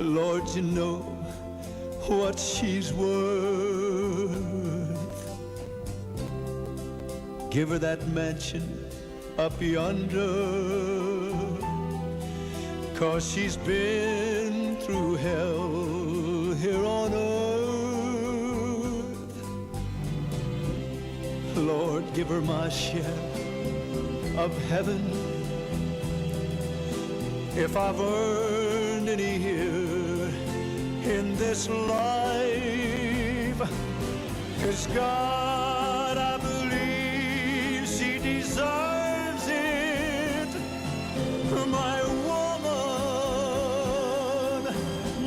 Lord, you know what she's worth. Give her that mansion up yonder, 'cause she's been through hell here on earth. Lord, give her my share of heaven, if I've earned any here in this life. 'Cause God, I believe she deserves it. My woman,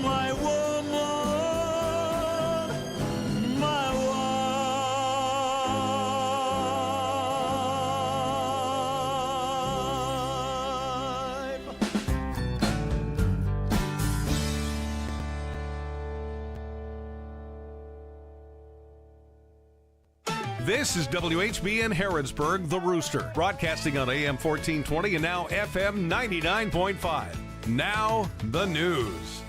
my woman, my wife. This is WHBN Harrodsburg, The Rooster, broadcasting on AM 1420 and now FM 99.5. Now, the news.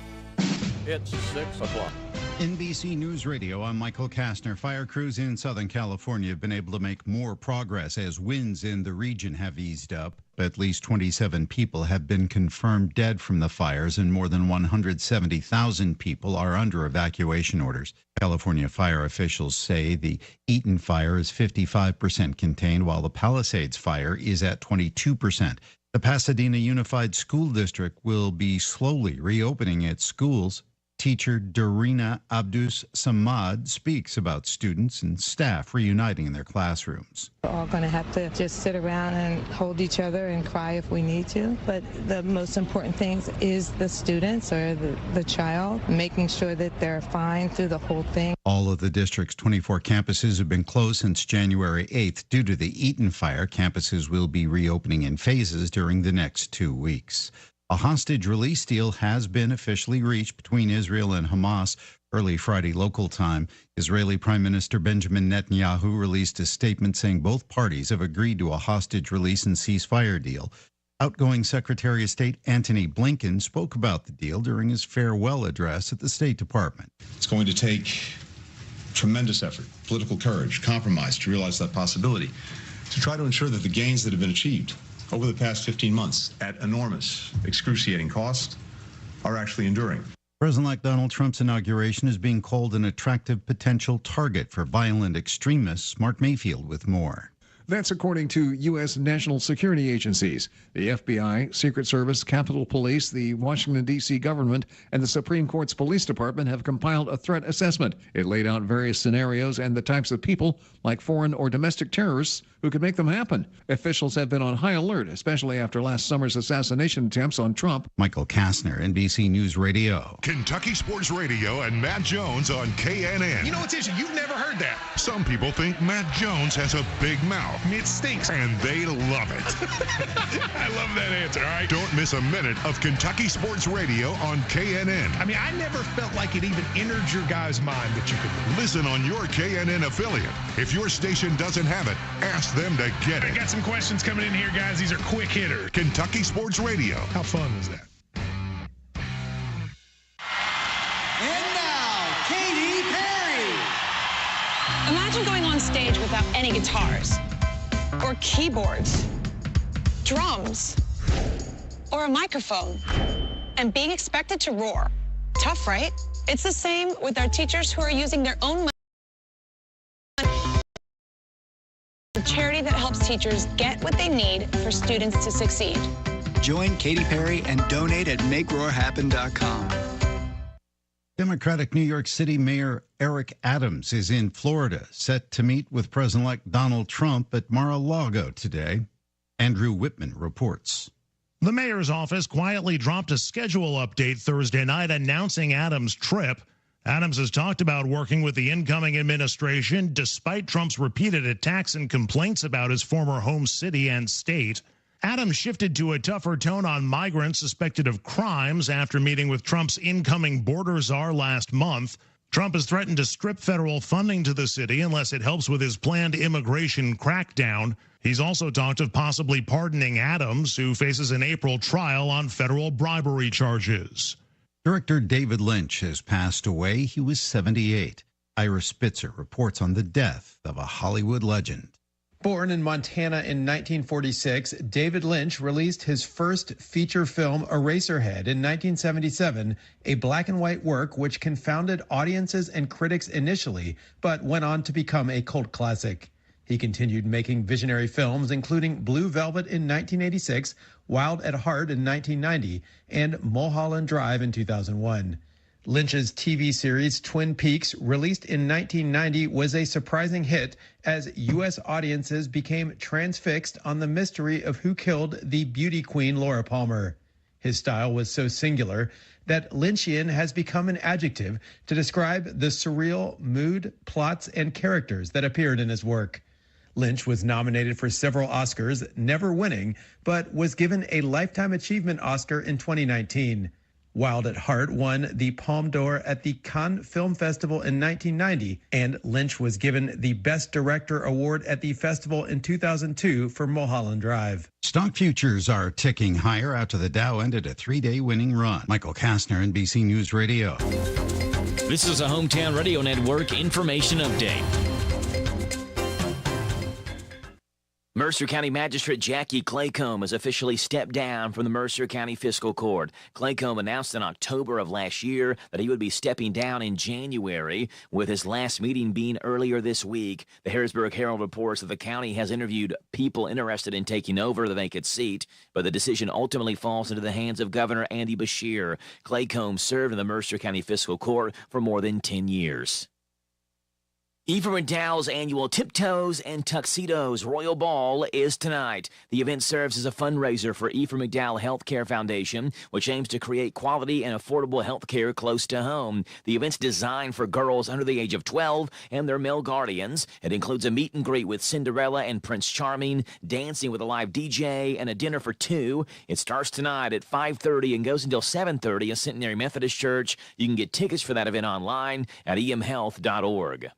It's 6 o'clock. NBC News Radio, I'm Michael Kastner. Fire crews in Southern California have been able to make more progress as winds in the region have eased up. At least 27 people have been confirmed dead from the fires, and more than 170,000 people are under evacuation orders. California fire officials say the Eaton fire is 55% contained, while the Palisades fire is at 22%. The Pasadena Unified School District will be slowly reopening its schools. Teacher Darina Abdus Samad speaks about students and staff reuniting in their classrooms. We're all going to have to just sit around and hold each other and cry if we need to. But the most important thing is the students or the child, making sure that they're fine through the whole thing. All of the district's 24 campuses have been closed since January 8th. Due to the Eaton fire, campuses will be reopening in phases during the next 2 weeks. A hostage release deal has been officially reached between Israel and Hamas. Early Friday local time, Israeli Prime Minister Benjamin Netanyahu released a statement saying both parties have agreed to a hostage release and ceasefire deal. Outgoing Secretary of State Antony Blinken spoke about the deal during his farewell address at the State Department. It's going to take tremendous effort, political courage, compromise to realize that possibility, to try to ensure that the gains that have been achieved over the past 15 months at enormous, excruciating cost are actually enduring. President-elect Donald Trump's inauguration is being called an attractive potential target for violent extremists. Mark Mayfield with more. That's according to U.S. national security agencies. The FBI, Secret Service, Capitol Police, the Washington, D.C. government, and the Supreme Court's Police Department have compiled a threat assessment. It laid out various scenarios and the types of people, like foreign or domestic terrorists, who could make them happen. Officials have been on high alert, especially after last summer's assassination attempts on Trump. Michael Kastner, NBC News Radio. Kentucky Sports Radio and Matt Jones on KNN. You know what's interesting? You've never heard that. Some people think Matt Jones has a big mouth. It stinks. And they love it. I love that answer, all right? Don't miss a minute of Kentucky Sports Radio on KNN. I mean, I never felt like it even entered your guy's mind that you could listen on your KNN affiliate. If your station doesn't have it, ask them to get it. I got some questions coming in here, guys. These are quick hitters. Kentucky Sports Radio. How fun is that? And now, Katy Perry. Imagine going on stage without any guitars, or keyboards, drums, or a microphone, and being expected to roar. Tough, right? It's the same with our teachers who are using their own money. A charity that helps teachers get what they need for students to succeed. Join Katy Perry and donate at MakeRoarHappen.com. Democratic New York City Mayor Eric Adams is in Florida, set to meet with President-elect Donald Trump at Mar-a-Lago today. Andrew Whitman reports. The mayor's office quietly dropped a schedule update Thursday night announcing Adams' trip. Adams has talked about working with the incoming administration despite Trump's repeated attacks and complaints about his former home city and state. Adams shifted to a tougher tone on migrants suspected of crimes after meeting with Trump's incoming border czar last month. Trump has threatened to strip federal funding to the city unless it helps with his planned immigration crackdown. He's also talked of possibly pardoning Adams, who faces an April trial on federal bribery charges. Director David Lynch has passed away. He was 78. Ira Spitzer reports on the death of a Hollywood legend. Born in Montana in 1946, David Lynch released his first feature film, Eraserhead, in 1977, a black and white work which confounded audiences and critics initially, but went on to become a cult classic. He continued making visionary films, including Blue Velvet in 1986, Wild at Heart in 1990, and Mulholland Drive in 2001. Lynch's TV series Twin Peaks, released in 1990, was a surprising hit as U.S. audiences became transfixed on the mystery of who killed the beauty queen Laura Palmer. His style was so singular that Lynchian has become an adjective to describe the surreal mood, plots, and characters that appeared in his work. Lynch was nominated for several Oscars, never winning, but was given a Lifetime Achievement Oscar in 2019. Wild at Heart won the Palme d'Or at the Cannes Film Festival in 1990, and Lynch was given the Best Director Award at the festival in 2002 for Mulholland Drive. Stock futures are ticking higher after the Dow ended a 3-day winning run. Michael Kastner, NBC News Radio. This is a Hometown Radio Network information update. Mercer County Magistrate Jackie Claycomb has officially stepped down from the Mercer County Fiscal Court. Claycomb announced in October of last year that he would be stepping down in January, with his last meeting being earlier this week. The Harrisburg Herald reports that the county has interviewed people interested in taking over the vacant seat, but the decision ultimately falls into the hands of Governor Andy Beshear. Claycomb served in the Mercer County Fiscal Court for more than 10 years. Ephraim McDowell's annual Tiptoes and Tuxedos Royal Ball is tonight. The event serves as a fundraiser for Ephraim McDowell Healthcare Foundation, which aims to create quality and affordable health care close to home. The event's designed for girls under the age of 12 and their male guardians. It includes a meet and greet with Cinderella and Prince Charming, dancing with a live DJ, and a dinner for two. It starts tonight at 5:30 and goes until 7:30 at Centenary Methodist Church. You can get tickets for that event online at emhealth.org.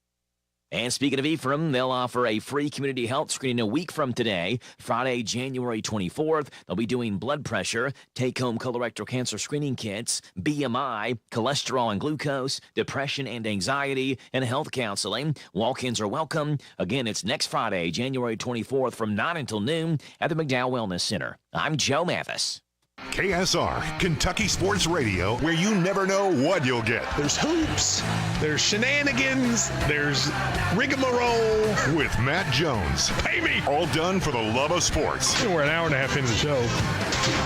And speaking of Ephraim, they'll offer a free community health screening a week from today, Friday, January 24th. They'll be doing blood pressure, take-home colorectal cancer screening kits, BMI, cholesterol and glucose, depression and anxiety, and health counseling. Walk-ins are welcome. Again, it's next Friday, January 24th from 9 until noon at the McDowell Wellness Center. I'm Joe Mathis. KSR, Kentucky Sports Radio, where you never know what you'll get. There's hoops, there's shenanigans, there's rigmarole. With Matt Jones. Pay me! All done for the love of sports. We're an hour and a half into the show.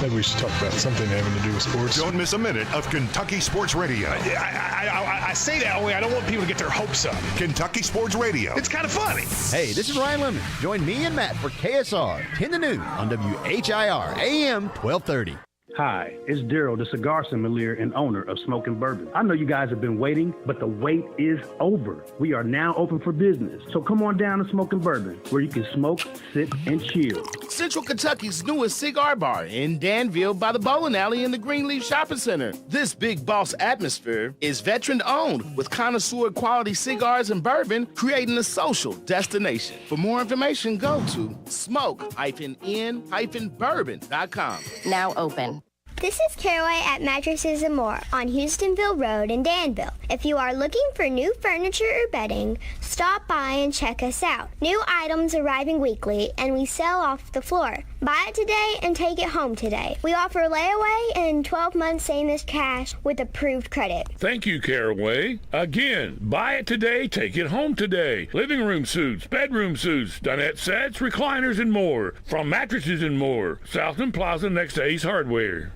Maybe we should talk about something having to do with sports. Don't miss a minute of Kentucky Sports Radio. I say that way. I don't want people to get their hopes up. Kentucky Sports Radio. It's kind of funny. Hey, this is Ryan Lemon. Join me and Matt for KSR 10 to noon on WHIR AM 1230. Hi, it's Daryl, the cigar sommelier and owner of Smokin' Bourbon. I know you guys have been waiting, but the wait is over. We are now open for business. So come on down to Smokin' Bourbon, where you can smoke, sip, and chill. Central Kentucky's newest cigar bar in Danville by the bowling alley in the Greenleaf Shopping Center. This big boss atmosphere is veteran-owned with connoisseur quality cigars and bourbon, creating a social destination. For more information, go to smoke-in-bourbon.com. Now open. This is Caraway at Mattresses and More on Houstonville Road in Danville. If you are looking for new furniture or bedding, stop by and check us out. New items arriving weekly, and we sell off the floor. Buy it today and take it home today. We offer layaway and 12 months same as cash with approved credit. Thank you, Caraway. Again, buy it today, take it home today. Living room suits, bedroom suits, dinette sets, recliners, and more. From Mattresses and More, Southland Plaza next to Ace Hardware.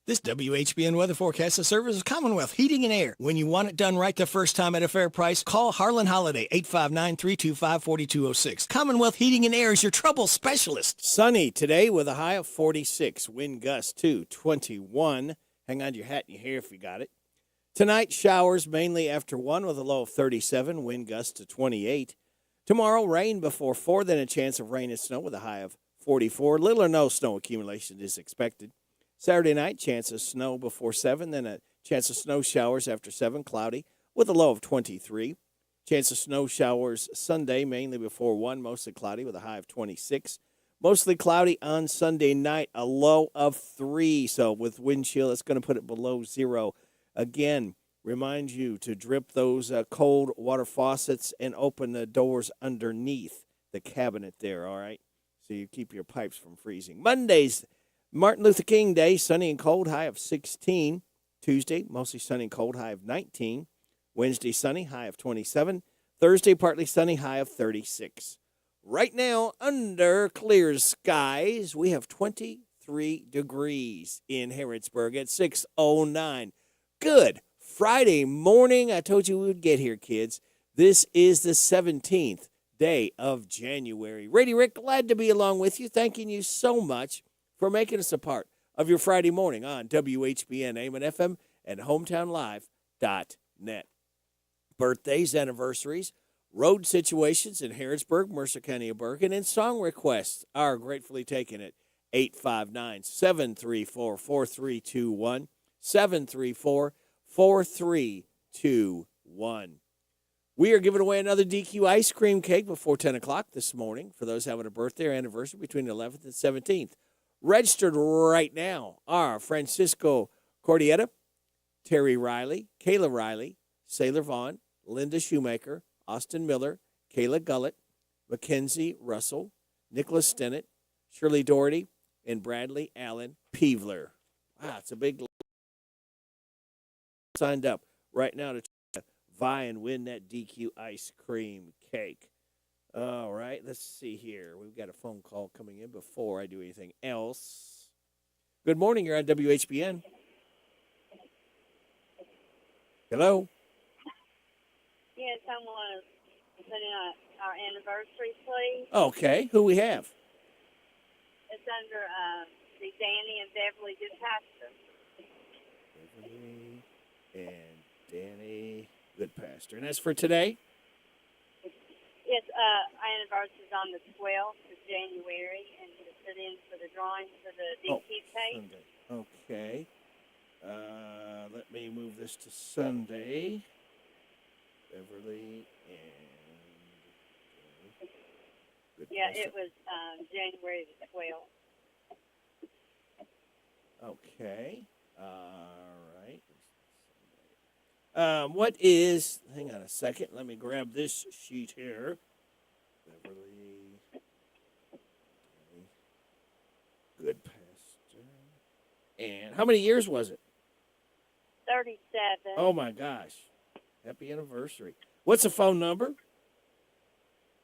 This WHBN weather forecast is service of Commonwealth Heating and Air. When you want it done right the first time at a fair price, call Harlan Holiday, 859-325-4206. Commonwealth Heating and Air is your trouble specialist. Sunny today with a high of 46. Wind gust to 21. Hang on to your hat and your hair if you got it. Tonight, showers mainly after 1 with a low of 37. Wind gust to 28. Tomorrow, rain before 4, then a chance of rain and snow with a high of 44. Little or no snow accumulation is expected. Saturday night, chance of snow before 7, then a chance of snow showers after 7, cloudy, with a low of 23. Chance of snow showers Sunday, mainly before 1, mostly cloudy, with a high of 26. Mostly cloudy on Sunday night, a low of 3. So with wind chill, it's going to put it below 0 Again, remind you to drip those cold water faucets and open the doors underneath the cabinet there, all right? So you keep your pipes from freezing. Monday's Martin Luther King Day, sunny and cold, high of 16. Tuesday, mostly sunny and cold, high of 19. Wednesday, sunny, high of 27. Thursday, partly sunny, high of 36. Right now, under clear skies, we have 23 degrees in Harrodsburg at 6:09. Good Friday morning. I told you we would get here, kids. This is the 17th day of January. Rady Rick, glad to be along with you. Thanking you so much for making us a part of your Friday morning on WHBN AM and FM and HometownLive.net. Birthdays, anniversaries, road situations in Harrodsburg, Mercer County of Bergen, and song requests are gratefully taken at 859-734-4321, 734-4321. We are giving away another DQ ice cream cake before 10 o'clock this morning for those having a birthday or anniversary between the 11th and 17th. Registered right now are Francisco Cordietta, Terry Riley, Kayla Riley, Sailor Vaughn, Linda Shoemaker, Austin Miller, Kayla Gullett, Mackenzie Russell, Nicholas Stennett, Shirley Doherty, and Bradley Allen Peevler. Wow, it's a big signed up right now to vie and win that DQ ice cream cake. All right, let's see here. We've got a phone call coming in before I do anything else. Good morning. You're on WHBN. Hello. Yes, I want to put in our anniversary, please. Okay, who we have? It's under the Danny and Beverly Goodpasture. Beverly and Danny Goodpasture. And that's for today? Yes, our anniversary is on the 12th of January, and to put in for the drawing for the DQ cake. Sunday. Okay. Let me move this to Sunday. Beverly and Goodpasture. Yeah, it was January the 12th. Okay. All right. What is, hang on a second, let me grab this sheet here. Beverly, Goodpasture. And how many years was it? 37. Oh, my gosh. Happy anniversary. What's the phone number?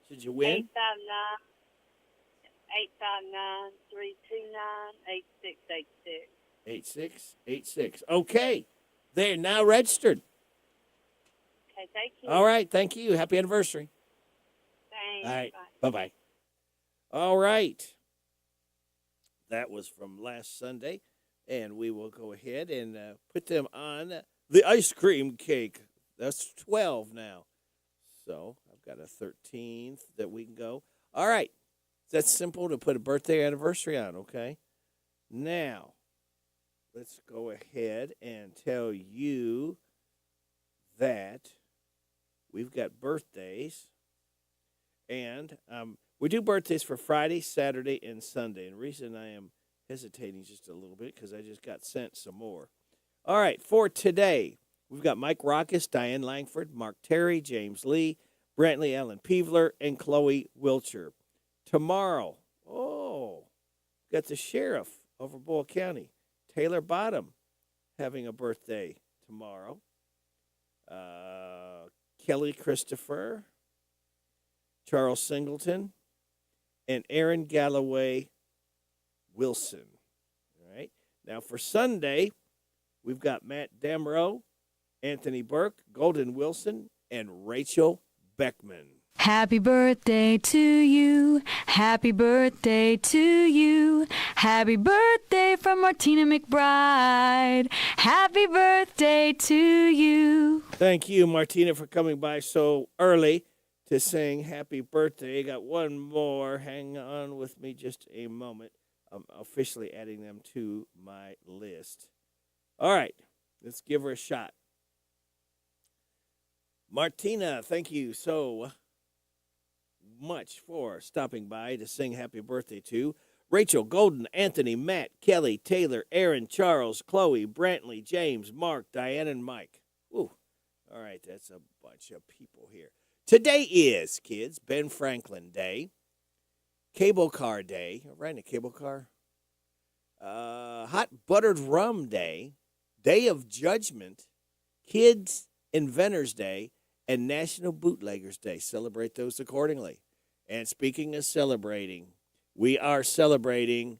Did you win? 859-329-8686. 8686. Okay. They're now registered. Okay, thank you. All right. Thank you. Happy anniversary. Thanks. All right. Bye-bye. All right. That was from last Sunday, and we will go ahead and put them on the ice cream cake. That's 12 now. So I've got a 13th that we can go. All right. That's simple to put a birthday anniversary on, okay? Now, let's go ahead and tell you that we've got birthdays. And we do birthdays for Friday, Saturday, and Sunday. And the reason I am hesitating just a little bit because I just got sent some more. All right, for today, we've got Mike Rockus, Diane Langford, Mark Terry, James Lee, Brantley Allen Peevler, and Chloe Wilcher. Tomorrow, got the sheriff over Boyle County, Taylor Bottom, having a birthday tomorrow. Kelly Christopher, Charles Singleton, and Aaron Galloway Wilson. All right. Now for Sunday, we've got Matt Damrow, Anthony Burke, Golden Wilson, and Rachel Beckman. Happy birthday to you. Happy birthday to you. Happy birthday from Martina McBride. Happy birthday to you. Thank you, Martina, for coming by so early to sing happy birthday. Got one more. Hang on with me just a moment. I'm officially adding them to my list. All right, let's give her a shot. Martina, thank you so much for stopping by to sing happy birthday to. Rachel, Golden, Anthony, Matt, Kelly, Taylor, Aaron, Charles, Chloe, Brantley, James, Mark, Diane, and Mike. Ooh, all right, that's a bunch of people here. Today is, kids, Ben Franklin Day, Cable Car Day. Riding a cable car. Hot Buttered Rum Day, Day of Judgment, Kids Inventors Day, and National Bootleggers Day. Celebrate those accordingly. And speaking of celebrating, we are celebrating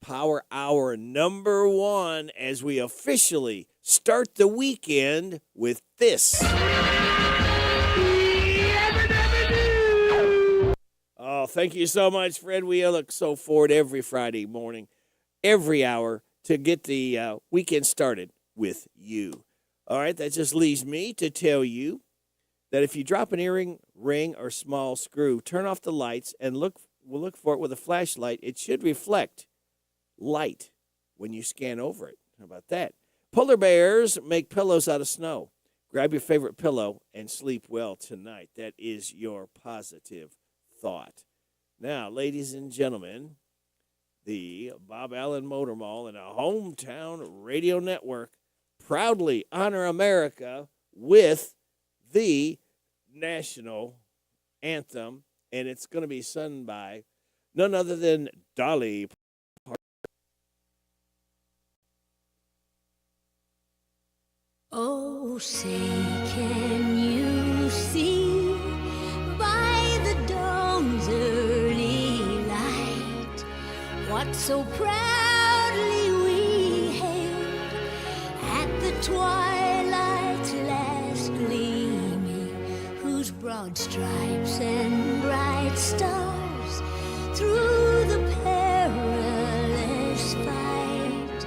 Power Hour number 1 as we officially start the weekend with this. Oh, thank you so much, Fred. We look so forward every Friday morning, every hour, to get the weekend started with you. All right, that just leaves me to tell you that if you drop an earring, ring, or small screw, turn off the lights and we'll look for it with a flashlight. It should reflect light when you scan over it. How about that? Polar bears make pillows out of snow. Grab your favorite pillow and sleep well tonight. That is your positive thought. Now, ladies and gentlemen, the Bob Allen Motor Mall and a hometown radio network proudly honor America with the national anthem, and it's going to be sung by none other than Dolly Parton. Oh, say, can you see by the dawn's early light what so proudly we hailed at the twilight's last gleaming, whose broad stripes and bright stars through the perilous fight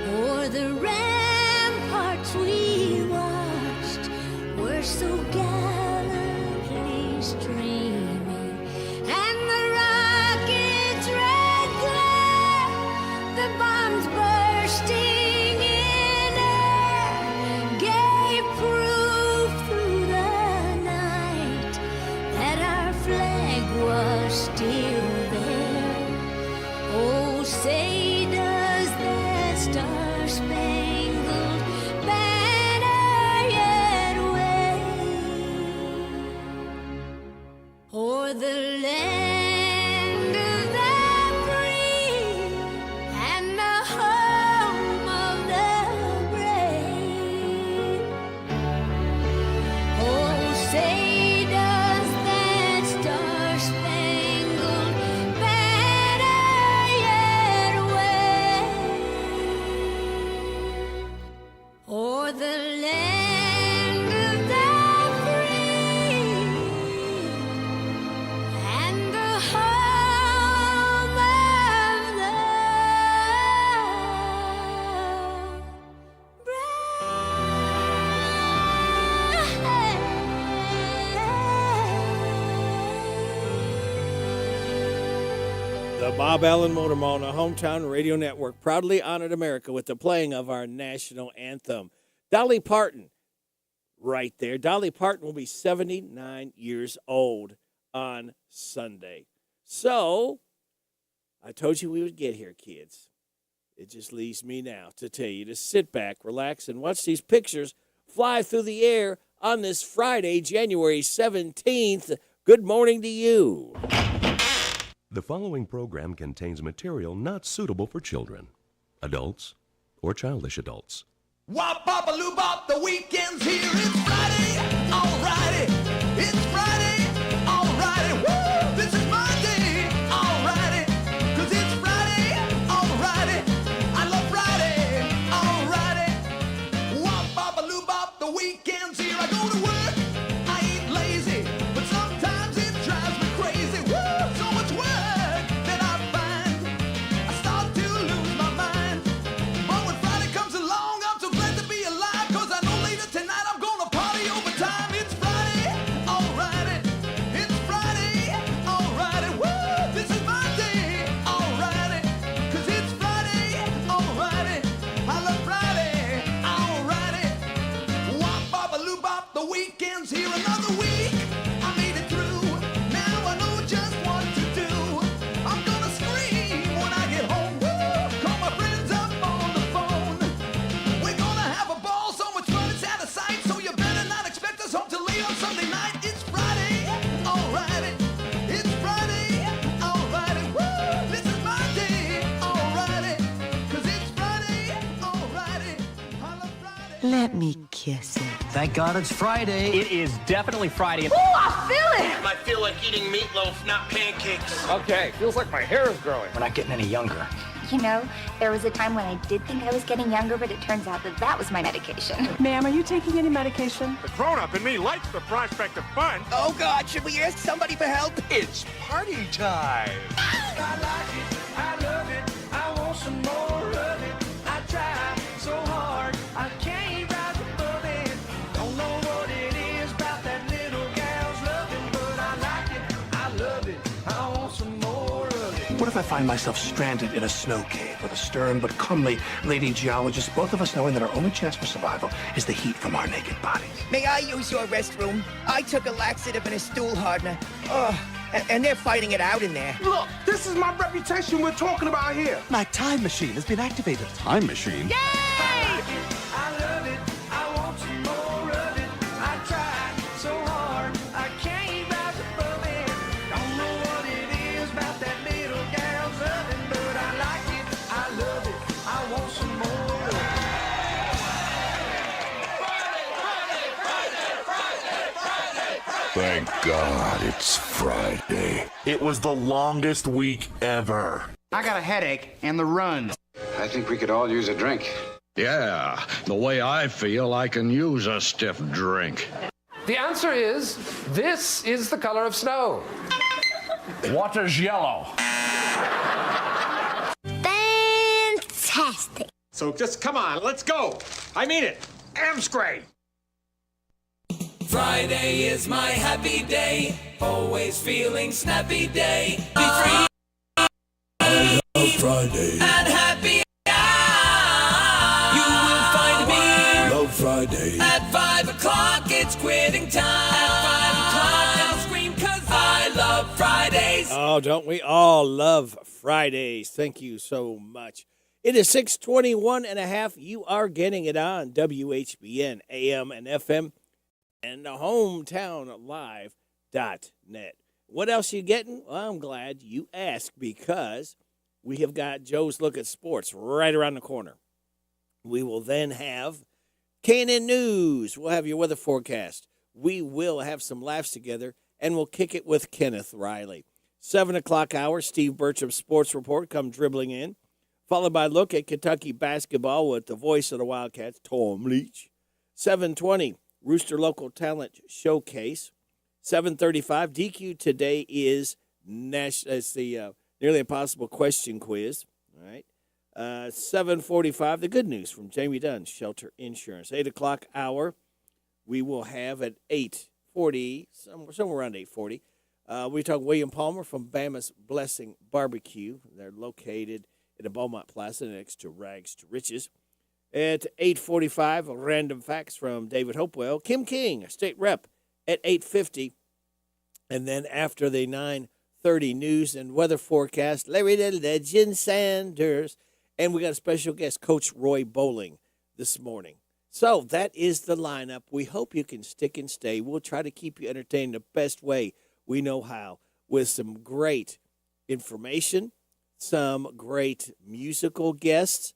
o'er the ramparts we watched were so gallantly streaming, and the rocket's red glare, the bombs bursting in air, gave proof through the night that our flag was still there. Oh, say does that star-spangled banner yet wave o'er the land of the free and the home of the brave? Oh, say does that star-spangled banner yet wave o'er the land of the free and the home of the The Bob Allen Motor Mall and a hometown radio network proudly honored America with the playing of our national anthem. Dolly Parton, right there. Dolly Parton will be 79 years old on Sunday. So, I told you we would get here, kids. It just leaves me now to tell you to sit back, relax, and watch these pictures fly through the air on this Friday, January 17th. Good morning to you. The following program contains material not suitable for children, adults, or childish adults. Wop, bop, a loo, bop, the weekend's here. It's Friday, alrighty. It's Friday, alrighty. Woo, this is my day, alrighty. 'Cause it's Friday, alrighty. I love Friday, alrighty. Wop, bop, a loo, bop, the weekend's here. I go to work, I ain't lazy, but sometimes it drives me crazy. Woo, so much work that I find I start to lose my mind. But when Friday comes along, I'm so glad to be alive, 'cause I know later tonight I'm gonna party overtime. It's Friday, alrighty. Let me kiss it. Thank God it's Friday. It is definitely Friday. Ooh, I feel it! I feel like eating meatloaf, not pancakes. Okay, feels like my hair is growing. We're not getting any younger. You know, there was a time when I did think I was getting younger, but it turns out that that was my medication. Ma'am, are you taking any medication? The grown-up in me likes the prospect of fun. Oh, God, should we ask somebody for help? It's party time. I like it, I love it, I want some more of it. I try so hard, I can't rise above it. Don't know what it is about that little gal's loving, but I like it, I love it, I want some more of it. What if I find myself stranded in a snow cave with a stern but comely lady geologist, both of us knowing that our only chance for survival is the heat from our naked bodies? May I use your restroom? I took a laxative and a stool hardener. Oh, and they're fighting it out in there. Look, this is my reputation we're talking about here. My time machine has been activated. Time machine? I like it, I love it, I want some more of it. I try so hard, I can't rise above it. Don't know what it is about that little gal's loving, but I like it, I love it, I want some more of it. Thank God it's Friday. It was the longest week ever. I got a headache and the runs. I think we could all use a drink. Yeah, the way I feel, I can use a stiff drink. The answer is, this is the color of snow. Water's yellow. Fantastic. So just come on, let's go. I mean it. Amscray. Friday is my happy day, always feeling snappy day. Be free. I love Friday. And happy hour. You will find me. Love Friday. At 5 o'clock, it's quitting time. At 5 o'clock, I'll scream 'cause I love Fridays. Oh, don't we all love Fridays? Thank you so much. It is 6:21 and a half. You are getting it on WHBN AM and FM. And the hometownlive.net. What else you getting? Well, I'm glad you asked because we have got Joe's Look at Sports right around the corner. We will then have KNN News. We'll have your weather forecast. We will have some laughs together, and we'll kick it with Kenneth Riley. 7 o'clock hour, Steve Bertram's Sports Report come dribbling in, followed by a look at Kentucky basketball with the voice of the Wildcats, Tom Leach. 7:20. Rooster Local Talent Showcase. 7:35. DQ today is the Nearly Impossible Question Quiz. All right. 7:45. The good news from Jamie Dunn, Shelter Insurance. 8 o'clock hour. We will have at 8:40, somewhere around 8:40. We talk William Palmer from Bama's Blessing Barbecue. They're located in the Beaumont Plaza next to Rags to Riches. At 8:45, random facts from David Hopewell. Kim King, state rep, at 8:50. And then after the 9:30 news and weather forecast, Larry the Legend Sanders. And we got a special guest, Coach Roy Bowling, this morning. So that is the lineup. We hope you can stick and stay. We'll try to keep you entertained the best way we know how, with some great information, some great musical guests.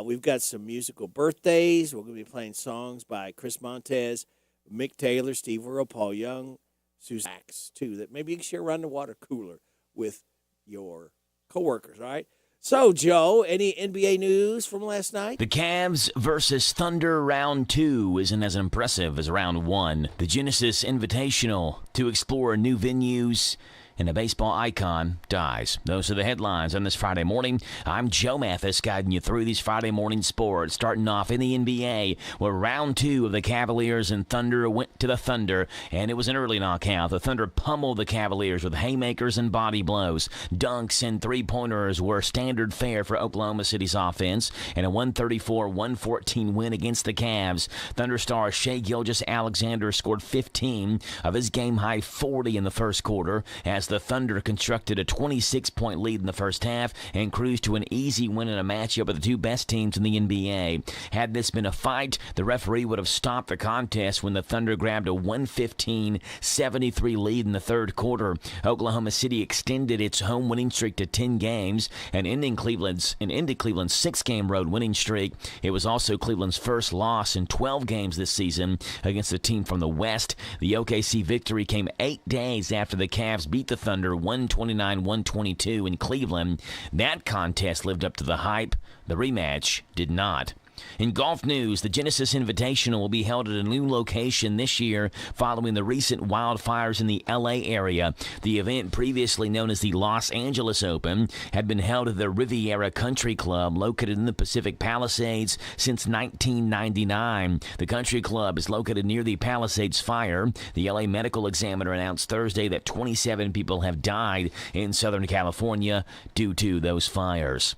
We've got some musical birthdays. We're going to be playing songs by Chris Montez, Mick Taylor, Steve Earle, Paul Young, Susan Axe, too, that maybe you can share around the water cooler with your coworkers, all right? So, Joe, any NBA news from last night? The Cavs versus Thunder round 2 isn't as impressive as round 1. The Genesis Invitational to explore new venues and a baseball icon dies. Those are the headlines on this Friday morning. I'm Joe Mathis, guiding you through these Friday morning sports, starting off in the NBA, where round 2 of the Cavaliers and Thunder went to the Thunder, and it was an early knockout. The Thunder pummeled the Cavaliers with haymakers and body blows. Dunks and three-pointers were standard fare for Oklahoma City's offense, and a 134-114 win against the Cavs. Thunder star Shai Gilgeous-Alexander scored 15 of his game-high 40 in the first quarter, as the Thunder constructed a 26-point lead in the first half and cruised to an easy win in a matchup with the two best teams in the NBA. Had this been a fight, the referee would have stopped the contest when the Thunder grabbed a 115-73 lead in the third quarter. Oklahoma City extended its home winning streak to 10 games and ended Cleveland's 6-game road winning streak. It was also Cleveland's first loss in 12 games this season against a team from the West. The OKC victory came 8 days after the Cavs beat the Thunder 129-122 in Cleveland. That contest lived up to the hype. The rematch did not. In golf news, the Genesis Invitational will be held at a new location this year following the recent wildfires in the L.A. area. The event, previously known as the Los Angeles Open, had been held at the Riviera Country Club located in the Pacific Palisades since 1999. The country club is located near the Palisades fire. The L.A. Medical Examiner announced Thursday that 27 people have died in Southern California due to those fires.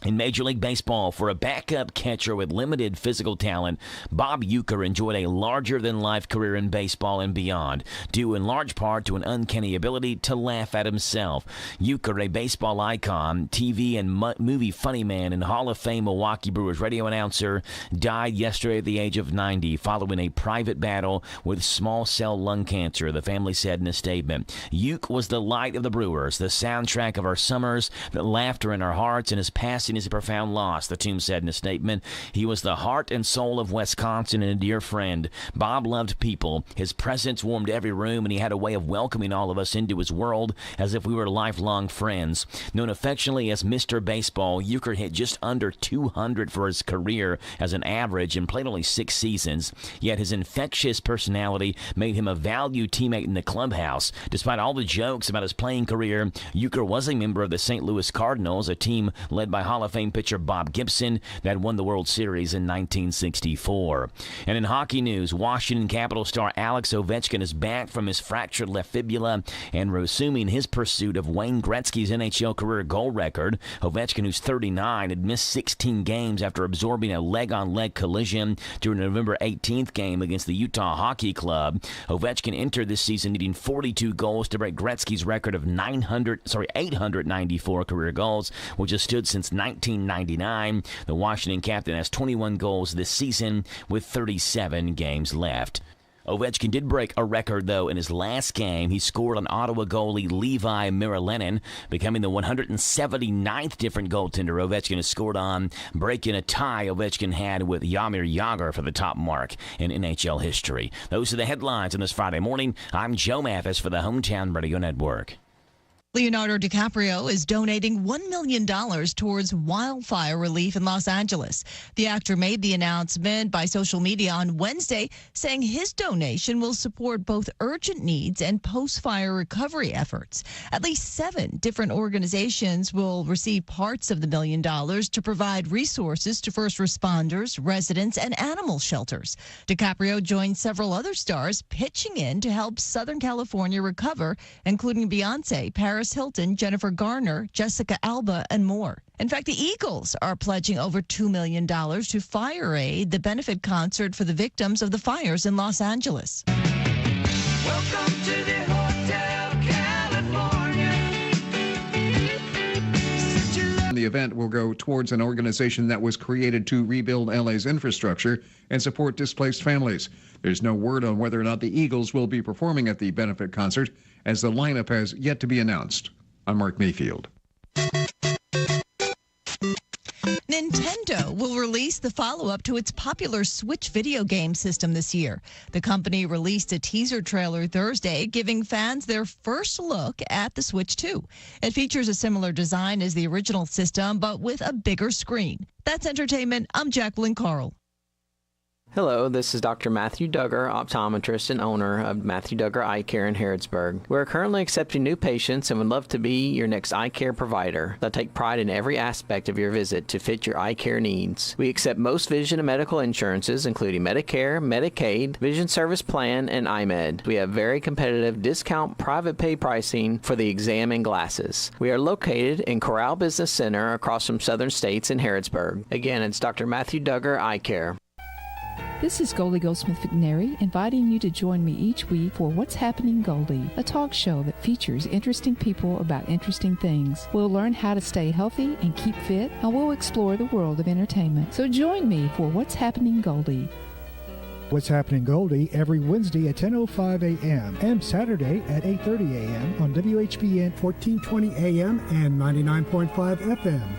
In Major League Baseball, for a backup catcher with limited physical talent, Bob Uecker enjoyed a larger-than-life career in baseball and beyond, due in large part to an uncanny ability to laugh at himself. Uecker, a baseball icon, TV and movie funny man, and Hall of Fame Milwaukee Brewers radio announcer, died yesterday at the age of 90 following a private battle with small cell lung cancer, the family said in a statement. Ueck was the light of the Brewers, the soundtrack of our summers, the laughter in our hearts, and his passing is a profound loss, the team said in a statement. He was the heart and soul of Wisconsin and a dear friend. Bob loved people. His presence warmed every room, and he had a way of welcoming all of us into his world as if we were lifelong friends. Known affectionately as Mr. Baseball, Uecker hit just under 200 for his career as an average and played only 6 seasons. Yet his infectious personality made him a valued teammate in the clubhouse. Despite all the jokes about his playing career, Uecker was a member of the St. Louis Cardinals, a team led by Hall of Fame pitcher Bob Gibson that won the World Series in 1964. And in hockey news, Washington Capitals star Alex Ovechkin is back from his fractured left fibula and resuming his pursuit of Wayne Gretzky's NHL career goal record. Ovechkin, who's 39, had missed 16 games after absorbing a leg-on-leg collision during the November 18th game against the Utah Hockey Club. Ovechkin entered this season needing 42 goals to break Gretzky's record of 894 career goals, which has stood since 1999. The Washington captain has 21 goals this season with 37 games left. Ovechkin did break a record, though, in his last game. He scored on Ottawa goalie Levi Merilenin, becoming the 179th different goaltender Ovechkin has scored on, breaking a tie Ovechkin had with Jaromir Jagr for the top mark in NHL history. Those are the headlines on this Friday morning. I'm Joe Mathis for the Hometown Radio Network. Leonardo DiCaprio is donating $1 million towards wildfire relief in Los Angeles. The actor made the announcement by social media on Wednesday, saying his donation will support both urgent needs and post-fire recovery efforts. At least 7 different organizations will receive parts of the $1 million to provide resources to first responders, residents, and animal shelters. DiCaprio joined several other stars pitching in to help Southern California recover, including Beyonce, Paris Hilton, Jennifer Garner, Jessica Alba, and more. In fact, the Eagles are pledging over $2 million to Fire Aid, the benefit concert for the victims of the fires in Los Angeles. Welcome to the Hotel California. The event will go towards an organization that was created to rebuild LA's infrastructure and support displaced families. There's no word on whether or not the Eagles will be performing at the benefit concert, as the lineup has yet to be announced. I'm Mark Mayfield. Nintendo will release the follow-up to its popular Switch video game system this year. The company released a teaser trailer Thursday, giving fans their first look at the Switch 2. It features a similar design as the original system, but with a bigger screen. That's entertainment. I'm Jacqueline Carl. Hello, this is Dr. Matthew Duggar, optometrist and owner of Matthew Duggar Eye Care in Harrodsburg. We're currently accepting new patients and would love to be your next eye care provider. They'll take pride in every aspect of your visit to fit your eye care needs. We accept most vision and medical insurances, including Medicare, Medicaid, Vision Service Plan, and iMed. We have very competitive discount private pay pricing for the exam and glasses. We are located in Corral Business Center across from Southern States in Harrodsburg. Again, it's Dr. Matthew Duggar Eye Care. This is Goldie Goldsmith McNary inviting you to join me each week for What's Happening Goldie, a talk show that features interesting people about interesting things. We'll learn how to stay healthy and keep fit, and we'll explore the world of entertainment. So join me for What's Happening Goldie. What's Happening Goldie every Wednesday at 10:05 a.m. and Saturday at 8:30 a.m. on WHBN 1420 a.m. and 99.5 FM.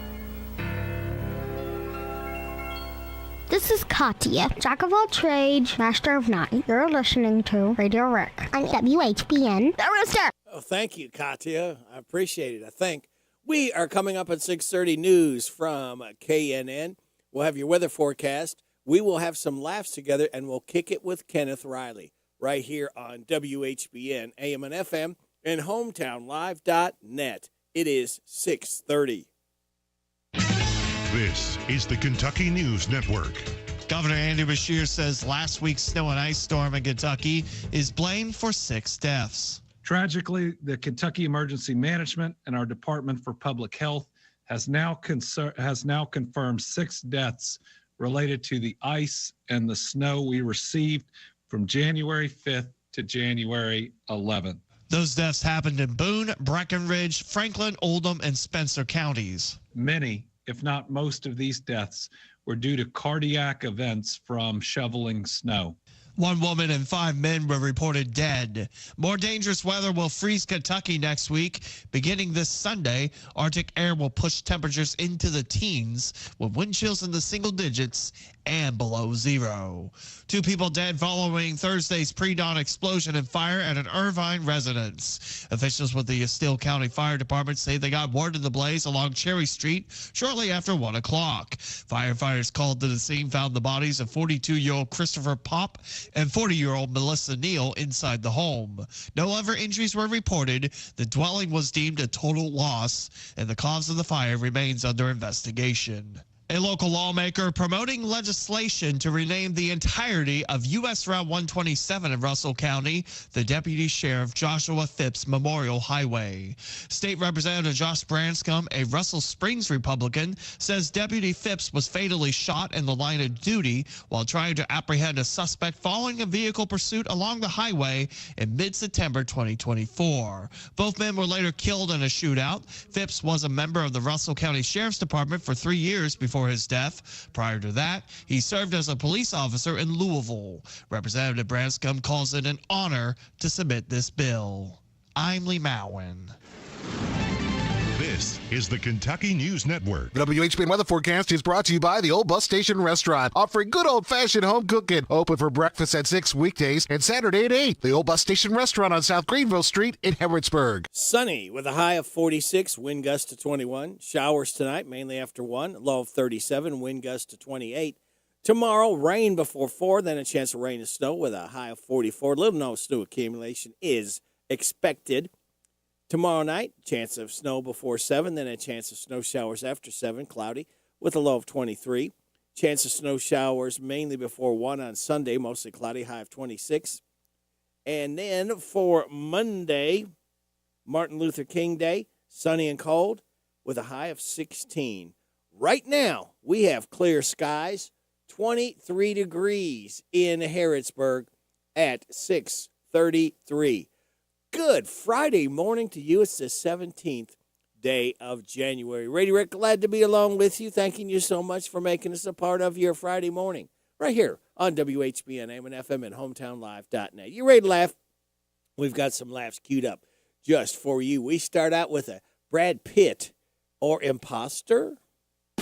This is Katya, Jack of all trades, master of none. You're listening to Radio Rick on WHBN. The Rooster! Oh, thank you, Katya. I appreciate it, I think. We are coming up at 6:30 news from KNN. We'll have your weather forecast. We will have some laughs together, and we'll kick it with Kenneth Riley right here on WHBN, AM and FM, and hometownlive.net. It is 6:30. This is the Kentucky News Network. Governor Andy Beshear says last week's snow and ice storm in Kentucky is blamed for 6 deaths. Tragically, the Kentucky Emergency Management and our Department for Public Health has now confirmed 6 deaths related to the ice and the snow we received from January 5th to January 11th. Those deaths happened in Boone, Breckenridge, Franklin, Oldham, and Spencer counties. Many, if not most of these deaths, were due to cardiac events from shoveling snow. 1 woman and 5 men were reported dead. More dangerous weather will freeze Kentucky next week. Beginning this Sunday, Arctic air will push temperatures into the teens with wind chills in the single digits and below 0. 2 people dead following Thursday's pre-dawn explosion and fire at an Irvine residence. Officials with the Estill County Fire Department say they got word of the blaze along Cherry Street shortly after 1 o'clock. Firefighters called to the scene found the bodies of 42-year-old Christopher Popp and 40-year-old Melissa Neal inside the home. No other injuries were reported. The dwelling was deemed a total loss, and the cause of the fire remains under investigation. A local lawmaker promoting legislation to rename the entirety of U.S. Route 127 in Russell County the Deputy Sheriff Joshua Phipps Memorial Highway. State Representative Josh Branscombe, a Russell Springs Republican, says Deputy Phipps was fatally shot in the line of duty while trying to apprehend a suspect following a vehicle pursuit along the highway in mid-September 2024. Both men were later killed in a shootout. Phipps was a member of the Russell County Sheriff's Department for 3 years before his death. Prior to that, he served as a police officer in Louisville. Representative Branscombe calls it an honor to submit this bill. I'm Lee Mowen. This is the Kentucky News Network. WHBN weather forecast is brought to you by the Old Bus Station Restaurant, offering good old-fashioned home cooking. Open for breakfast at 6 weekdays and Saturday at 8. The Old Bus Station Restaurant on South Greenville Street in Harrodsburg. Sunny with a high of 46, wind gust to 21. Showers tonight, mainly after 1, low of 37, wind gust to 28. Tomorrow, rain before 4, then a chance of rain and snow with a high of 44. Little no snow accumulation is expected. Tomorrow night, chance of snow before 7, then a chance of snow showers after 7, cloudy, with a low of 23. Chance of snow showers mainly before 1 on Sunday, mostly cloudy, high of 26. And then for Monday, Martin Luther King Day, sunny and cold, with a high of 16. Right now, we have clear skies, 23 degrees in Harrodsburg at 6:33. Good Friday morning to you. It's the 17th day of January. Radio Rick, glad to be along with you. Thanking you so much for making us a part of your Friday morning right here on WHBN, AM and FM, and hometownlive.net. You ready to laugh? We've got some laughs queued up just for you. We start out with a Brad Pitt or imposter.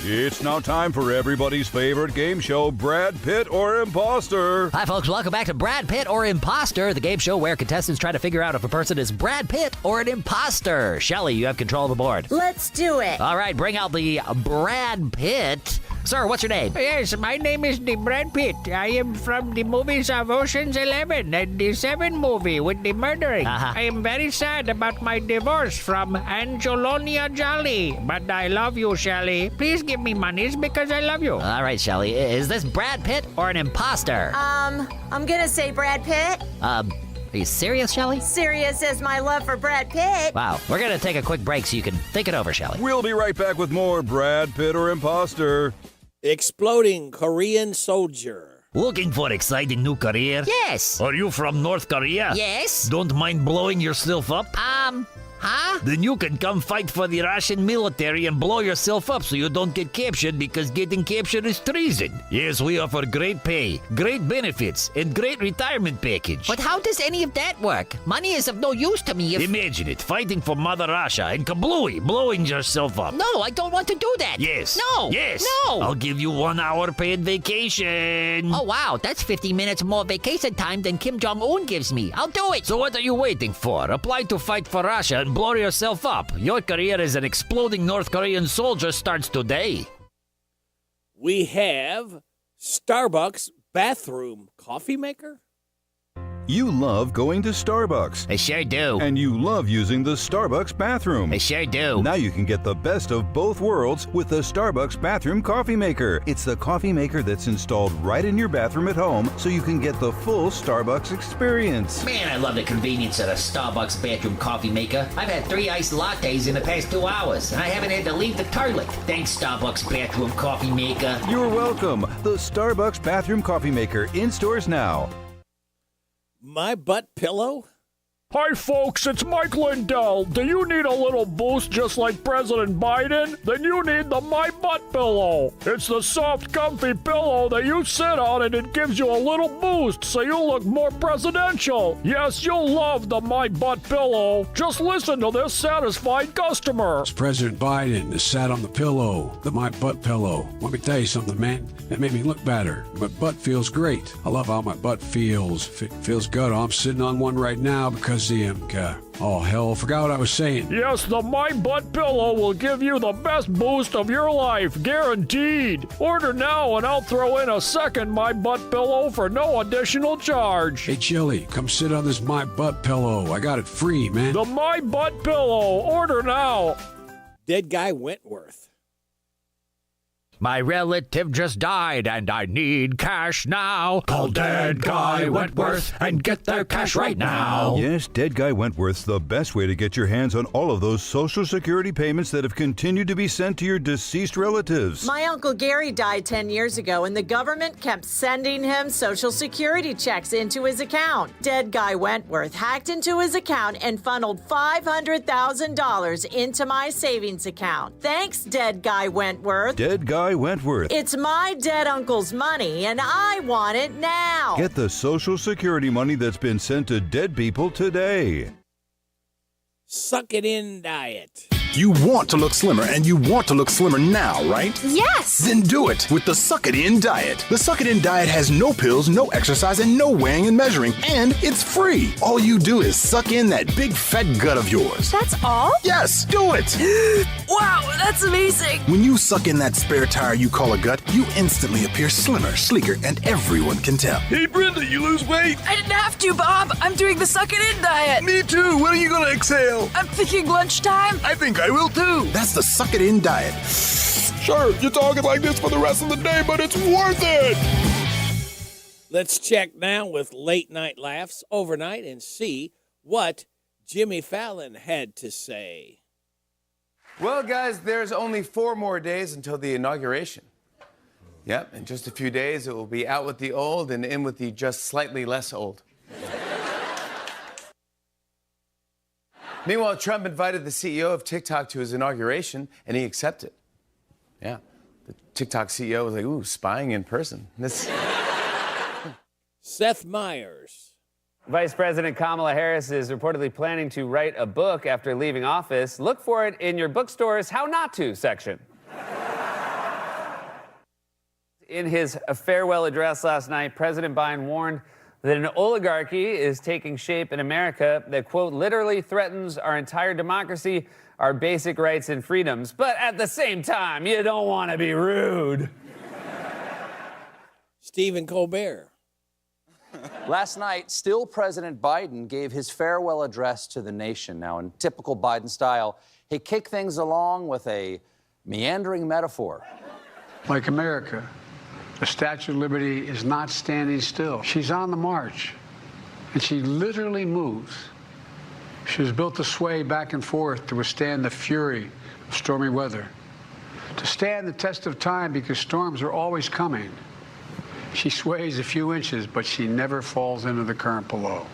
It's now time for everybody's favorite game show, Brad Pitt or Imposter. Hi, folks. Welcome back to Brad Pitt or Imposter, the game show where contestants try to figure out if a person is Brad Pitt or an imposter. Shelley, you have control of the board. Let's do it. All right, bring out the Brad Pitt. Sir, what's your name? Yes, my name is the Brad Pitt. I am from the movies of Ocean's 11 and the 7 movie with the murdering. I am very sad about my divorce from Angelina Jolie. But I love you, Shelley. Please give me monies because I love you. All right, Shelley. Is this Brad Pitt or an imposter? I'm gonna say Brad Pitt. Are you serious, Shelley? Serious as my love for Brad Pitt. Wow. We're going to take a quick break so you can think it over, Shelley. We'll be right back with more Brad Pitt or Imposter. Exploding Korean soldier. Looking for exciting new career? Yes. Are you from North Korea? Yes. Don't mind blowing yourself up? Huh? Then you can come fight for the Russian military and blow yourself up so you don't get captured, because getting captured is treason. Yes, we offer great pay, great benefits, and great retirement package. But how does any of that work? Money is of no use to me if... Imagine it, fighting for Mother Russia and kablooey, blowing yourself up. No, I don't want to do that. Yes. No. Yes. No. I'll give you 1 hour paid vacation. Oh, wow. That's 50 minutes more vacation time than Kim Jong-un gives me. I'll do it. So what are you waiting for? Apply to fight for Russia and blow yourself up. Your career as an exploding North Korean soldier starts today. We have Starbucks bathroom coffee maker. You love going to Starbucks. I sure do. And you love using the Starbucks bathroom. I sure do. Now you can get the best of both worlds with the Starbucks bathroom coffee maker. It's the coffee maker that's installed right in your bathroom at home, so you can get the full Starbucks experience. Man, I love the convenience of the Starbucks bathroom coffee maker. I've had 3 iced lattes in the past 2 hours, and I haven't had to leave the toilet. Thanks, Starbucks bathroom coffee maker. You're welcome. The Starbucks bathroom coffee maker in stores now. My butt pillow? Hi folks, it's Mike Lindell. Do you need a little boost just like President Biden? Then you need the My Butt Pillow. It's the soft, comfy pillow that you sit on and it gives you a little boost so you look more presidential. Yes, you'll love the My Butt Pillow. Just listen to this satisfied customer. It's President Biden that sat on the pillow, the My Butt Pillow. Let me tell you something, man. That made me look better. My butt feels great. I love how my butt feels. Feels good. I'm sitting on one right now because oh, hell, forgot what I was saying. Yes, the My Butt Pillow will give you the best boost of your life, guaranteed. Order now and I'll throw in a second My Butt Pillow for no additional charge. Hey, Chili, come sit on this My Butt Pillow. I got it free, man. The My Butt Pillow. Order now. Dead Guy Wentworth. My relative just died and I need cash now. Call Dead Guy Wentworth and get their cash right now. Yes, Dead Guy Wentworth's the best way to get your hands on all of those Social Security payments that have continued to be sent to your deceased relatives. My Uncle Gary died 10 years ago and the government kept sending him Social Security checks into his account. Dead Guy Wentworth hacked into his account and funneled $500,000 into my savings account. Thanks, Dead Guy Wentworth. Dead Guy Wentworth. It's my dead uncle's money, and I want it now. Get the Social Security money that's been sent to dead people today. Suck it in diet. You want to look slimmer, and you want to look slimmer now, right? Yes! Then do it with the Suck It In Diet. The Suck It In Diet has no pills, no exercise, and no weighing and measuring, and it's free. All you do is suck in that big fat gut of yours. That's all? Yes, do it! Wow, that's amazing! When you suck in that spare tire you call a gut, you instantly appear slimmer, sleeker, and everyone can tell. Hey, Brenda, you lose weight? I didn't have to, Bob. I'm doing the Suck It In Diet. Me too. When are you going to exhale? I'm thinking lunchtime. I think I will too. That's the Suck It In Diet. Sure, you're talking like this for the rest of the day, but it's worth it. Let's check now with Late Night Laughs overnight and see what Jimmy Fallon had to say. Well, guys, there's only 4 more days until the inauguration. Yep, in just a few days, it will be out with the old and in with the just slightly less old. Meanwhile, Trump invited the CEO of TikTok to his inauguration, and he accepted. Yeah, the TikTok CEO was like, ooh, spying in person. Seth Meyers. Vice President Kamala Harris is reportedly planning to write a book after leaving office. Look for it in your bookstore's How Not To section. In his farewell address last night, President Biden warned that an oligarchy is taking shape in America that, quote, literally threatens our entire democracy, our basic rights and freedoms. But at the same time, you don't want to be rude. Stephen Colbert. Last night, still President Biden gave his farewell address to the nation. Now, in typical Biden style, he kicked things along with a meandering metaphor. Like America, the Statue of Liberty is not standing still. She's on the march, and she literally moves. She was built to sway back and forth to withstand the fury of stormy weather, to stand the test of time because storms are always coming, She sways a few inches, but she never falls into the current below.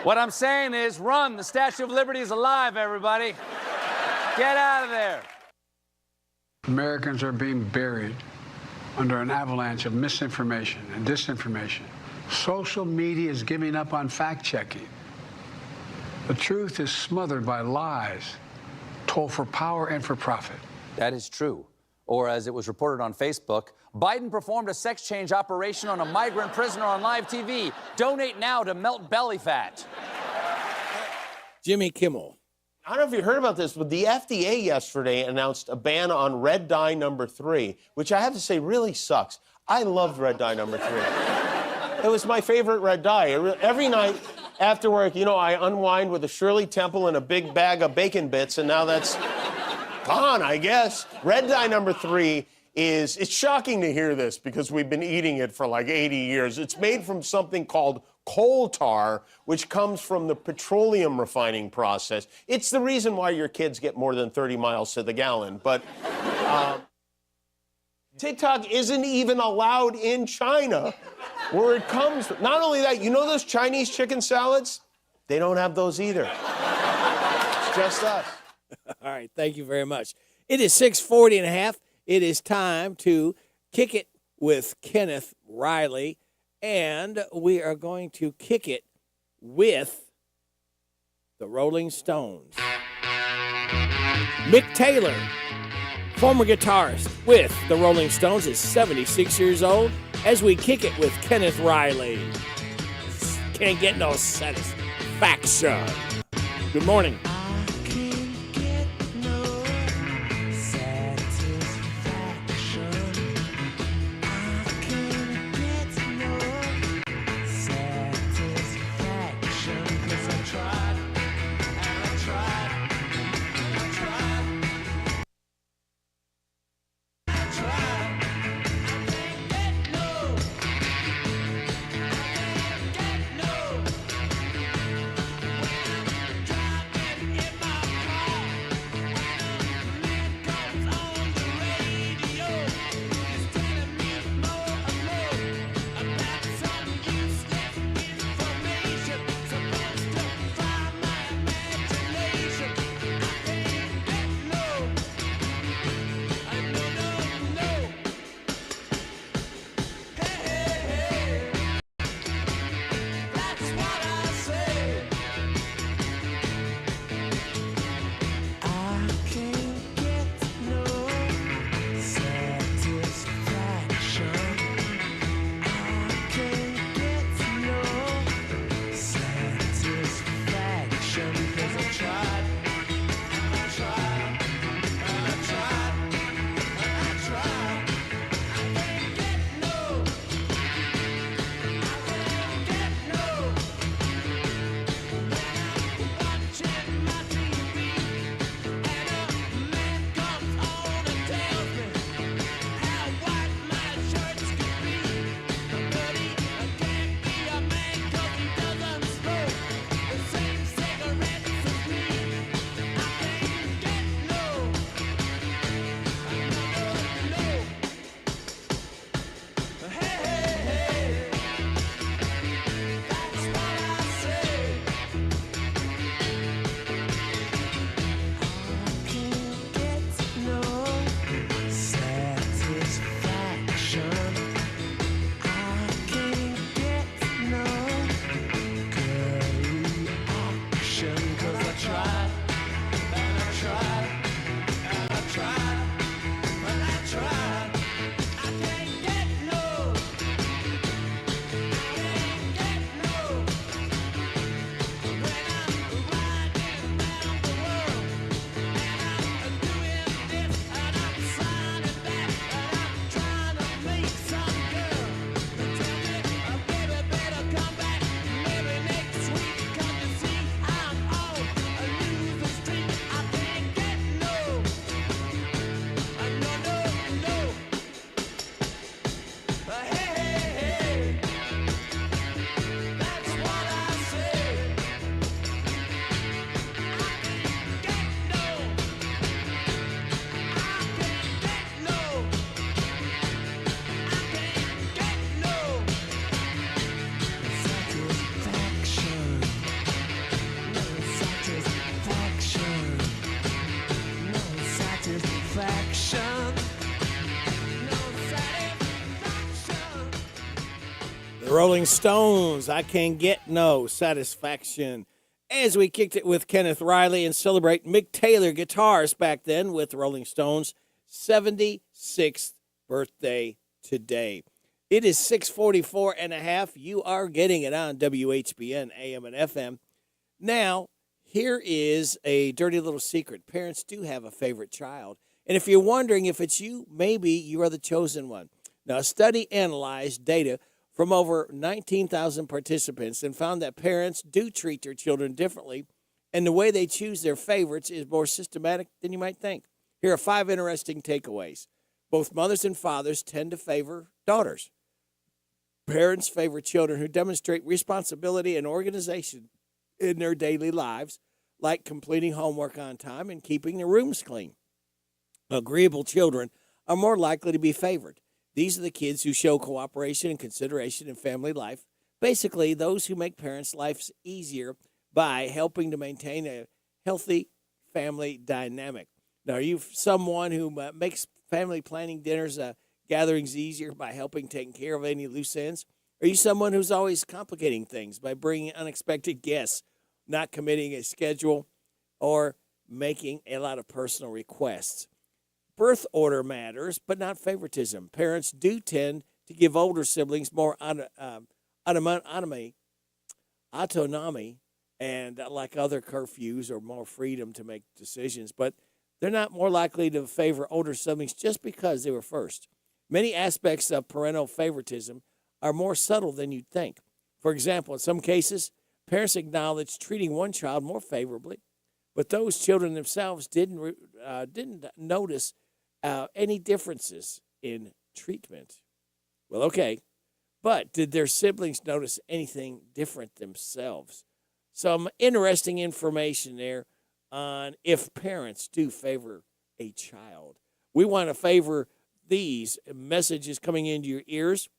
What I'm saying is run. The Statue of Liberty is alive, everybody. Get out of there. Americans are being buried under an avalanche of misinformation and disinformation. Social media is giving up on fact-checking. The truth is smothered by lies told for power and for profit. That is true. Or as it was reported on Facebook, Biden performed a sex change operation on a migrant prisoner on live TV. Donate now to melt belly fat. Jimmy Kimmel. I don't know if you heard about this, but the FDA yesterday announced a ban on red dye number 3, which I have to say really sucks. I loved red dye number 3. It was my favorite red dye. Every night after work, you know, I unwind with a Shirley Temple and a big bag of bacon bits, and now that's gone, I guess. Red dye number 3 is, it's shocking to hear this because we've been eating it for like 80 years. It's made from something called coal tar, which comes from the petroleum refining process. It's the reason why your kids get more than 30 miles to the gallon. But TikTok isn't even allowed in China, where it comes from. Not only that, you know those Chinese chicken salads? They don't have those either. It's just us. All right, thank you very much. It is 6:40 and a half. It is time to kick it with Kenneth Riley, and we are going to kick it with the Rolling Stones. Mick Taylor, former guitarist with the Rolling Stones, is 76 years old, as we kick it with Kenneth Riley. Can't get no satisfaction. Good morning. The Rolling Stones, I Can Get No Satisfaction. As we kicked it with Kenneth Riley and celebrate Mick Taylor guitars back then with the Rolling Stones' 76th birthday today. It is 6:44 and a half. You are getting it on WHBN AM and FM. Now, here is a dirty little secret. Parents do have a favorite child. And if you're wondering if it's you, maybe you are the chosen one. Now, a study analyzed data from over 19,000 participants and found that parents do treat their children differently, and the way they choose their favorites is more systematic than you might think. Here are 5 interesting takeaways. Both mothers and fathers tend to favor daughters. Parents favor children who demonstrate responsibility and organization in their daily lives, like completing homework on time and keeping their rooms clean. Agreeable children are more likely to be favored. These are the kids who show cooperation and consideration in family life. Basically, those who make parents' lives easier by helping to maintain a healthy family dynamic. Now, are you someone who makes family planning dinners, gatherings easier by helping taking care of any loose ends? Are you someone who's always complicating things by bringing unexpected guests, not committing a schedule, or making a lot of personal requests? Birth order matters, but not favoritism. Parents do tend to give older siblings more autonomy, and like other curfews or more freedom to make decisions, but they're not more likely to favor older siblings just because they were first. Many aspects of parental favoritism are more subtle than you'd think. For example, in some cases, parents acknowledge treating one child more favorably, but those children themselves didn't notice any differences in treatment. Well, okay, but did their siblings notice anything different themselves? Some interesting information there on if parents do favor a child. We want to favor these messages coming into your ears.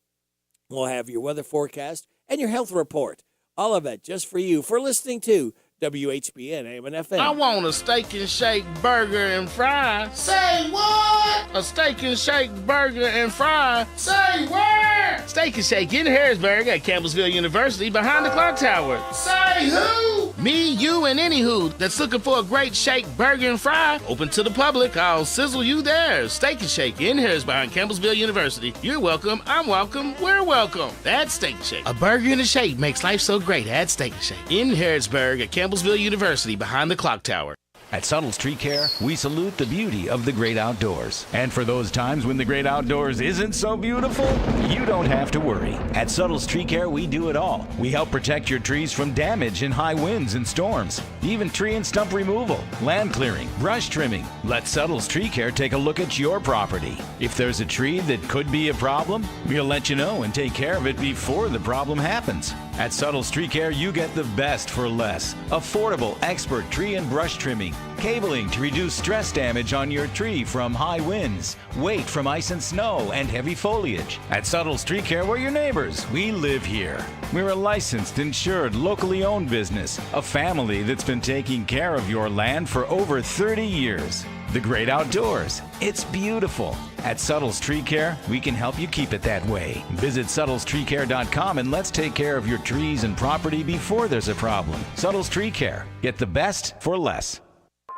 We'll have your weather forecast and your health report. All of that just for you for listening to WHBN AM and FM. I want a steak and shake burger and fries. Say what? A steak and shake burger and fries. Say where? Steak and Shake in Harrisburg at Campbellsville University behind the clock tower. Say who? Me, you, and any who that's looking for a great shake, burger, and fry. Open to the public. I'll sizzle you there. Steak and Shake in Harrisburg behind Campbellsville University. You're welcome. I'm welcome. We're welcome. That's Steak and Shake. A burger and a shake makes life so great at Steak and Shake in Harrisburg at Campbellsville University behind the clock tower. At Suttles Tree Care, we salute the beauty of the great outdoors. And for those times when the great outdoors isn't so beautiful, you don't have to worry. At Suttles Tree Care, we do it all. We help protect your trees from damage in high winds and storms, even tree and stump removal, land clearing, brush trimming. Let Suttles Tree Care take a look at your property. If there's a tree that could be a problem, we'll let you know and take care of it before the problem happens. At Suttles Tree Care, you get the best for less. Affordable, expert tree and brush trimming, cabling to reduce stress damage on your tree from high winds, weight from ice and snow, and heavy foliage. At Suttles Tree Care, we're your neighbors. We live here. We're a licensed, insured, locally owned business, a family that's been taking care of your land for over 30 years. The great outdoors. It's beautiful. At Suttles Tree Care, we can help you keep it that way. Visit SuttlesTreeCare.com and let's take care of your trees and property before there's a problem. Suttles Tree Care. Get the best for less.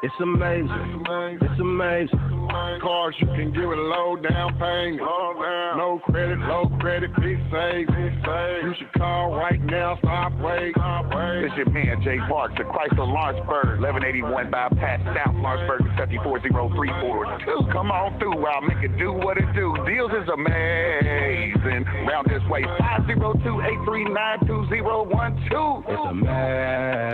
It's amazing. It's amazing. Cars you can give it a low down payment. No credit, low credit, be safe. You should call right now, stop wait. It's your man Jay Parks at Chrysler Lawrenceburg, 1181 bypass South Lawrenceburg, 7403442. Come on through, I'll make it do what it do. Deals is amazing. Round this way, 502-839-2012. It's amazing.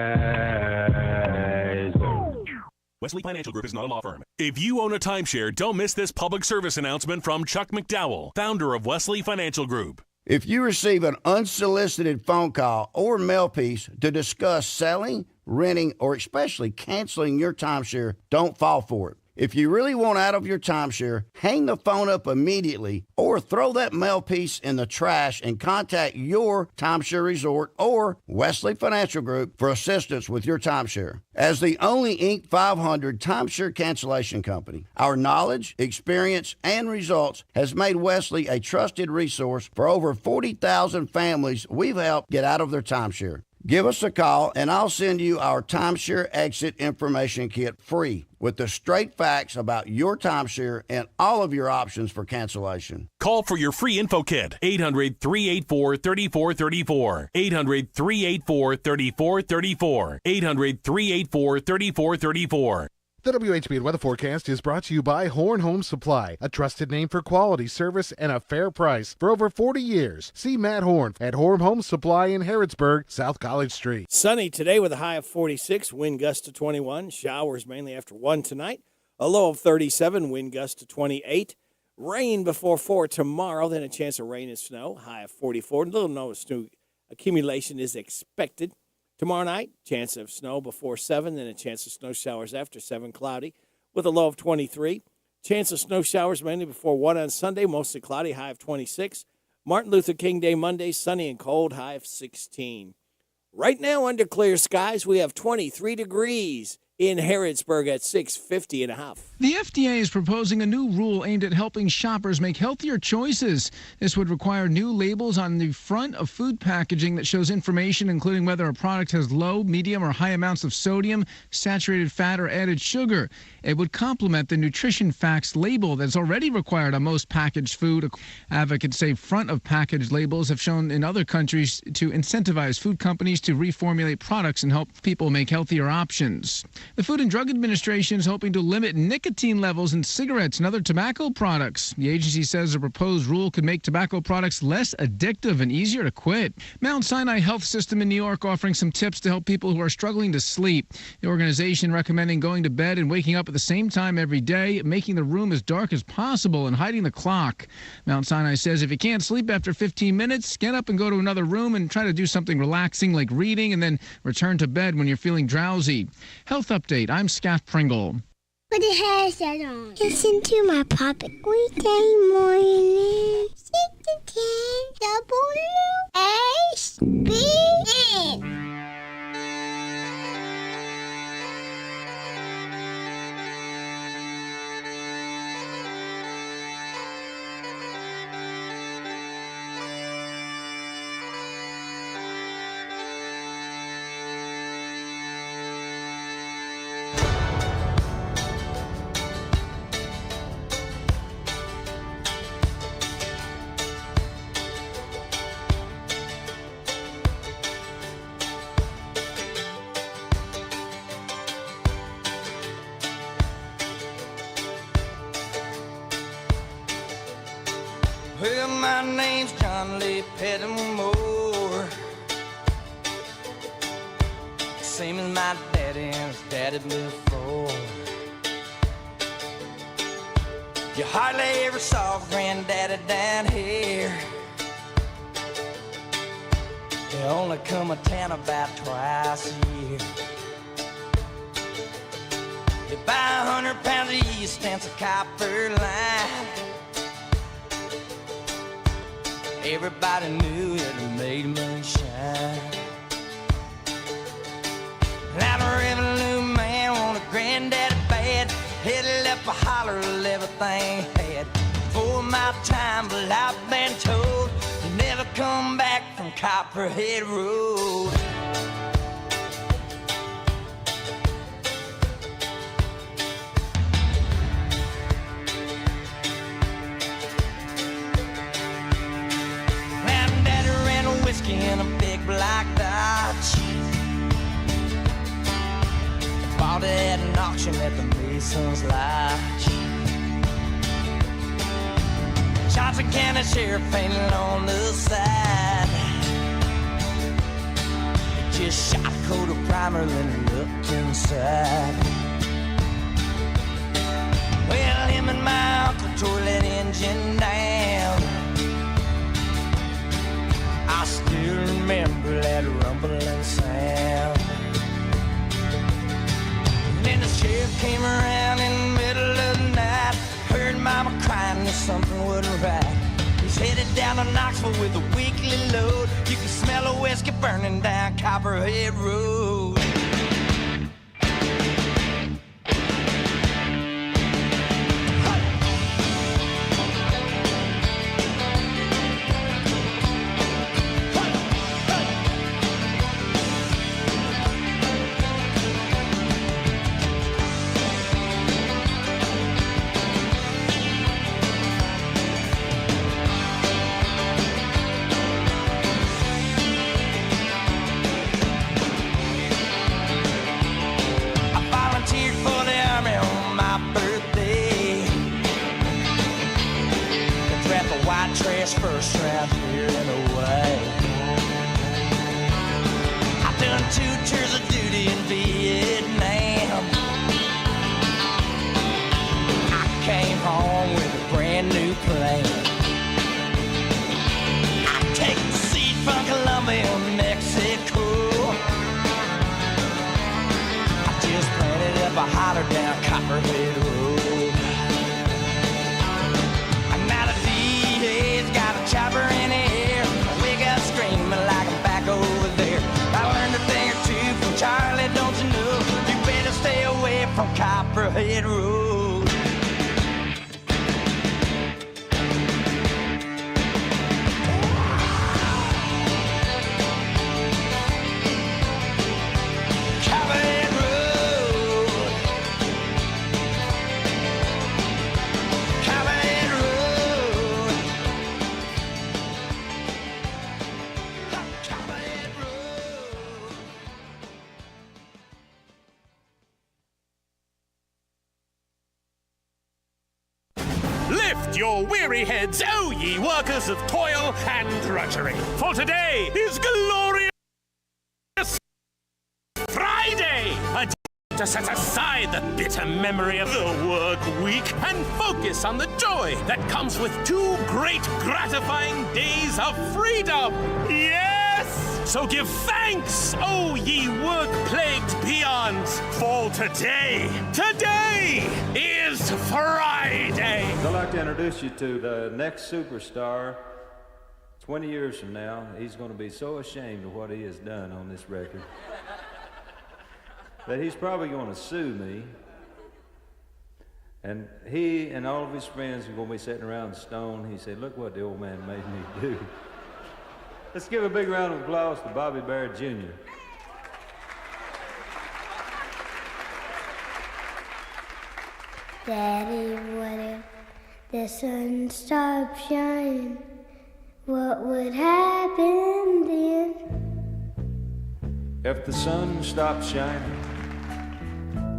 Wesley Financial Group is not a law firm. If you own a timeshare, don't miss this public service announcement from Chuck McDowell, founder of Wesley Financial Group. If you receive an unsolicited phone call or mail piece to discuss selling, renting, or especially canceling your timeshare, don't fall for it. If you really want out of your timeshare, hang the phone up immediately or throw that mail piece in the trash and contact your timeshare resort or Wesley Financial Group for assistance with your timeshare. As the only Inc. 500 timeshare cancellation company, our knowledge, experience, and results has made Wesley a trusted resource for over 40,000 families we've helped get out of their timeshare. Give us a call, and I'll send you our timeshare exit information kit free with the straight facts about your timeshare and all of your options for cancellation. Call for your free info kit. 800-384-3434. 800-384-3434. 800-384-3434. The WHBN weather forecast is brought to you by Horn Home Supply, a trusted name for quality service and a fair price for over 40 years. See Matt Horn at Horn Home Supply in Harrodsburg, South College Street. Sunny today with a high of 46, wind gust to 21. Showers mainly after 1 tonight. A low of 37, wind gust to 28. Rain before 4 tomorrow, then a chance of rain and snow. High of 44. Little no snow accumulation is expected. Tomorrow night, chance of snow before 7, then a chance of snow showers after 7, cloudy, with a low of 23. Chance of snow showers mainly before 1 on Sunday, mostly cloudy, high of 26. Martin Luther King Day Monday, sunny and cold, high of 16. Right now, under clear skies, we have 23 degrees in Harrodsburg at 650 and a half. The FDA is proposing a new rule aimed at helping shoppers make healthier choices. This would require new labels on the front of food packaging that shows information including whether a product has low, medium, or high amounts of sodium, saturated fat, or added sugar. It would complement the nutrition facts label that's already required on most packaged food. Advocates say front of package labels have shown in other countries to incentivize food companies to reformulate products and help people make healthier options. The Food and Drug Administration is hoping to limit nicotine levels in cigarettes and other tobacco products. The agency says the proposed rule could make tobacco products less addictive and easier to quit. Mount Sinai Health System in New York offering some tips to help people who are struggling to sleep. The organization recommending going to bed and waking up at the same time every day, making the room as dark as possible, and hiding the clock. Mount Sinai says if you can't sleep after 15 minutes, get up and go to another room and try to do something relaxing like reading, and then return to bed when you're feeling drowsy. Health update. I'm Scott Pringle. Put the headset on. Listen to my puppet. Weekday morning. 6 to 10. WHBN. Well, my name's John Lee Pettimore. Same as my daddy and his daddy before. You hardly ever saw Granddaddy down here. They only come to town about twice a year. They buy 100 pounds of yeast and some copper line. Everybody knew that it made moonshine. Now the revenue man wanted Granddaddy bad. Headed up a holler of everything he had. For my time, but I've been told you never come back from Copperhead Road. Whiskey in a big black Dodge. Bought it at an auction at the Mason's Lodge. Johnson County Sheriff painted on the side. Just shot a coat of primer, then looked inside. Well, him and my uncle tore that engine down. I still remember that rumbling sound. And then the sheriff came around in the middle down to Knoxville with a weekly load. You can smell a whiskey burning down Copperhead Road. First round here and away. I've done 2 tours of duty in Vietnam. I came home with a brand new plan. I take the seed from Colombia, Mexico. I just planted up a holler down Copperhead Road. Chopper in the air, wake up screaming like I'm back over there. I learned a thing or two from Charlie, don't you know? You better stay away from Copperhead Road. Copperhead Road. Copperhead Road. Lift your weary heads, O ye workers of toil and drudgery, for today is glorious Friday, a day to set aside the bitter memory of the work week and focus on the joy that comes with 2 great gratifying days of freedom. Yes! So give thanks, O ye work-plagued peons, for today is Friday. I'd like to introduce you to the next superstar. 20 years from now, he's going to be so ashamed of what he has done on this record that he's probably going to sue me. And he and all of his friends are going to be sitting around the stone. He said, look what the old man made me do. Let's give a big round of applause to Bobby Barrett Jr. Daddy, what if the sun stopped shining? What would happen then? If the sun stopped shining,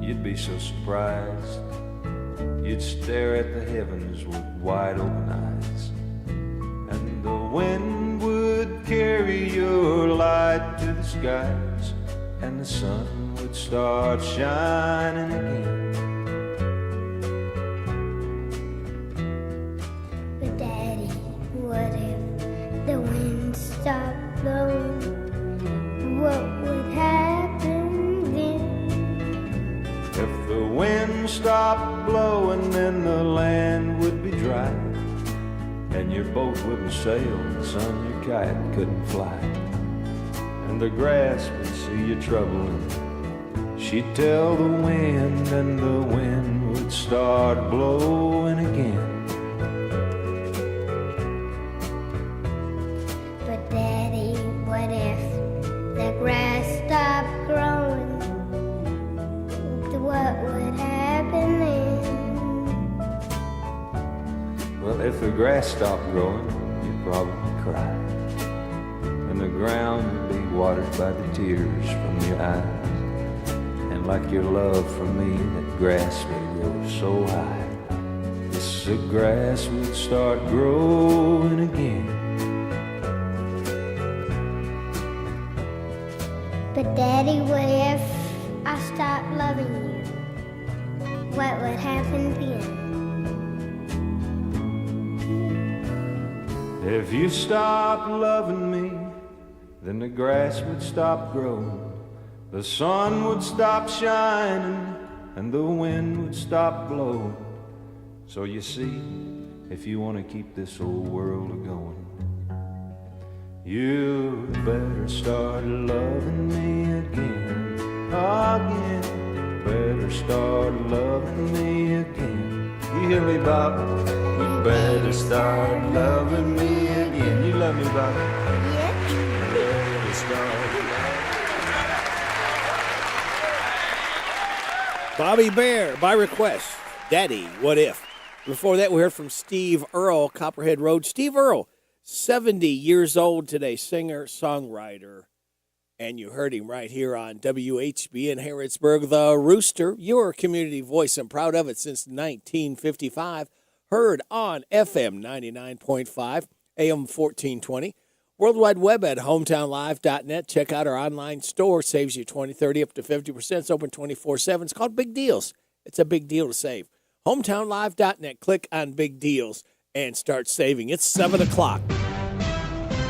you'd be so surprised. You'd stare at the heavens with wide open eyes. And the wind would carry your light to the skies, and the sun would start shining again. But Daddy, what if the wind stopped blowing? What would happen then? If the wind stopped blowing, then the land would be dry, and your boat wouldn't sail, and son, your kite couldn't fly. And the grass would see your trouble, and she'd tell the wind, and the wind would start blowing again. But Daddy, what if the grass stopped growing? What would happen then? Well, if the grass stopped growing, you'd probably cry, and the ground would be watered by the tears from your eyes. And like your love for me, that grass would grow so high, the grass would start growing again. But Daddy, what if I stopped loving you? What would happen then? If you stopped loving me, then the grass would stop growing, the sun would stop shining, and the wind would stop blowing. So you see, if you want to keep this old world a-going. You better start loving me again, again. Better start loving me again. You hear me, Bob? You better start loving me again. You love me, Bob? Yes. You better start. Bobby Bear, by request. Daddy, what if? Before that, we heard from Steve Earle, Copperhead Road. Steve Earle, 70 years old today, singer, songwriter. And you heard him right here on WHBN Harrodsburg, The Rooster, your community voice. I'm proud of it since 1955. Heard on FM 99.5, AM 1420. World Wide Web at hometownlive.net. Check out our online store. Saves you 20, 30, up to 50%. It's open 24/7. It's called Big Deals. It's a big deal to save. hometownlive.net. Click on Big Deals and start saving. It's 7 o'clock.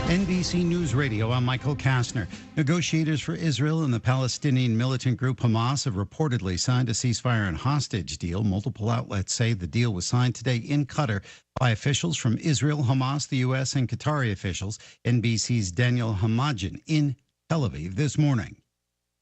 NBC News Radio, I'm Michael Kastner. Negotiators for Israel and the Palestinian militant group Hamas have reportedly signed a ceasefire and hostage deal. Multiple outlets say the deal was signed today in Qatar by officials from Israel, Hamas, the U.S., and Qatari officials. NBC's Daniel Hamajin in Tel Aviv this morning.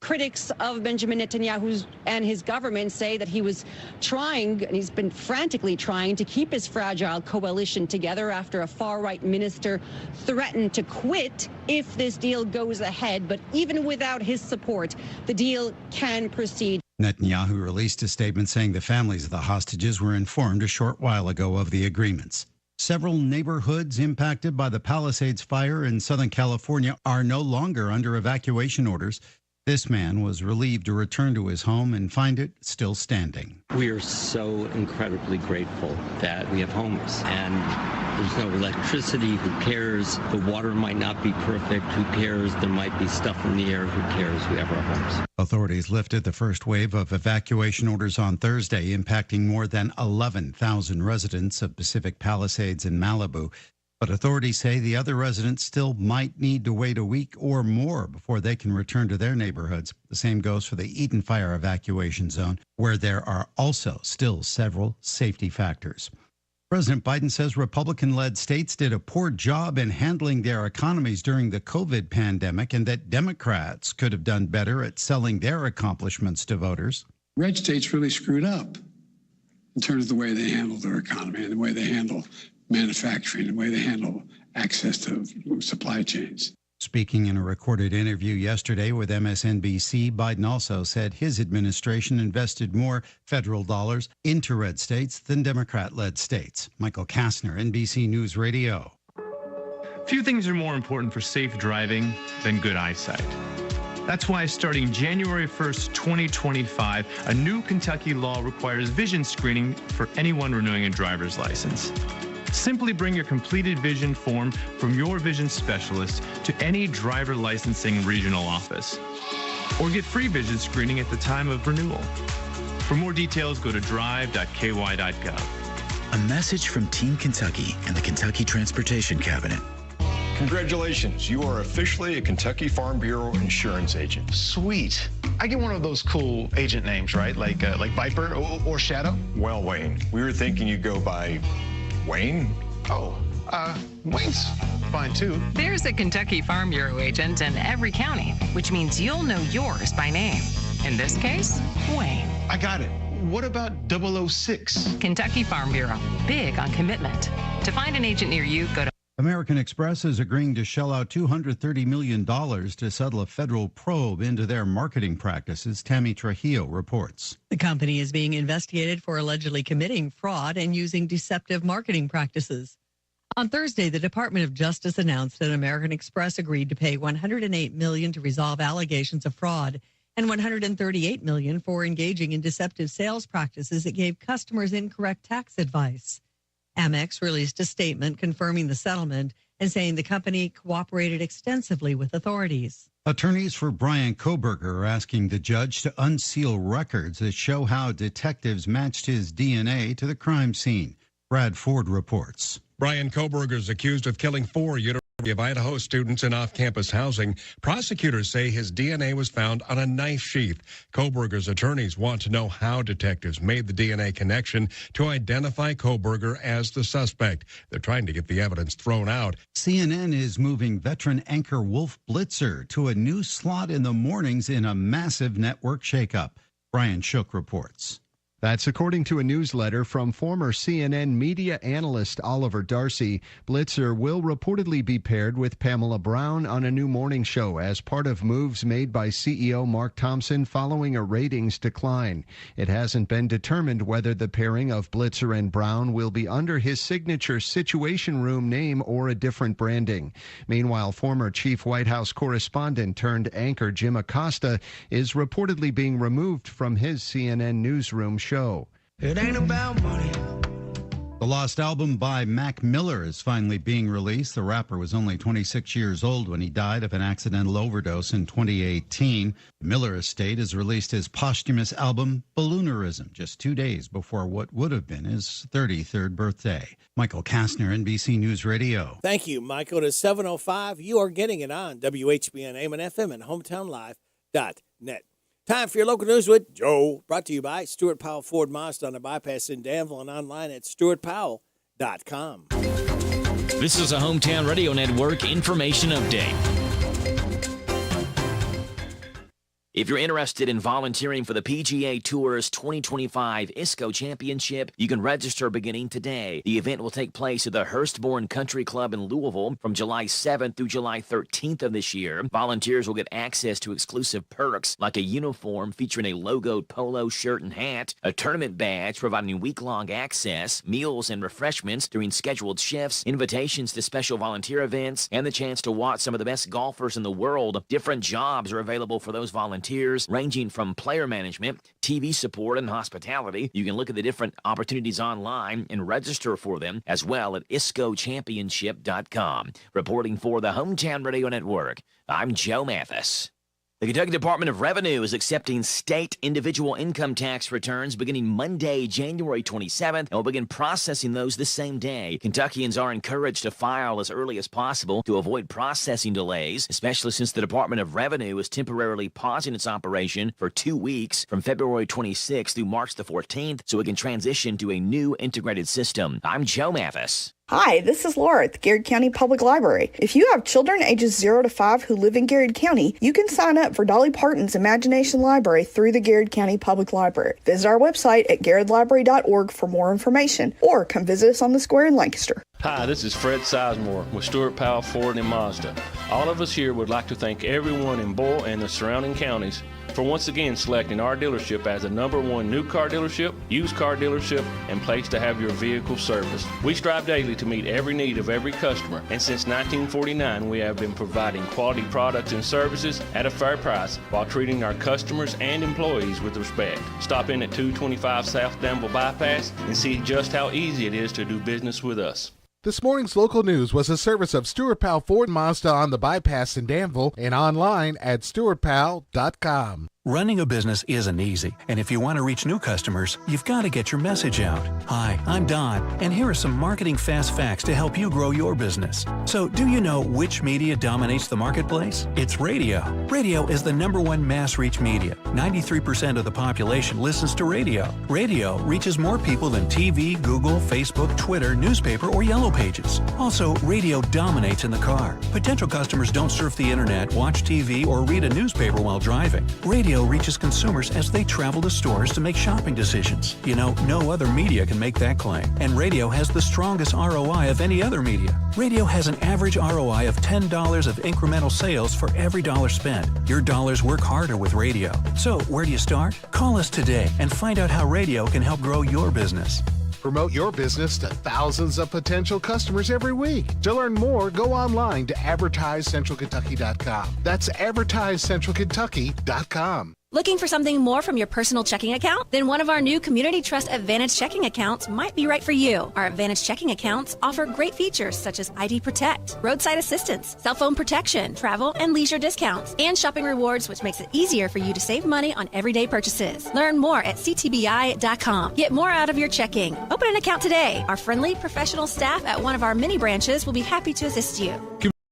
Critics of Benjamin Netanyahu and his government say that he was trying, and he's been frantically trying, to keep his fragile coalition together after a far-right minister threatened to quit if this deal goes ahead. But even without his support, the deal can proceed. Netanyahu released a statement saying the families of the hostages were informed a short while ago of the agreements. Several neighborhoods impacted by the Palisades fire in Southern California are no longer under evacuation orders. This man was relieved to return to his home and find it still standing. We are so incredibly grateful that we have homes and there's no electricity. Who cares? The water might not be perfect. Who cares? There might be stuff in the air. Who cares? We have our homes. Authorities lifted the first wave of evacuation orders on Thursday, impacting more than 11,000 residents of Pacific Palisades and Malibu. But authorities say the other residents still might need to wait a week or more before they can return to their neighborhoods. The same goes for the Eden Fire evacuation zone, where there are also still several safety factors. President Biden says Republican-led states did a poor job in handling their economies during the COVID pandemic and that Democrats could have done better at selling their accomplishments to voters. Red states really screwed up in terms of the way they handle their economy and the way they handle manufacturing, the way they handle access to supply chains. Speaking in a recorded interview yesterday with MSNBC, Biden also said his administration invested more federal dollars into red states than Democrat-led states. Michael Kastner, NBC News Radio. Few things are more important for safe driving than good eyesight. That's why starting January 1st, 2025, a new Kentucky law requires vision screening for anyone renewing a driver's license. Simply bring your completed vision form from your vision specialist to any driver licensing regional office, or get free vision screening at the time of renewal. For more details, go to drive.ky.gov. A message from Team Kentucky and the Kentucky Transportation Cabinet. Congratulations, you are officially a Kentucky Farm Bureau insurance agent. Sweet. I get one of those cool agent names, right? Like Viper or Shadow? Well, Wayne, we were thinking you'd go by Wayne? Oh, Wayne's fine too. There's a Kentucky Farm Bureau agent in every county, which means you'll know yours by name. In this case, Wayne. I got it. What about 006? Kentucky Farm Bureau. Big on commitment. To find an agent near you, go to American Express is agreeing to shell out $230 million to settle a federal probe into their marketing practices. Tammy Trujillo reports. The company is being investigated for allegedly committing fraud and using deceptive marketing practices. On Thursday, the Department of Justice announced that American Express agreed to pay $108 million to resolve allegations of fraud and $138 million for engaging in deceptive sales practices that gave customers incorrect tax advice. Amex released a statement confirming the settlement and saying the company cooperated extensively with authorities. Attorneys for Brian Kohberger are asking the judge to unseal records that show how detectives matched his DNA to the crime scene. Brad Ford reports. Brian Kohberger is accused of killing 4 of Idaho students in off-campus housing. Prosecutors say his DNA was found on a knife sheath. Koberger's attorneys want to know how detectives made the DNA connection to identify Koberger as the suspect. They're trying to get the evidence thrown out. CNN is moving veteran anchor Wolf Blitzer to a new slot in the mornings in a massive network shakeup. Brian Shook reports. That's according to a newsletter from former CNN media analyst Oliver Darcy. Blitzer will reportedly be paired with Pamela Brown on a new morning show as part of moves made by CEO Mark Thompson following a ratings decline. It hasn't been determined whether the pairing of Blitzer and Brown will be under his signature Situation Room name or a different branding. Meanwhile, former chief White House correspondent turned anchor Jim Acosta is reportedly being removed from his CNN newsroom show. It ain't about money. The lost album by Mac Miller is finally being released. The rapper was only 26 years old when he died of an accidental overdose in 2018. The Miller estate has released his posthumous album, Balloonerism, just 2 days before what would have been his 33rd birthday. Michael Kastner, NBC News Radio. Thank you, Michael. To 7:05, you are getting it on WHBN AM and FM and HometownLive.net. Time for your local news with Joe. Brought to you by Stuart Powell Ford Mazda on the bypass in Danville and online at stuartpowell.com. This is a Hometown Radio Network information update. If you're interested in volunteering for the PGA Tour's 2025 ISCO Championship, you can register beginning today. The event will take place at the Hurstbourne Country Club in Louisville from July 7th through July 13th of this year. Volunteers will get access to exclusive perks like a uniform featuring a logoed polo shirt and hat, a tournament badge providing week-long access, meals and refreshments during scheduled shifts, invitations to special volunteer events, and the chance to watch some of the best golfers in the world. Different jobs are available for those volunteers, ranging from player management, TV support, and hospitality. You can look at the different opportunities online and register for them as well at iscochampionship.com. Reporting for the Hometown Radio Network, I'm Joe Mathis. The Kentucky Department of Revenue is accepting state individual income tax returns beginning Monday, January 27th, and will begin processing those the same day. Kentuckians are encouraged to file as early as possible to avoid processing delays, especially since the Department of Revenue is temporarily pausing its operation for 2 weeks from February 26th through March the 14th, so it can transition to a new integrated system. I'm Joe Mathis. Hi, this is Laura at the Garrett County Public Library. If you have children ages 0 to 5 who live in Garrett County, you can sign up for Dolly Parton's Imagination Library through the Garrett County Public Library. Visit our website at garrettlibrary.org for more information, or come visit us on the square in Lancaster. Hi, this is Fred Sizemore with Stuart Powell Ford and Mazda. All of us here would like to thank everyone in Boyle and the surrounding counties for once again selecting our dealership as the #1 new car dealership, used car dealership, and place to have your vehicle serviced. We strive daily to meet every need of every customer, and since 1949 we have been providing quality products and services at a fair price while treating our customers and employees with respect. Stop in at 225 South Danville Bypass and see just how easy it is to do business with us. This morning's local news was a service of Stuart Powell Ford Mazda on the bypass in Danville and online at stuartpowell.com. Running a business isn't easy, and if you want to reach new customers, you've got to get your message out. Hi, I'm Don, and here are some marketing fast facts to help you grow your business. So, do you know which media dominates the marketplace? It's radio. Radio is the #1 mass reach media. 93% of the population listens to radio. Radio reaches more people than TV, Google, Facebook, Twitter, newspaper, or Yellow Pages. Also, radio dominates in the car. Potential customers don't surf the internet, watch TV, or read a newspaper while driving. Radio reaches consumers as they travel to stores to make shopping decisions. You know, no other media can make that claim. And radio has the strongest ROI of any other media. Radio has an average ROI of $10 of incremental sales for every dollar spent. Your dollars work harder with radio. So, where do you start? Call us today and find out how radio can help grow your business. Promote your business to thousands of potential customers every week. To learn more, go online to advertisecentralkentucky.com. That's advertisecentralkentucky.com. Looking for something more from your personal checking account? Then one of our new Community Trust Advantage checking accounts might be right for you. Our Advantage checking accounts offer great features such as ID Protect, roadside assistance, cell phone protection, travel and leisure discounts, and shopping rewards, which makes it easier for you to save money on everyday purchases. Learn more at ctbi.com. Get more out of your checking. Open an account today. Our friendly, professional staff at one of our many branches will be happy to assist you.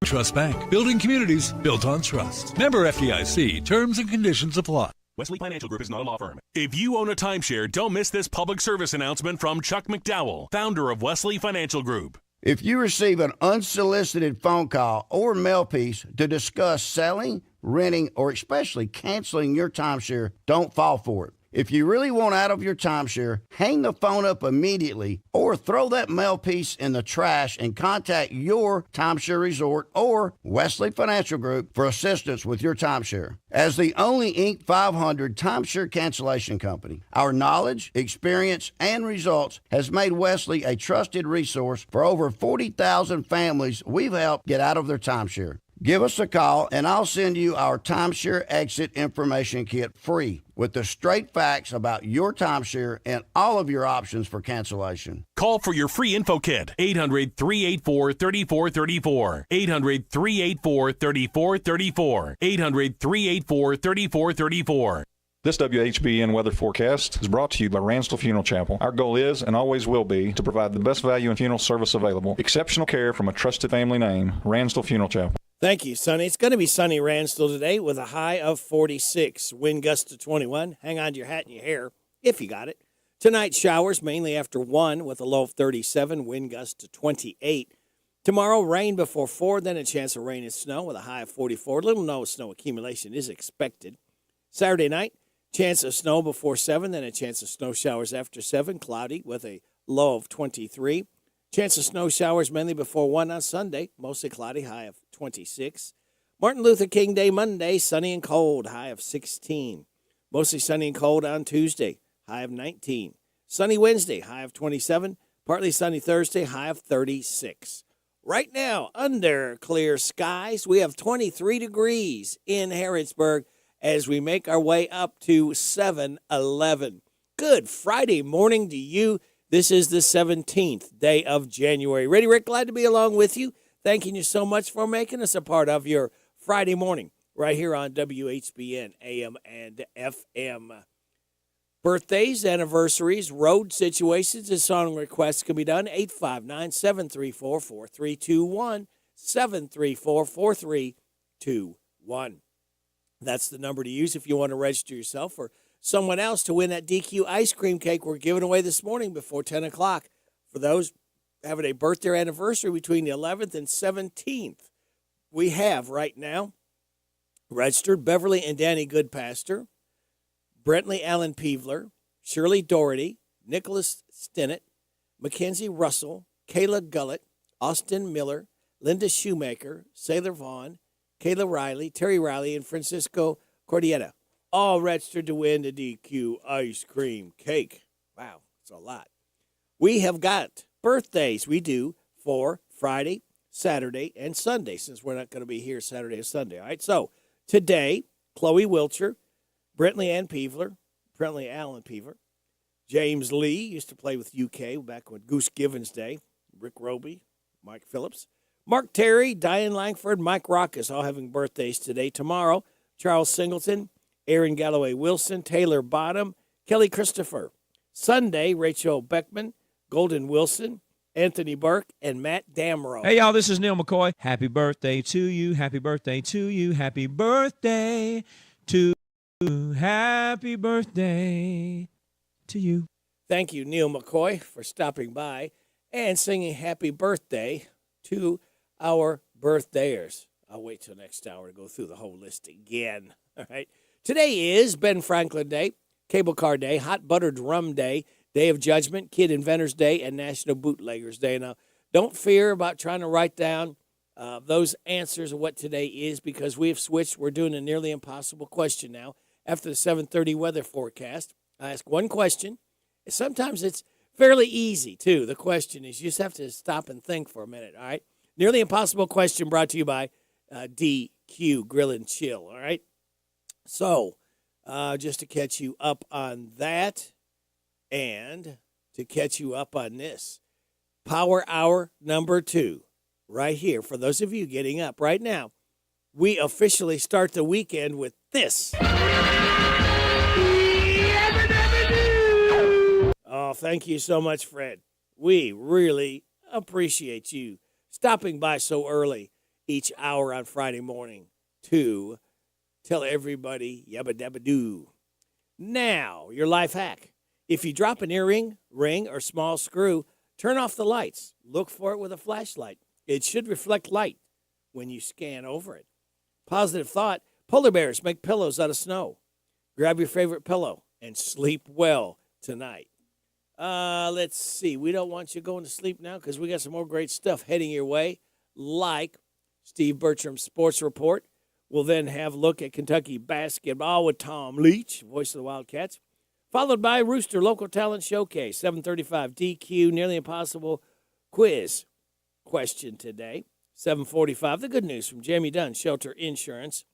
Trust Bank, building communities built on trust. Member FDIC, terms and conditions apply. Wesley Financial Group is not a law firm. If you own a timeshare, don't miss this public service announcement from Chuck McDowell, founder of Wesley Financial Group. If you receive an unsolicited phone call or mail piece to discuss selling, renting, or especially canceling your timeshare, don't fall for it. If you really want out of your timeshare, hang the phone up immediately or throw that mail piece in the trash and contact your timeshare resort or Wesley Financial Group for assistance with your timeshare. As the only Inc. 500 timeshare cancellation company, our knowledge, experience, and results has made Wesley a trusted resource for over 40,000 families we've helped get out of their timeshare. Give us a call, and I'll send you our timeshare exit information kit free with the straight facts about your timeshare and all of your options for cancellation. Call for your free info kit, 800-384-3434, 800-384-3434, 800-384-3434. This WHBN weather forecast is brought to you by Ransdell Funeral Chapel. Our goal is and always will be to provide the best value in funeral service available. Exceptional care from a trusted family name, Ransdell Funeral Chapel. Thank you, Sonny. It's going to be sunny Ransdell today with a high of 46. Wind gust to 21. Hang on to your hat and your hair if you got it. Tonight, showers mainly after 1 with a low of 37. Wind gust to 28. Tomorrow, rain before 4, then a chance of rain and snow with a high of 44. Little no snow accumulation is expected. Saturday night, chance of snow before 7, then a chance of snow showers after 7. Cloudy with a low of 23. Chance of snow showers mainly before 1 on Sunday. Mostly cloudy, high of 26. Martin Luther King Day Monday, sunny and cold, high of 16. Mostly sunny and cold on Tuesday, high of 19. Sunny Wednesday, high of 27. Partly sunny Thursday, high of 36. Right now, under clear skies, we have 23 degrees in Harrodsburg as we make our way up to 7-11. Good Friday morning to you. This is the 17th day of January. Ready, Rick? Glad to be along with you. Thanking you so much for making us a part of your Friday morning right here on WHBN AM and FM. Birthdays, anniversaries, road situations, and song requests can be done. 859-734-4321, 734-4321. That's the number to use if you want to register yourself or someone else to win that DQ ice cream cake we're giving away this morning before 10 o'clock. For those having a birthday or anniversary between the 11th and 17th, we have right now registered Beverly and Danny Goodpaster, Brentley Allen Peevler, Shirley Doherty, Nicholas Stinnett, Mackenzie Russell, Kayla Gullett, Austin Miller, Linda Shoemaker, Sailor Vaughn, Kayla Riley, Terry Riley, and Francisco Cordietta, all registered to win the DQ ice cream cake. Wow, that's a lot. We have got birthdays we do for Friday, Saturday, and Sunday, since we're not going to be here Saturday and Sunday. All right, so today, Chloe Wilcher, Brentley Allen Peevler, James Lee, used to play with UK back when Goose Givens Day, Rick Roby, Mike Phillips, Mark Terry, Diane Langford, Mike Rockus, all having birthdays today. Tomorrow, Charles Singleton, Aaron Galloway Wilson, Taylor Bottom, Kelly Christopher. Sunday, Rachel Beckman, Golden Wilson, Anthony Burke, and Matt Damrow. Hey, y'all, this is Neil McCoy. Happy birthday to you. Happy birthday to you. Happy birthday to you. Happy birthday to you. Thank you, Neil McCoy, for stopping by and singing happy birthday to our birthday-ers. I'll wait till next hour to go through the whole list again. All right. Today is Ben Franklin Day, Cable Car Day, Hot Buttered Rum Day, Day of Judgment, Kid Inventors Day, and National Bootleggers Day. Now, don't fear about trying to write down those answers of what today is, because we have switched. We're doing a nearly impossible question now. After the 7:30 weather forecast, I ask one question. Sometimes it's fairly easy, too. The question is you just have to stop and think for a minute, all right? Nearly impossible question brought to you by DQ Grill and Chill, all right? So, just to catch you up on that and to catch you up on this, Power Hour number 2, right here. For those of you getting up right now, we officially start the weekend with this. Oh, thank you so much, Fred. We really appreciate you stopping by so early each hour on Friday morning to tell everybody yabba dabba doo. Now, your life hack. If you drop an earring, ring, or small screw, turn off the lights. Look for it with a flashlight. It should reflect light when you scan over it. Positive thought. Polar bears make pillows out of snow. Grab your favorite pillow and sleep well tonight. Let's see. We don't want you going to sleep now because we got some more great stuff heading your way, like Steve Bertram's Sports Report. We'll then have a look at Kentucky basketball with Tom Leach, voice of the Wildcats, followed by Rooster Local Talent Showcase, 7:35 DQ, Nearly Impossible quiz question today. 7:45, the good news from Jamie Dunn, Shelter Insurance.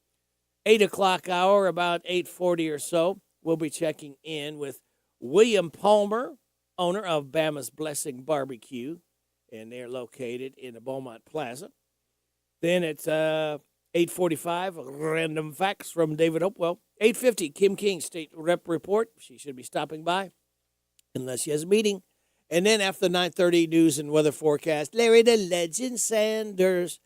8 o'clock hour, about 8:40 or so, we'll be checking in with William Palmer, owner of Bama's Blessing Barbecue, and they're located in the Beaumont Plaza. Then it's 8:45, random facts from David Hopewell. 8:50, Kim King, State Rep Report. She should be stopping by, unless she has a meeting. And then after 9:30, news and weather forecast, Larry the Legend Sanders.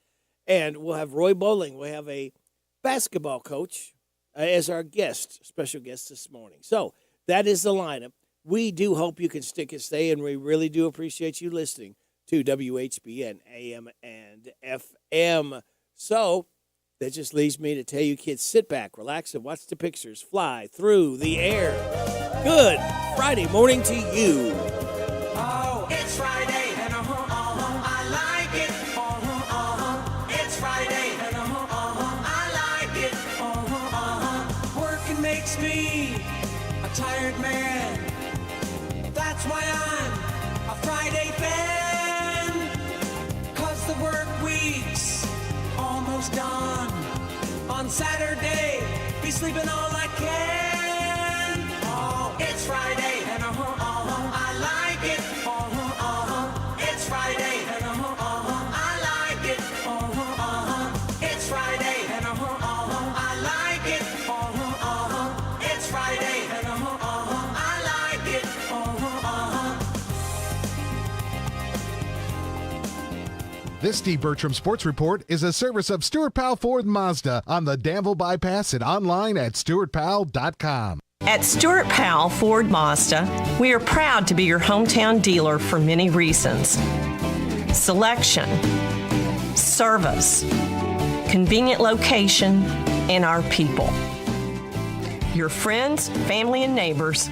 And we'll have Roy Bowling. We'll have a basketball coach as our guest, special guest this morning. So that is the lineup. We do hope you can stick and stay, and we really do appreciate you listening to WHBN AM and FM. So that just leaves me to tell you kids, sit back, relax, and watch the pictures fly through the air. Good Friday morning to you. Oh, it's Friday, and I like it. It's Friday, and I like it. Working makes me a tired man. That's why I'm a Friday fan. 'Cause the work week's almost done. On Saturday, be sleeping all I can. Oh, it's Friday, and I like it. It's Friday, and I like it. It's Friday, and I like it. It's Friday, and I like it. This Steve Bertram Sports Report is a service of Stuart Powell Ford Mazda on the Danville Bypass and online at stuartpowell.com. At Stuart Powell Ford Mazda, we are proud to be your hometown dealer for many reasons. Selection, service, convenient location, and our people. Your friends, family, and neighbors.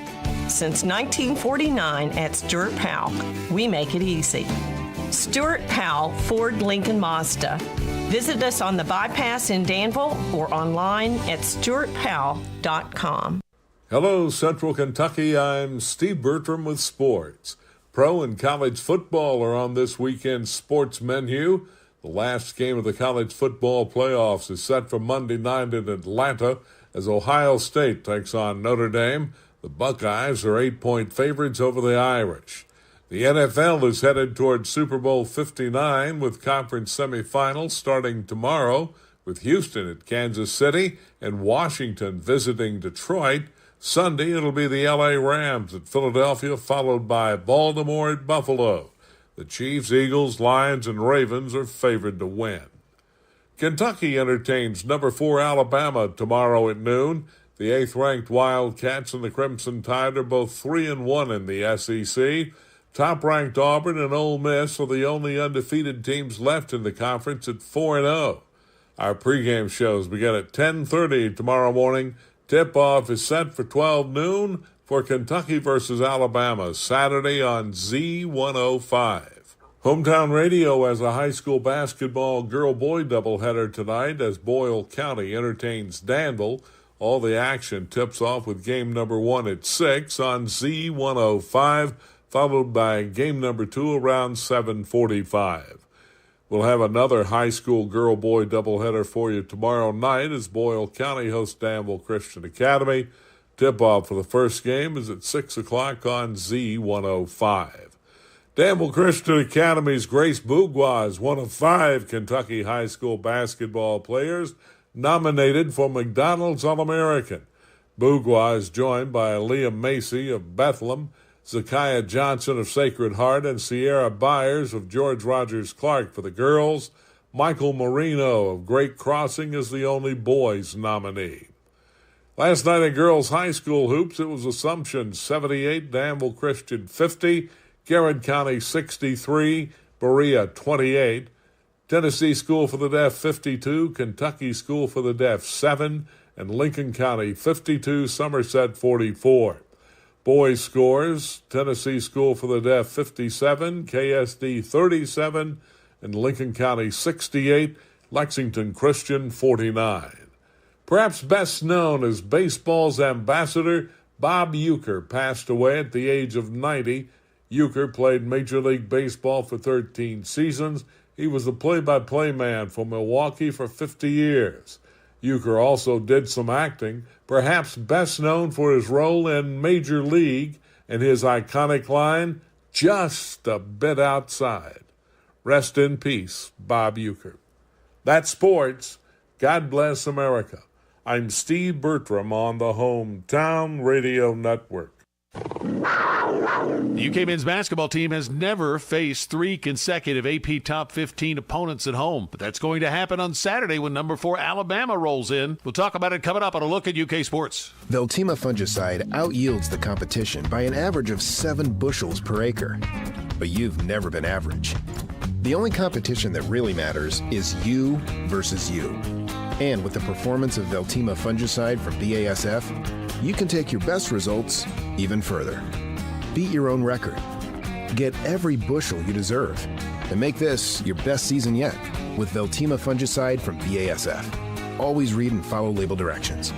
Since 1949 at Stuart Powell, we make it easy. Stuart Powell Ford Lincoln Mazda. Visit us on the Bypass in Danville or online at stuartpowell.com. Hello, Central Kentucky. I'm Steve Bertram with sports. Pro and college football are on this weekend's sports menu. The last game of the college football playoffs is set for Monday night in Atlanta as Ohio State takes on Notre Dame. The Buckeyes are 8-point favorites over the Irish. The NFL is headed toward Super Bowl 59 with conference semifinals starting tomorrow with Houston at Kansas City and Washington visiting Detroit. Sunday, it'll be the L.A. Rams at Philadelphia, followed by Baltimore at Buffalo. The Chiefs, Eagles, Lions, and Ravens are favored to win. Kentucky entertains number 4 Alabama tomorrow at noon. The 8th-ranked Wildcats and the Crimson Tide are both 3-1 in the SEC. Top-ranked Auburn and Ole Miss are the only undefeated teams left in the conference at 4-0. Our pregame shows begin at 10:30 tomorrow morning. Tip-off is set for 12 noon for Kentucky versus Alabama, Saturday on Z105. Hometown Radio has a high school basketball girl-boy doubleheader tonight as Boyle County entertains Danville. All the action tips off with game number 1 at 6 on Z105, followed by game number 2 around 7:45. We'll have another high school girl-boy doubleheader for you tomorrow night as Boyle County hosts Danville Christian Academy. Tip-off for the first game is at 6 o'clock on Z105. Danville Christian Academy's Grace Bourgeois is one of 5 Kentucky high school basketball players nominated for McDonald's All-American. Bourgeois is joined by Liam Macy of Bethlehem, Zakiah Johnson of Sacred Heart, and Sierra Byers of George Rogers Clark for the girls. Michael Marino of Great Crossing is the only boys nominee. Last night in girls high school hoops, it was Assumption 78, Danville Christian 50, Garrett County 63, Berea 28, Tennessee School for the Deaf 52, Kentucky School for the Deaf 7, and Lincoln County 52, Somerset 44. Boys scores, Tennessee School for the Deaf 57, KSD 37, and Lincoln County 68, Lexington Christian 49. Perhaps best known as baseball's ambassador, Bob Euchre passed away at the age of 90. Euchre played Major League Baseball for 13 seasons. He was the play-by-play man for Milwaukee for 50 years. Euchre also did some acting, perhaps best known for his role in Major League and his iconic line, "Just a bit outside." Rest in peace, Bob Euchre. That's sports. God bless America. I'm Steve Bertram on the Hometown Radio Network. The UK men's basketball team has never faced 3 consecutive AP Top 15 opponents at home, but that's going to happen on Saturday when number 4 Alabama rolls in. We'll talk about it coming up on A Look at UK Sports. Veltima fungicide outyields the competition by an average of 7 bushels per acre. But you've never been average. The only competition that really matters is you versus you. And with the performance of Veltima fungicide from BASF, you can take your best results even further. Beat your own record. Get every bushel you deserve. And make this your best season yet with Veltima fungicide from BASF. Always read and follow label directions.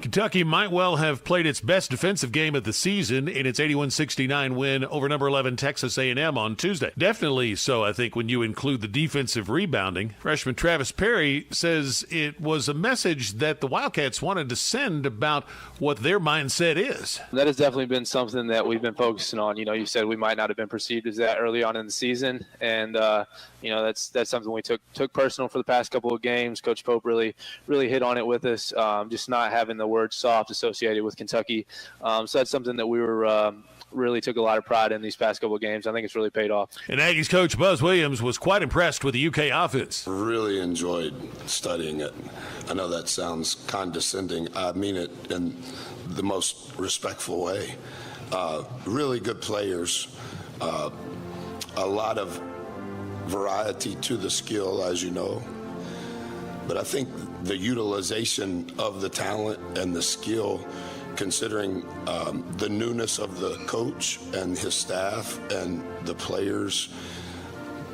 Kentucky might well have played its best defensive game of the season in its 81-69 win over number 11 Texas A&M on Tuesday. Definitely so, I think, when you include the defensive rebounding. Freshman Travis Perry says it was a message that the Wildcats wanted to send about what their mindset is. That has definitely been something that we've been focusing on. You know, you said we might not have been perceived as that early on in the season, and you know, that's something we took personal for the past couple of games. Coach Pope really hit on it with us, just not having the word soft associated with Kentucky. So that's something that we were really took a lot of pride in these past couple of games. I think it's really paid off. And Aggies coach Buzz Williams was quite impressed with the UK offense. Really enjoyed studying it. I know that sounds condescending. I mean it in the most respectful way. Really good players. A lot of variety to the skill, as you know. But I think the utilization of the talent and the skill, considering the newness of the coach and his staff and the players,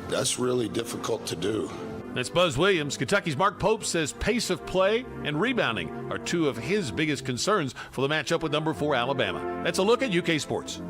that's really difficult to do. That's Buzz Williams. Kentucky's Mark Pope says pace of play and rebounding are 2 of his biggest concerns for the matchup with number 4 Alabama. That's a look at UK Sports.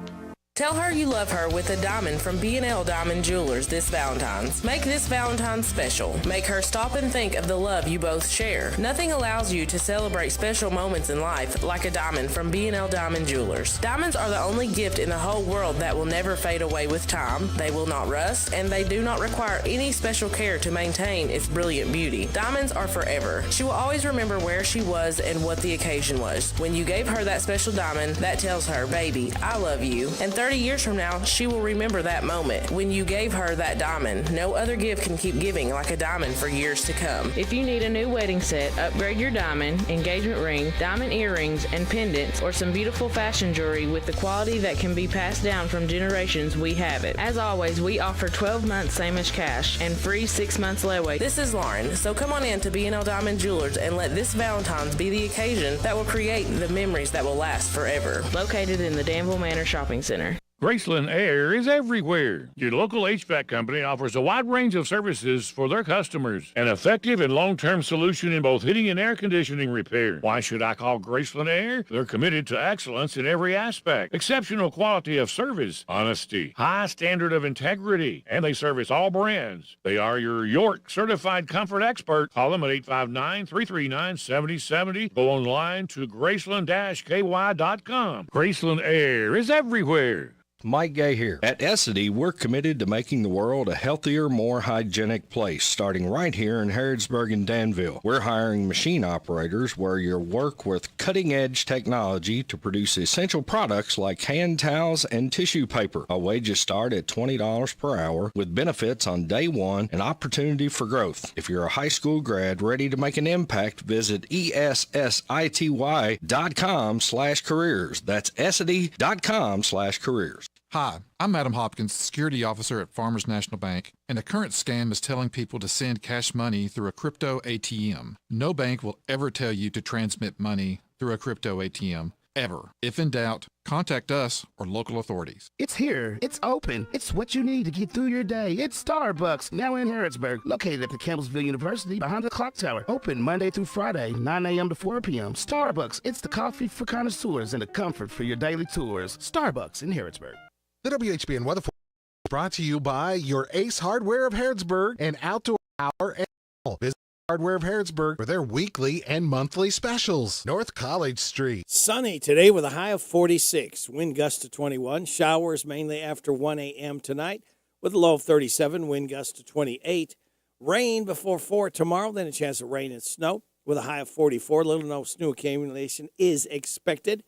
Tell her you love her with a diamond from B&L Diamond Jewelers this Valentine's. Make this Valentine's special. Make her stop and think of the love you both share. Nothing allows you to celebrate special moments in life like a diamond from B&L Diamond Jewelers. Diamonds are the only gift in the whole world that will never fade away with time. They will not rust, and they do not require any special care to maintain its brilliant beauty. Diamonds are forever. She will always remember where she was and what the occasion was. When you gave her that special diamond, that tells her, baby, I love you. And 30 years from now, she will remember that moment when you gave her that diamond. No other gift can keep giving like a diamond for years to come. If you need a new wedding set, upgrade your diamond, engagement ring, diamond earrings, and pendants, or some beautiful fashion jewelry with the quality that can be passed down from generations, we have it. As always, we offer 12 months same as cash and free 6 months layaway. This is Lauren, so come on in to B&L Diamond Jewelers and let this Valentine's be the occasion that will create the memories that will last forever. Located in the Danville Manor Shopping Center. Graceland Air is everywhere. Your local HVAC company offers a wide range of services for their customers. An effective and long-term solution in both heating and air conditioning repair. Why should I call Graceland Air? They're committed to excellence in every aspect. Exceptional quality of service, honesty, high standard of integrity, and they service all brands. They are your York certified comfort expert. Call them at 859-339-7070. Go online to graceland-ky.com. Graceland Air is everywhere. Mike Gay here. At Essity, we're committed to making the world a healthier, more hygienic place, starting right here in Harrodsburg and Danville. We're hiring machine operators where you'll work with cutting-edge technology to produce essential products like hand towels and tissue paper. Our wages start at $20 per hour with benefits on day one and opportunity for growth. If you're a high school grad ready to make an impact, visit ESSITY.com/careers. That's Essity.com/careers. Hi, I'm Adam Hopkins, security officer at Farmers National Bank, and a current scam is telling people to send cash money through a crypto ATM. No bank will ever tell you to transmit money through a crypto ATM, ever. If in doubt, contact us or local authorities. It's here. It's open. It's what you need to get through your day. It's Starbucks, now in Harrodsburg, located at the Campbellsville University behind the clock tower. Open Monday through Friday, 9 a.m. to 4 p.m. Starbucks, it's the coffee for connoisseurs and the comfort for your daily tours. Starbucks in Harrodsburg. The WHBN weather forecast is brought to you by your Ace Hardware of Harrodsburg and Outdoor Hour and All. Visit Hardware of Harrodsburg for their weekly and monthly specials. North College Street. Sunny today with a high of 46. Wind gust to 21. Showers mainly after 1 a.m. tonight with a low of 37. Wind gust to 28. Rain before 4 tomorrow, then a chance of rain and snow with a high of 44. Little to no snow accumulation is expected.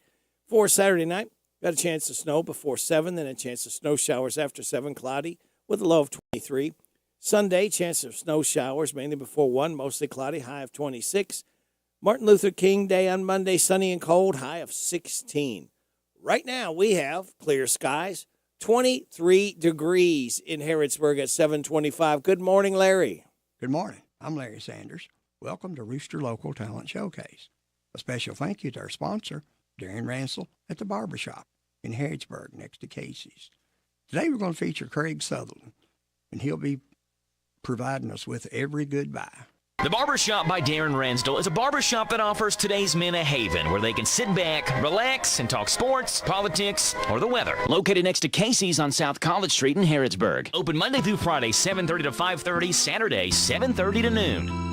For Saturday night, got a chance of snow before 7, then a chance of snow showers after 7, cloudy with a low of 23. Sunday, chance of snow showers mainly before 1, mostly cloudy, high of 26. Martin Luther King Day on Monday, sunny and cold, high of 16. Right now, we have clear skies, 23 degrees in Harrodsburg at 7:25. Good morning, Larry. Good morning. I'm Larry Sanders. Welcome to Rooster Local Talent Showcase. A special thank you to our sponsor, Darren Ransel at the Barbershop in Harrodsburg next to Casey's. Today we're going to feature Craig Sutherland, and he'll be providing us with every goodbye. The Barbershop by Darren Ransdell is a barbershop that offers today's men a haven where they can sit back, relax, and talk sports, politics, or the weather. Located next to Casey's on South College Street in Harrodsburg. Open Monday through Friday, 7:30 to 5:30, Saturday, 7:30 to noon.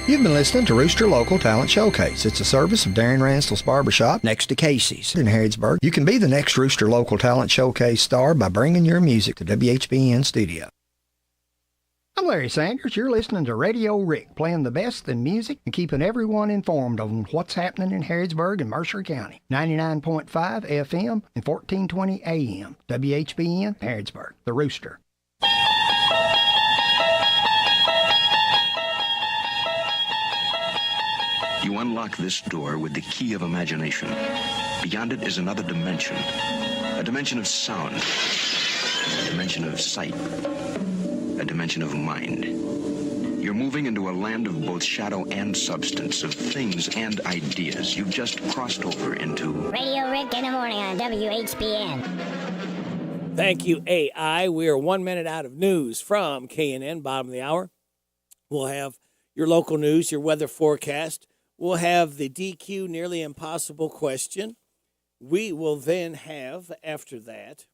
You've been listening to Rooster Local Talent Showcase. It's a service of Darren Ransel's Barbershop next to Casey's in Harrodsburg. You can be the next Rooster Local Talent Showcase star by bringing your music to WHBN Studio. I'm Larry Sanders. You're listening to Radio Rick, playing the best in music and keeping everyone informed on what's happening in Harrodsburg and Mercer County. 99.5 FM and 1420 AM. WHBN, Harrodsburg, The Rooster. You unlock this door with the key of imagination. Beyond it is another dimension. A dimension of sound. A dimension of sight. A dimension of mind. You're moving into a land of both shadow and substance, of things and ideas. You've just crossed over into Radio Rick in the morning on WHBN. Thank you, AI. We are 1 minute out of news from KNN, bottom of the hour. We'll have your local news, your weather forecast. We'll have the DQ nearly impossible question. We will then have, after that,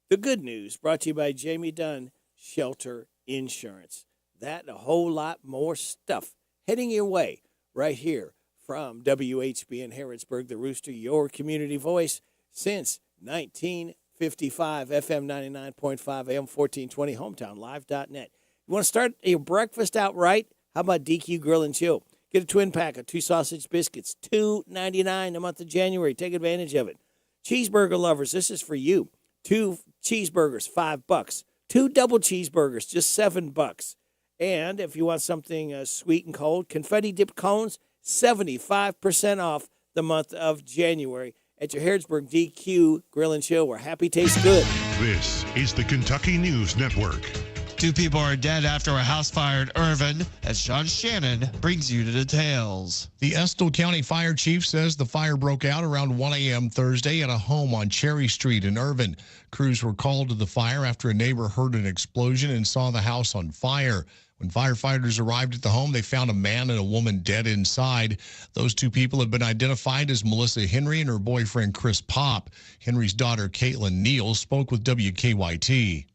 the good news brought to you by Jamie Dunn Shelter Insurance. That and a whole lot more stuff heading your way right here from WHBN Harrodsburg, The Rooster, your community voice since 1955, FM 99.5, AM 1420, HometownLive.net. You want to start your breakfast out right? How about DQ Grill and Chill? Get a twin pack of 2 sausage biscuits, $2.99 the month of January. Take advantage of it. Cheeseburger lovers, this is for you. 2 cheeseburgers, $5. 2 double cheeseburgers, just $7. And if you want something sweet and cold, confetti dip cones, 75% off the month of January at your Harrodsburg DQ Grill and Chill, where happy tastes good. This is the Kentucky News Network. 2 people are dead after a house fire in Irvin, as Sean Shannon brings you the details. The Estill County Fire Chief says the fire broke out around 1 a.m. Thursday at a home on Cherry Street in Irvin. Crews were called to the fire after a neighbor heard an explosion and saw the house on fire. When firefighters arrived at the home, they found a man and a woman dead inside. Those 2 people have been identified as Melissa Henry and her boyfriend, Chris Pop. Henry's daughter, Caitlin Neal, spoke with WKYT.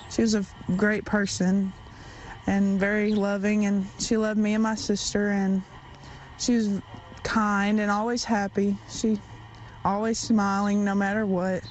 She was a great person and very loving, and she loved me and my sister, and she was kind and always happy. She always smiling no matter what.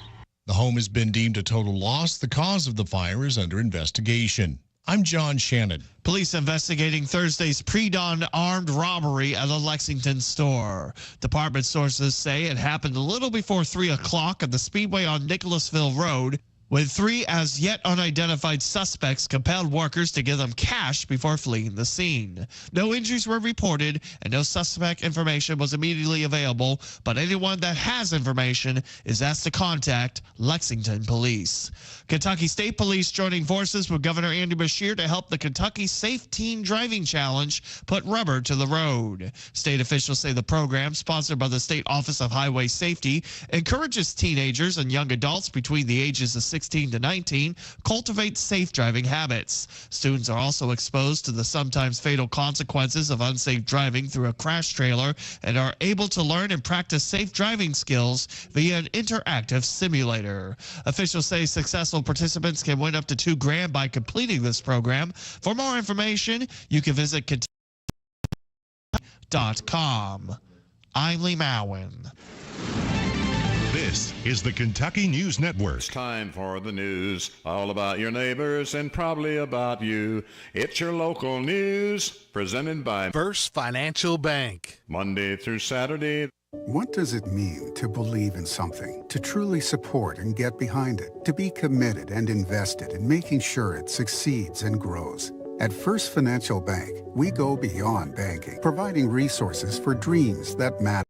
The home has been deemed a total loss. The cause of the fire is under investigation. I'm John Shannon. Police investigating Thursday's pre-dawn armed robbery at a Lexington store. Department sources say it happened a little before 3 o'clock at the Speedway on Nicholasville Road, when 3 as yet unidentified suspects compelled workers to give them cash before fleeing the scene. No injuries were reported and no suspect information was immediately available, but anyone that has information is asked to contact Lexington Police. Kentucky State Police joining forces with Governor Andy Beshear to help the Kentucky Safe Teen Driving Challenge put rubber to the road. State officials say the program, sponsored by the State Office of Highway Safety, encourages teenagers and young adults between the ages of 16 to 19 cultivate safe driving habits. Students are also exposed to the sometimes fatal consequences of unsafe driving through a crash trailer and are able to learn and practice safe driving skills via an interactive simulator. Officials say successful participants can win up to $2,000 by completing this program. For more information, you can visit Kentucky.com. I'm Lee Mowen. This is the Kentucky News Network. It's time for the news, all about your neighbors and probably about you. It's your local news, presented by First Financial Bank. Monday through Saturday. What does it mean to believe in something, to truly support and get behind it, to be committed and invested in making sure it succeeds and grows? At First Financial Bank, we go beyond banking, providing resources for dreams that matter,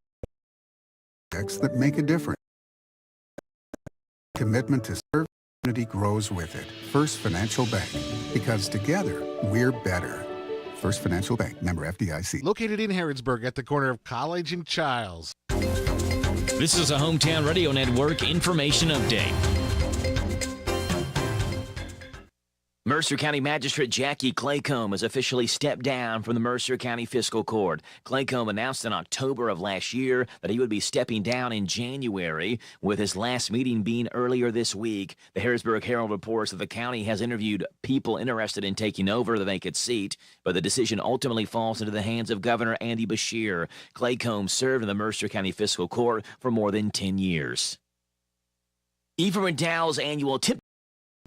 that make a difference. Commitment to serve the community grows with it. First Financial Bank, because together we're better. First Financial Bank, member FDIC. Located in Harrodsburg at the corner of College and Childs. This is a Hometown Radio Network information update. Mercer County Magistrate Jackie Claycomb has officially stepped down from the Mercer County Fiscal Court. Claycomb announced in October of last year that he would be stepping down in January, with his last meeting being earlier this week. The Harrisburg Herald reports that the county has interviewed people interested in taking over the vacant seat, but the decision ultimately falls into the hands of Governor Andy Beshear. Claycomb served in the Mercer County Fiscal Court for more than 10 years. Eva McDowell's annual Tip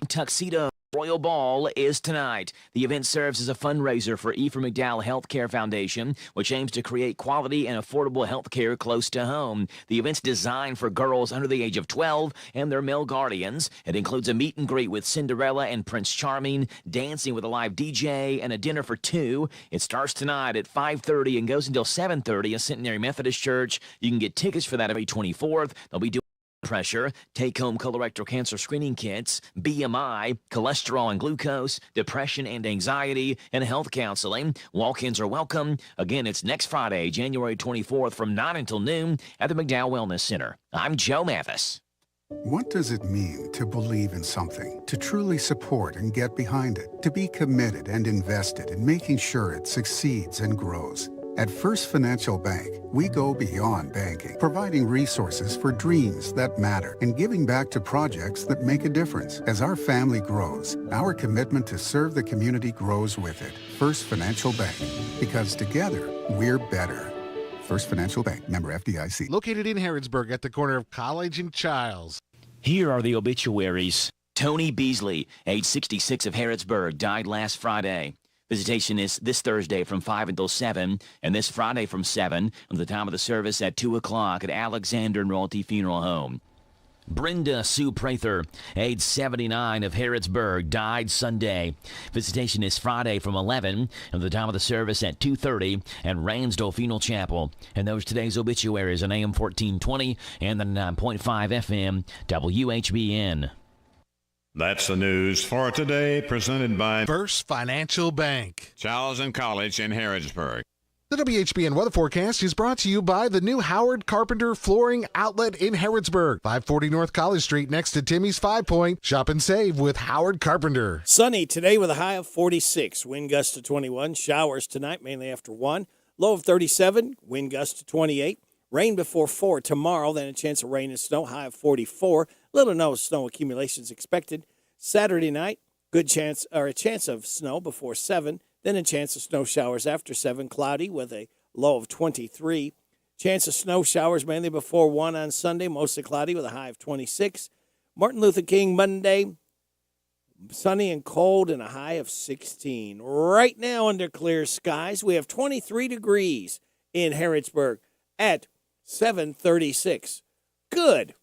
Tuxedo Royal Ball is tonight. The event serves as a fundraiser for Ephraim McDowell Healthcare Foundation, which aims to create quality and affordable health care close to home. The event's designed for girls under the age of 12 and their male guardians. It includes a meet and greet with Cinderella and Prince Charming, dancing with a live DJ, and a dinner for two. It starts tonight at 5:30 and goes until 7:30 at Centenary Methodist Church. You can get tickets for that every 24th. They'll be doing pressure, take-home colorectal cancer screening kits, BMI, cholesterol and glucose, depression and anxiety, and health counseling. Walk-ins are welcome. Again, it's next Friday, January 24th from 9 until noon at the McDowell Wellness Center. I'm Joe Mathis. What does it mean to believe in something, to truly support and get behind it, to be committed and invested in making sure it succeeds and grows? At First Financial Bank, we go beyond banking, providing resources for dreams that matter and giving back to projects that make a difference. As our family grows, our commitment to serve the community grows with it. First Financial Bank, because together, we're better. First Financial Bank, member FDIC. Located in Harrodsburg at the corner of College and Childs. Here are the obituaries. Tony Beasley, age 66 of Harrodsburg, died last Friday. Visitation is this Thursday from 5 until 7, and this Friday from 7, and the time of the service at 2 o'clock at Alexander and Royalty Funeral Home. Brenda Sue Prather, age 79 of Harrodsburg, died Sunday. Visitation is Friday from 11, and the time of the service at 2:30 at Ransdell Funeral Chapel. And those today's obituaries on AM 1420 and the 9.5 FM WHBN. That's the news for today, presented by First Financial Bank, Charles and College in Harrodsburg. The WHBN weather forecast is brought to you by the new Howard Carpenter Flooring Outlet in Harrodsburg, 540 North College Street, next to Timmy's 5 Point. Shop and save with Howard Carpenter. Sunny today with a high of 46. Wind gusts to 21. Showers tonight, mainly after 1. Low of 37. Wind gusts to 28. Rain before 4 tomorrow, then a chance of rain and snow. High of 44. Little to no snow accumulations expected. Saturday night, a chance of snow before 7. Then a chance of snow showers after 7, cloudy with a low of 23. Chance of snow showers mainly before 1 on Sunday, mostly cloudy with a high of 26. Martin Luther King Monday, sunny and cold and a high of 16. Right now under clear skies, we have 23 degrees in Harrodsburg at 7:36. Good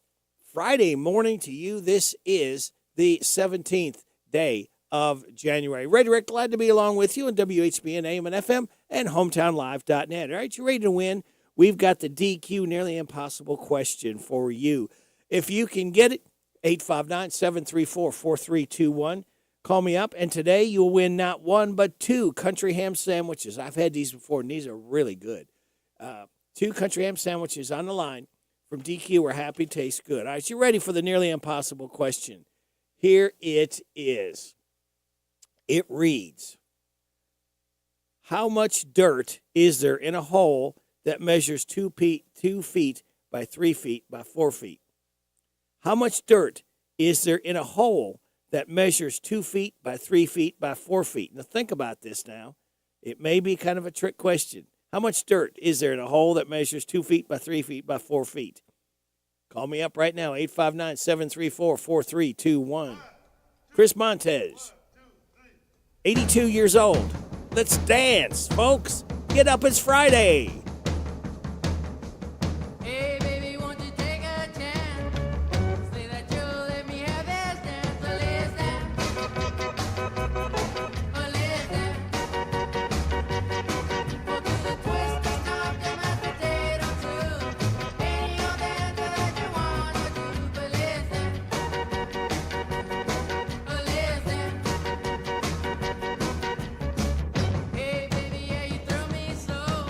Friday morning to you. This is the 17th day of January. Ray Rick, glad to be along with you on WHBN AM and FM and HometownLive.net. All right, you ready to win? We've got the DQ Nearly Impossible question for you. If you can get it, 859-734-4321. Call me up, and today you'll win not one but 2 country ham sandwiches. I've had these before, and these are really good. 2 country ham sandwiches on the line from DQ. We're happy, taste good. All right, you ready for the Nearly Impossible question? Here it is. It reads, how much dirt is there in a hole that measures 2 feet by 3 feet by 4 feet? How much dirt is there in a hole that measures 2 feet by 3 feet by 4 feet? Now think about this now. It may be kind of a trick question. How much dirt is there in a hole that measures 2 feet by 3 feet by 4 feet? Call me up right now, 859-734-4321. Chris Montez. 82 years old. Let's dance, folks. Get up, it's Friday. Hey, baby, won't you take a chance? Say that you'll let me have this dance. So listen. Oh, listen. We'll do the twist and knock the mashed potato too. Any old dance that you want to do. But listen. Oh, listen. Hey, baby, yeah, you throw me slow.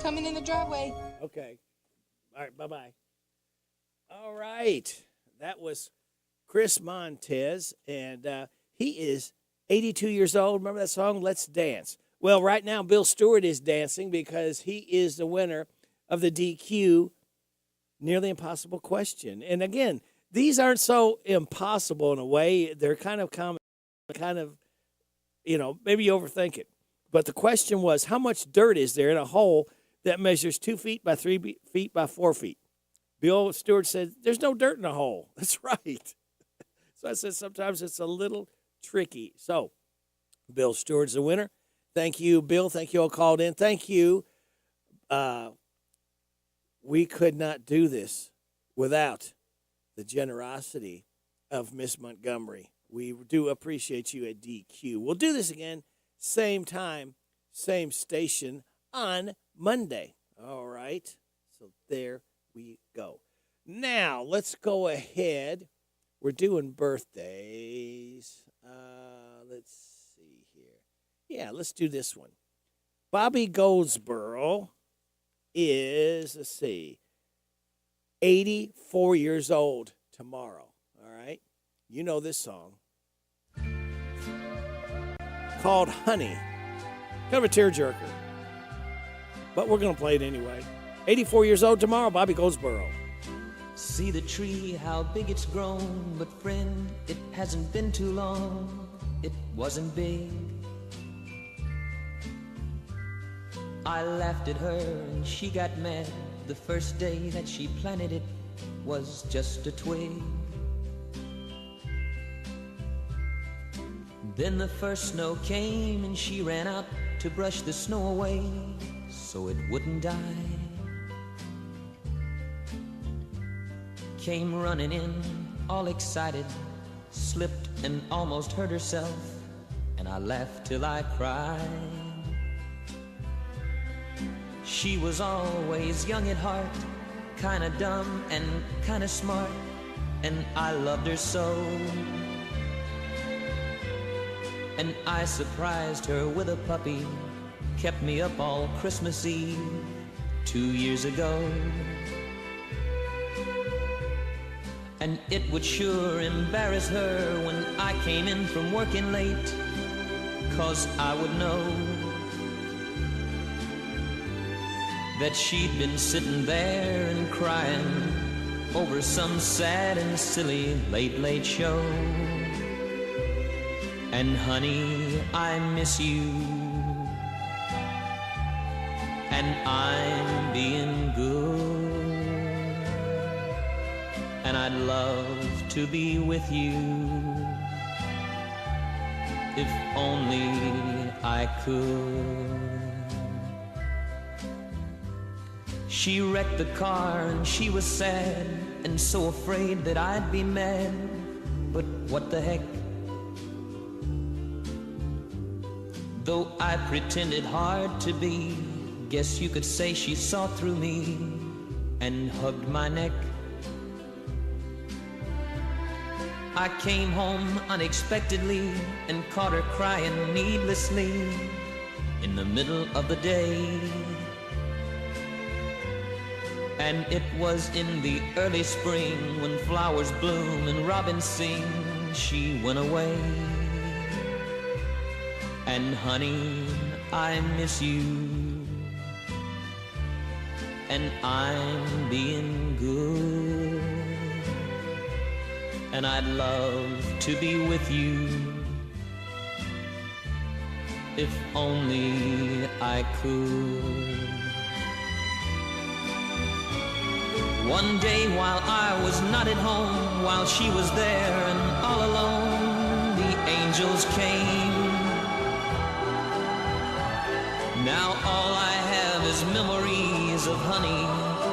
coming in the driveway. Okay. All right, bye-bye. All right. That was Chris Montez, and he is 82 years old. Remember that song, Let's Dance? Well, right now, Bill Stewart is dancing because he is the winner of the DQ Nearly Impossible question. And again, these aren't so impossible in a way. They're kind of common, maybe you overthink it. But the question was, how much dirt is there in a hole that measures 2 feet by 3 feet by 4 feet? Bill Stewart said, there's no dirt in the hole. That's right. So I said, sometimes it's a little tricky. So Bill Stewart's the winner. Thank you, Bill. Thank you all called in. Thank you. We could not do this without the generosity of Miss Montgomery. We do appreciate you at DQ. We'll do this again, same time, same station on Monday. All right. So there we go. Now, let's go ahead. We're doing birthdays. Let's see here. Yeah, let's do this one. Bobby Goldsboro is, 84 years old tomorrow. All right? You know this song. Called Honey. Kind of a tearjerker. But we're going to play it anyway. 84 years old tomorrow, Bobby Goldsboro. See the tree, how big it's grown, but friend, it hasn't been too long. It wasn't big. I laughed at her and she got mad. The first day that she planted it was just a twig. Then the first snow came and she ran out to brush the snow away so it wouldn't die. Came running in, all excited, slipped and almost hurt herself, and I laughed till I cried. She was always young at heart, kinda dumb and kinda smart, and I loved her so. And I surprised her with a puppy, kept me up all Christmas Eve 2 years ago. And it would sure embarrass her when I came in from working late, 'cause I would know that she'd been sitting there and crying over some sad and silly late show. And honey, I miss you, and I'm being good. And I'd love to be with you if only I could. She wrecked the car and she was sad and so afraid that I'd be mad. But what the heck? Though I pretended hard to be, guess you could say she saw through me and hugged my neck. I came home unexpectedly and caught her crying needlessly in the middle of the day. And it was in the early spring when flowers bloom and robins sing, she went away. And honey, I miss you, and I'm being good. And I'd love to be with you if only I could. One day while I was not at home, while she was there and all alone, the angels came. Now all I have is memories of honey,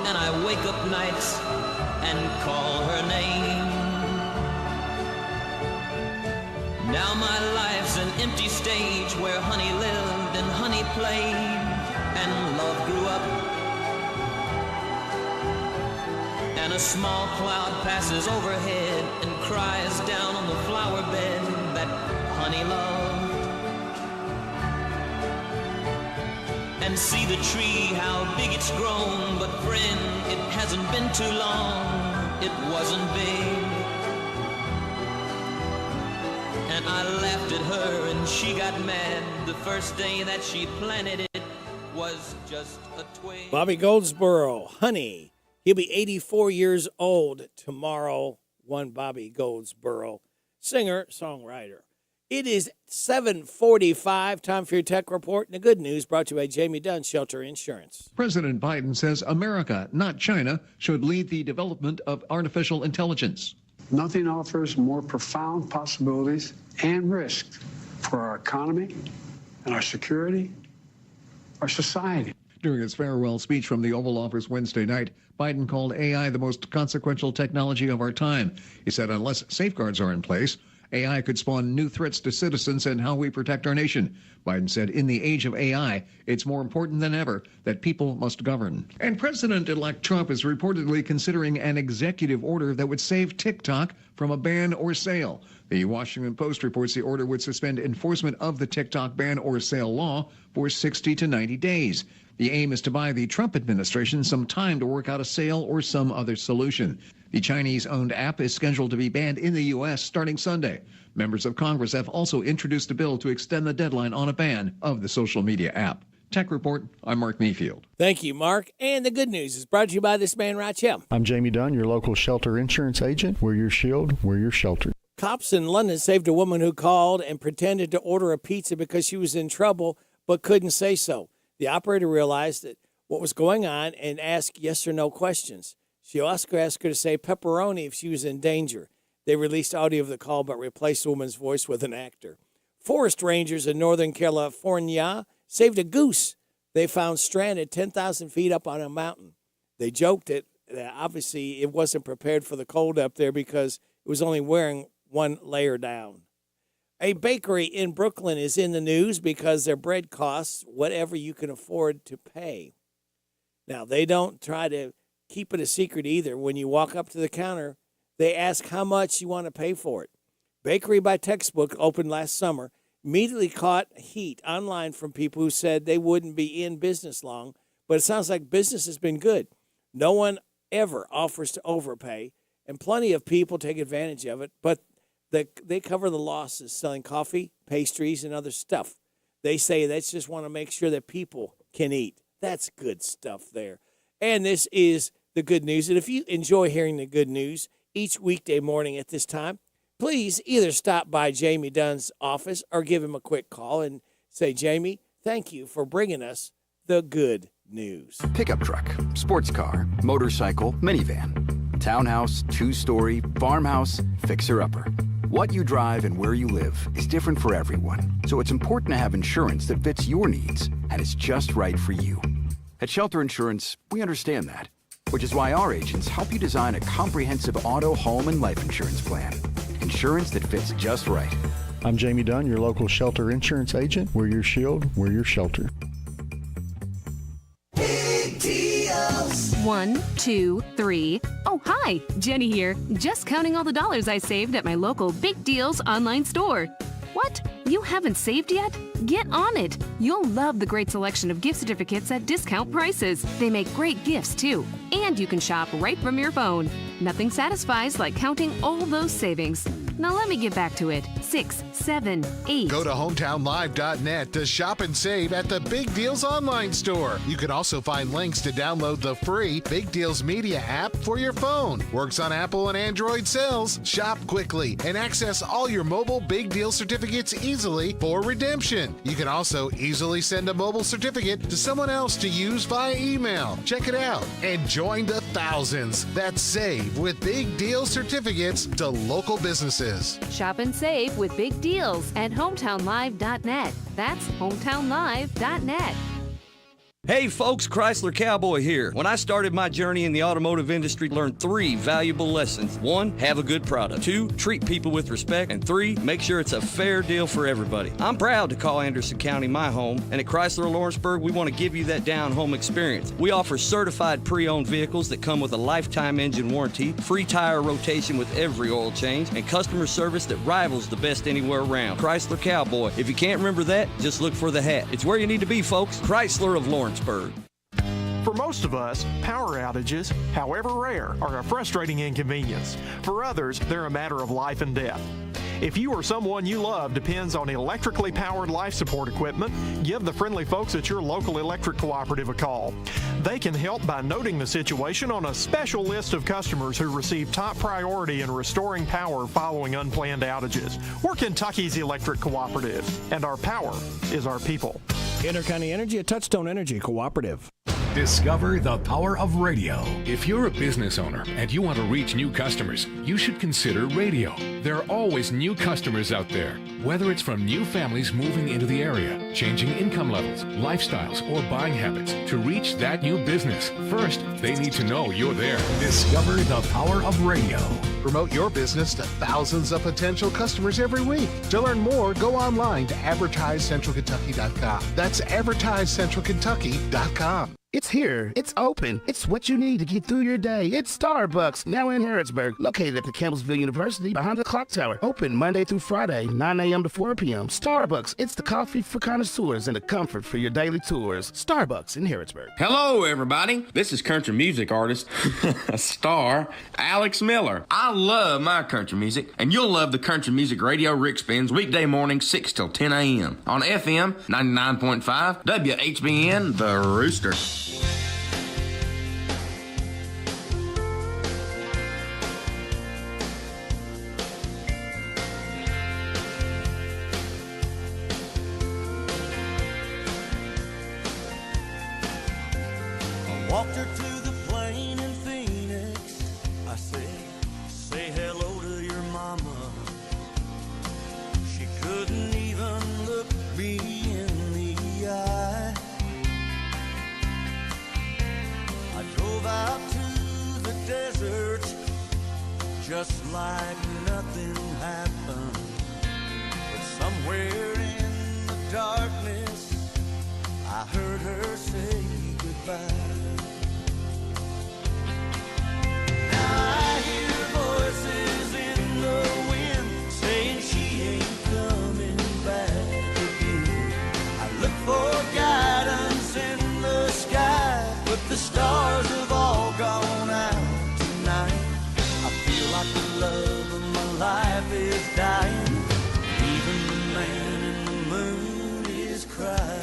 and I wake up nights and call her name. Now my life's an empty stage where honey lived and honey played and love grew up. And a small cloud passes overhead and cries down on the flower bed that honey loved. and see the tree, how big it's grown. But friend, it hasn't been too long, it wasn't big. And I laughed at her and she got mad. The first day that she planted it was just a twig. Bobby Goldsboro, Honey. He'll be 84 years old tomorrow. One Bobby Goldsboro, singer, songwriter. It is 7:45. Time for your tech report. And the good news brought to you by Jamie Dunn, Shelter Insurance. President Biden says America, not China, should lead the development of artificial intelligence. Nothing offers more profound possibilities and risks for our economy and our security, our society. During his farewell speech from the Oval Office Wednesday night, Biden called AI the most consequential technology of our time. He said unless safeguards are in place, AI could spawn new threats to citizens and how we protect our nation. Biden said in the age of AI, it's more important than ever that people must govern. And President-elect Trump is reportedly considering an executive order that would save TikTok from a ban or sale. The Washington Post reports the order would suspend enforcement of the TikTok ban or sale law for 60 to 90 days. The aim is to buy the Trump administration some time to work out a sale or some other solution. The Chinese-owned app is scheduled to be banned in the U.S. starting Sunday. Members of Congress have also introduced a bill to extend the deadline on a ban of the social media app. Tech Report, I'm Mark Mayfield. Thank you, Mark. And the good news is brought to you by this man right here. I'm Jamie Dunn, your local shelter insurance agent. We're your shield, we're your shelter. Cops in London saved a woman who called and pretended to order a pizza because she was in trouble but couldn't say so. The operator realized that what was going on and asked yes or no questions. She also asked her to say pepperoni if she was in danger. They released audio of the call but replaced the woman's voice with an actor. Forest rangers in Northern California saved a goose they found stranded 10,000 feet up on a mountain. They joked that obviously it wasn't prepared for the cold up there because it was only wearing one layer down. A bakery in Brooklyn is in the news because their bread costs whatever you can afford to pay. Now, they don't try to keep it a secret either. When you walk up to the counter, they ask how much you want to pay for it. Bakery by Textbook opened last summer, immediately caught heat online from people who said they wouldn't be in business long, but it sounds like business has been good. No one ever offers to overpay, and plenty of people take advantage of it, but they cover the losses selling coffee, pastries, and other stuff. They say they just want to make sure that people can eat. That's good stuff there. And this is the good news. And if you enjoy hearing the good news each weekday morning at this time, please either stop by Jamie Dunn's office or give him a quick call and say, Jamie, thank you for bringing us the good news. Pickup truck, sports car, motorcycle, minivan, townhouse, two-story, farmhouse, fixer-upper. What you drive and where you live is different for everyone, so it's important to have insurance that fits your needs and is just right for you. At Shelter Insurance, we understand that, which is why our agents help you design a comprehensive auto, home, and life insurance plan. Insurance that fits just right. I'm Jamie Dunn, your local shelter insurance agent. We're your shield, we're your shelter. Big deals. 1, 2, 3. Oh, hi, Jenny here. Just counting all the dollars I saved at my local Big Deals online store. What? You haven't saved yet? Get on it. You'll love the great selection of gift certificates at discount prices. They make great gifts, too. And you can shop right from your phone. Nothing satisfies like counting all those savings. Now let me get back to it. 6, 7, 8. Go to hometownlive.net to shop and save at the Big Deals online store. You can also find links to download the free Big Deals Media app for your phone. Works on Apple and Android cells. Shop quickly and access all your mobile Big Deal certificates easily for redemption. You can also easily send a mobile certificate to someone else to use via email. Check it out and join the thousands that save with Big Deal certificates to local businesses. Shop and save with Big Deals at hometownlive.net. That's hometownlive.net. Hey folks, Chrysler Cowboy here. When I started my journey in the automotive industry, I learned 3 valuable lessons. 1, have a good product. 2, treat people with respect. And 3, make sure it's a fair deal for everybody. I'm proud to call Anderson County my home, and at Chrysler Lawrenceburg, we want to give you that down-home experience. We offer certified pre-owned vehicles that come with a lifetime engine warranty, free tire rotation with every oil change, and customer service that rivals the best anywhere around. Chrysler Cowboy. If you can't remember that, just look for the hat. It's where you need to be, folks. Chrysler of Lawrenceburg. For most of us, power outages, however rare, are a frustrating inconvenience. For others, they're a matter of life and death. If you or someone you love depends on electrically powered life support equipment, give the friendly folks at your local electric cooperative a call. They can help by noting the situation on a special list of customers who receive top priority in restoring power following unplanned outages. We're Kentucky's electric cooperative, and our power is our people. Intercounty Energy, a Touchstone Energy cooperative. Discover the power of radio. If you're a business owner and you want to reach new customers, you should consider radio. There are always new customers out there, whether it's from new families moving into the area, changing income levels, lifestyles, or buying habits. To reach that new business, first, they need to know you're there. Discover the power of radio. Promote your business to thousands of potential customers every week. To learn more, go online to advertisecentralkentucky.com. That's advertisecentralkentucky.com. It's here. It's open. It's what you need to get through your day. It's Starbucks, now in Harrodsburg, located at the Campbellsville University behind the clock tower. Open Monday through Friday, 9 a.m. to 4 p.m. Starbucks, it's the coffee for connoisseurs and the comfort for your daily tours. Starbucks in Harrodsburg. Hello, everybody. This is country music artist, star, Alex Miller. I love my country music, and you'll love the country music radio Rick spins weekday mornings 6 till 10 a.m. on FM 99.5 WHBN, The Rooster. Walked her to the plane in Phoenix. I said, say hello to your mama. She couldn't even look me in the eye. I drove out to the desert just like nothing happened. But somewhere in the darkness, I heard her say goodbye. I hear voices in the wind saying she ain't coming back again. I look for guidance in the sky, but the stars have all gone out tonight. I feel like the love of my life is dying. Even the man in the moon is crying.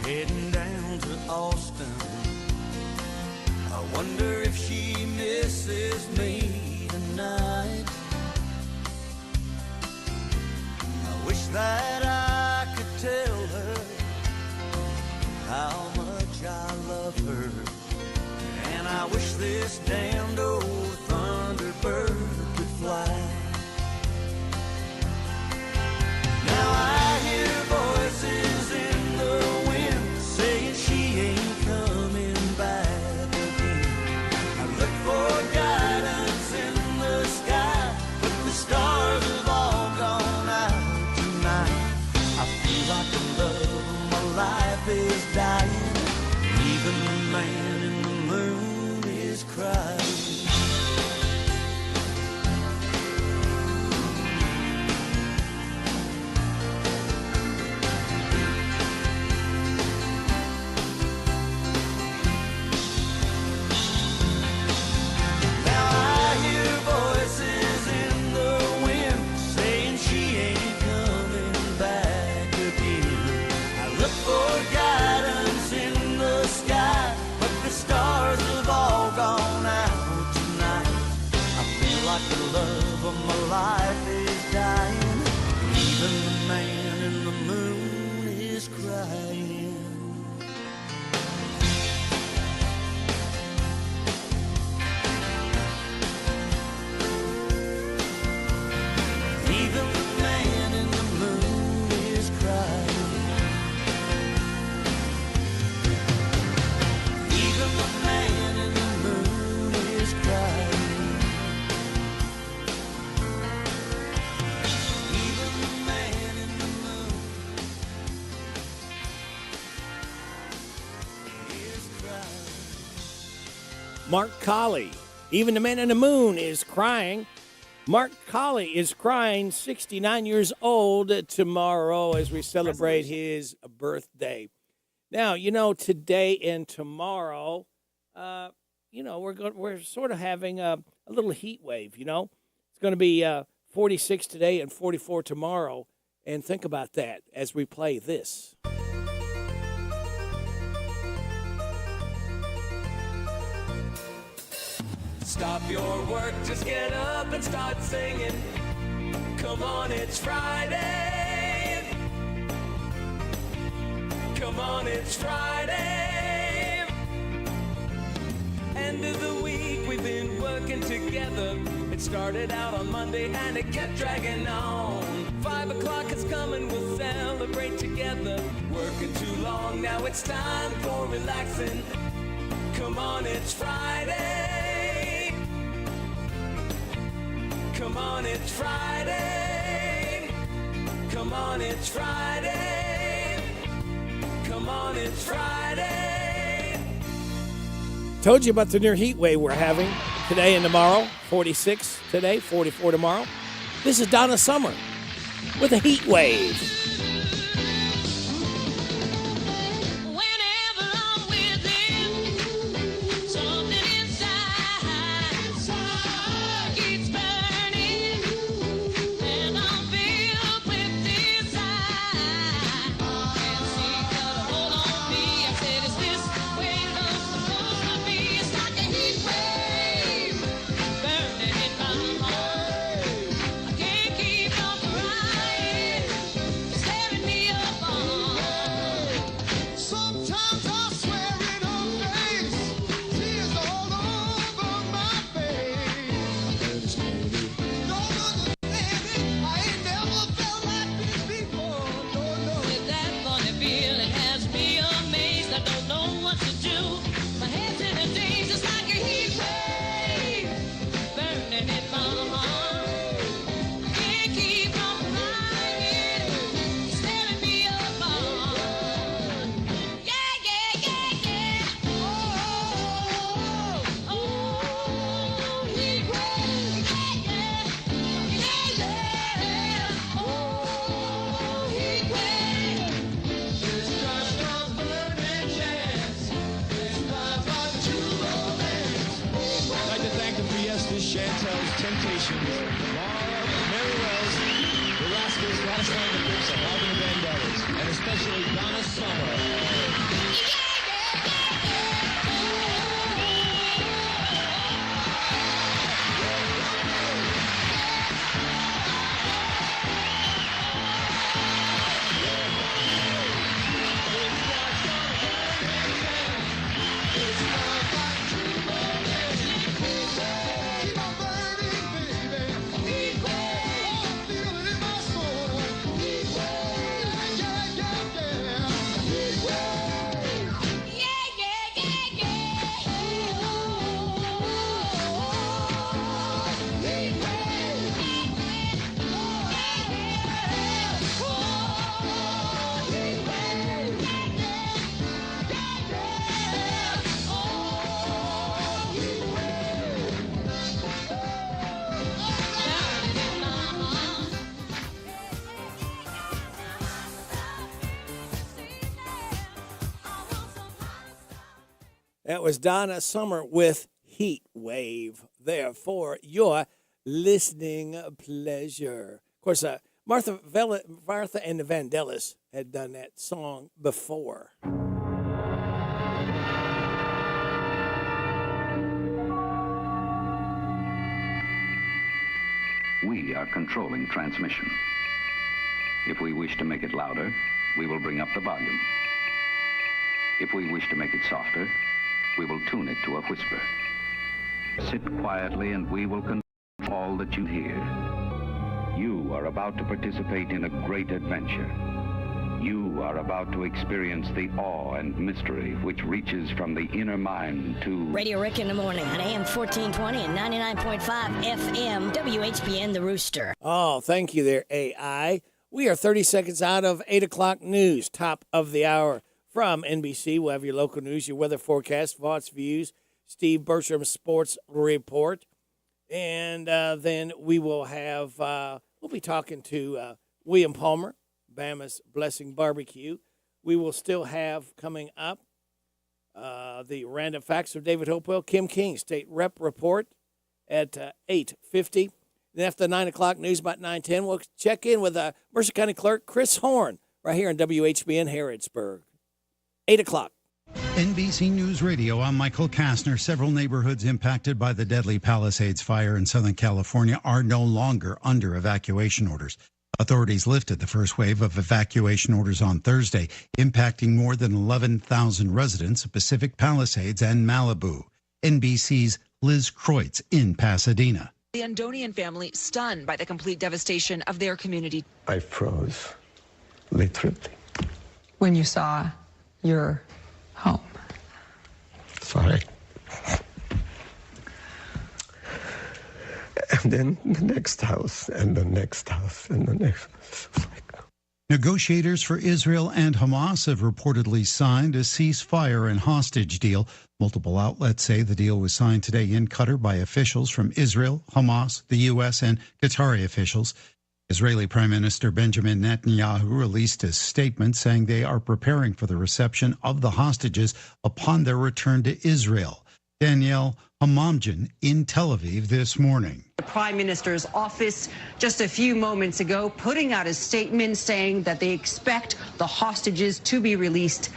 Heading down to Austin. I wonder if she misses me tonight. I wish that I could tell her how much I love her. And I wish this damned old Thunderbird could fly. Now I hear voices in the saying she ain't coming back again. I look for guidance in the sky, but the stars have all gone out tonight. I feel like the love of my life is dying. Even the man in the moon is crying. Mark Colley. Even the man on the moon is crying. Mark Colley is crying, 69 years old tomorrow as we celebrate his birthday. Now, today and tomorrow, we're sort of having a little heat wave, It's going to be 46 today and 44 tomorrow. And think about that as we play this. Stop your work, just get up and start singing. Come on, it's Friday. Come on, it's Friday. End of the week, we've been working together. It started out on Monday and it kept dragging on. 5 o'clock is coming, we'll celebrate together. Working too long, now it's time for relaxing. Come on, it's Friday. Come on, it's Friday. Come on, it's Friday. Come on, it's Friday. Told you about the near heat wave we're having today and tomorrow. 46 today, 44 tomorrow. This is Donna Summer with a heat wave. That was Donna Summer with Heat Wave there for your listening pleasure. Of course, Martha and the Vandellas had done that song before. We are controlling transmission. If we wish to make it louder, we will bring up the volume. If we wish to make it softer, we will tune it to a whisper. Sit quietly and we will control all that you hear. You are about to participate in a great adventure. You are about to experience the awe and mystery which reaches from the inner mind to... Radio Rick in the morning on AM 1420 and 99.5 FM WHBN The Rooster. Oh, thank you there, AI. We are 30 seconds out of 8 o'clock news, top of the hour from NBC. We'll have your local news, your weather forecast, thoughts, views, Steve Bertram's Sports Report. And then we will have, we'll be talking to William Palmer, Bama's Blessing Barbecue. We will still have coming up the random facts of David Hopewell, Kim King, State Rep Report at 8:50. Then after the 9 o'clock news about 9:10, we'll check in with Mercer County Clerk Chris Horn right here on WHBN Harrodsburg. 8 o'clock. NBC News Radio, I'm Michael Kastner. Several neighborhoods impacted by the deadly Palisades fire in Southern California are no longer under evacuation orders. Authorities lifted the first wave of evacuation orders on Thursday, impacting more than 11,000 residents of Pacific Palisades and Malibu. NBC's Liz Kreutz in Pasadena. The Andonian family stunned by the complete devastation of their community. I froze, literally. When you saw your home. Sorry. And then the next house, and the next house, and the next house. Negotiators for Israel and Hamas have reportedly signed a ceasefire and hostage deal. Multiple outlets say the deal was signed today in Qatar by officials from Israel, Hamas, the U.S., and Qatari officials. Israeli Prime Minister Benjamin Netanyahu released a statement saying they are preparing for the reception of the hostages upon their return to Israel. Danielle Hamamdjian in Tel Aviv this morning. The Prime Minister's office just a few moments ago putting out a statement saying that they expect the hostages to be released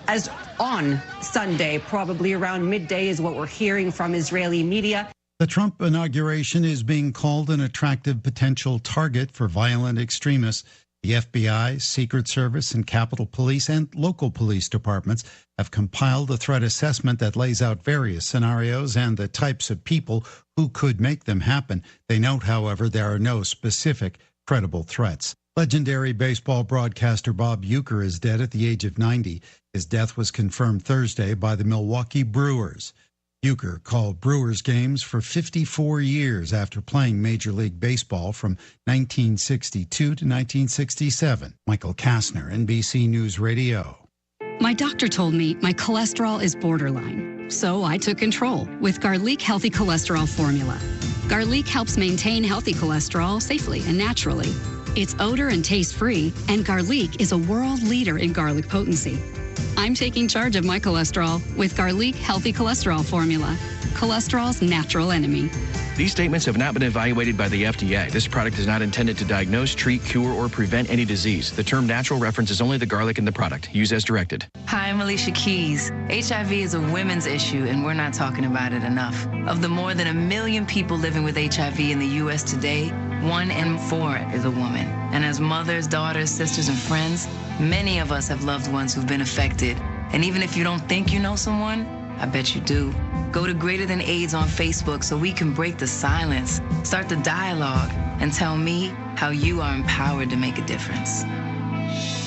as on Sunday, probably around midday is what we're hearing from Israeli media. The Trump inauguration is being called an attractive potential target for violent extremists. The FBI, Secret Service, and Capitol Police and local police departments have compiled a threat assessment that lays out various scenarios and the types of people who could make them happen. They note, however, there are no specific credible threats. Legendary baseball broadcaster Bob Uecker is dead at the age of 90. His death was confirmed Thursday by the Milwaukee Brewers. Uecker called Brewers games for 54 years after playing Major League Baseball from 1962 to 1967. Michael Kastner, NBC News Radio. My doctor told me my cholesterol is borderline, so I took control with Garlic Healthy Cholesterol Formula. Garlic helps maintain healthy cholesterol safely and naturally. It's odor and taste-free, and Garlic is a world leader in garlic potency. I'm taking charge of my cholesterol with Garlic Healthy Cholesterol Formula, cholesterol's natural enemy. These statements have not been evaluated by the FDA. This product is not intended to diagnose, treat, cure, or prevent any disease. The term natural references only the garlic in the product. Use as directed. Hi, I'm Alicia Keys. HIV is a women's issue, and we're not talking about it enough. Of the more than 1 million people living with HIV in the U.S. today, 1 in 4 is a woman. And as mothers, daughters, sisters, and friends, many of us have loved ones who've been affected. And even if you don't think you know someone, I bet you do. Go to Greater Than AIDS on Facebook so we can break the silence, start the dialogue, and tell me how you are empowered to make a difference.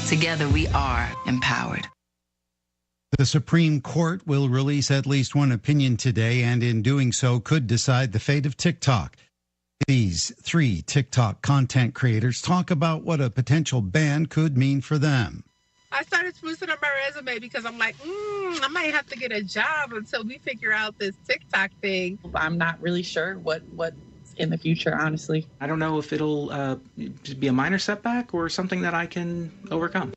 Together we are empowered. The Supreme Court will release at least one opinion today, and in doing so could decide the fate of TikTok. These 3 TikTok content creators talk about what a potential ban could mean for them. I started sprucing up my resume because I'm like, I might have to get a job until we figure out this TikTok thing. I'm not really sure what's in the future, honestly. I don't know if it'll be a minor setback or something that I can overcome.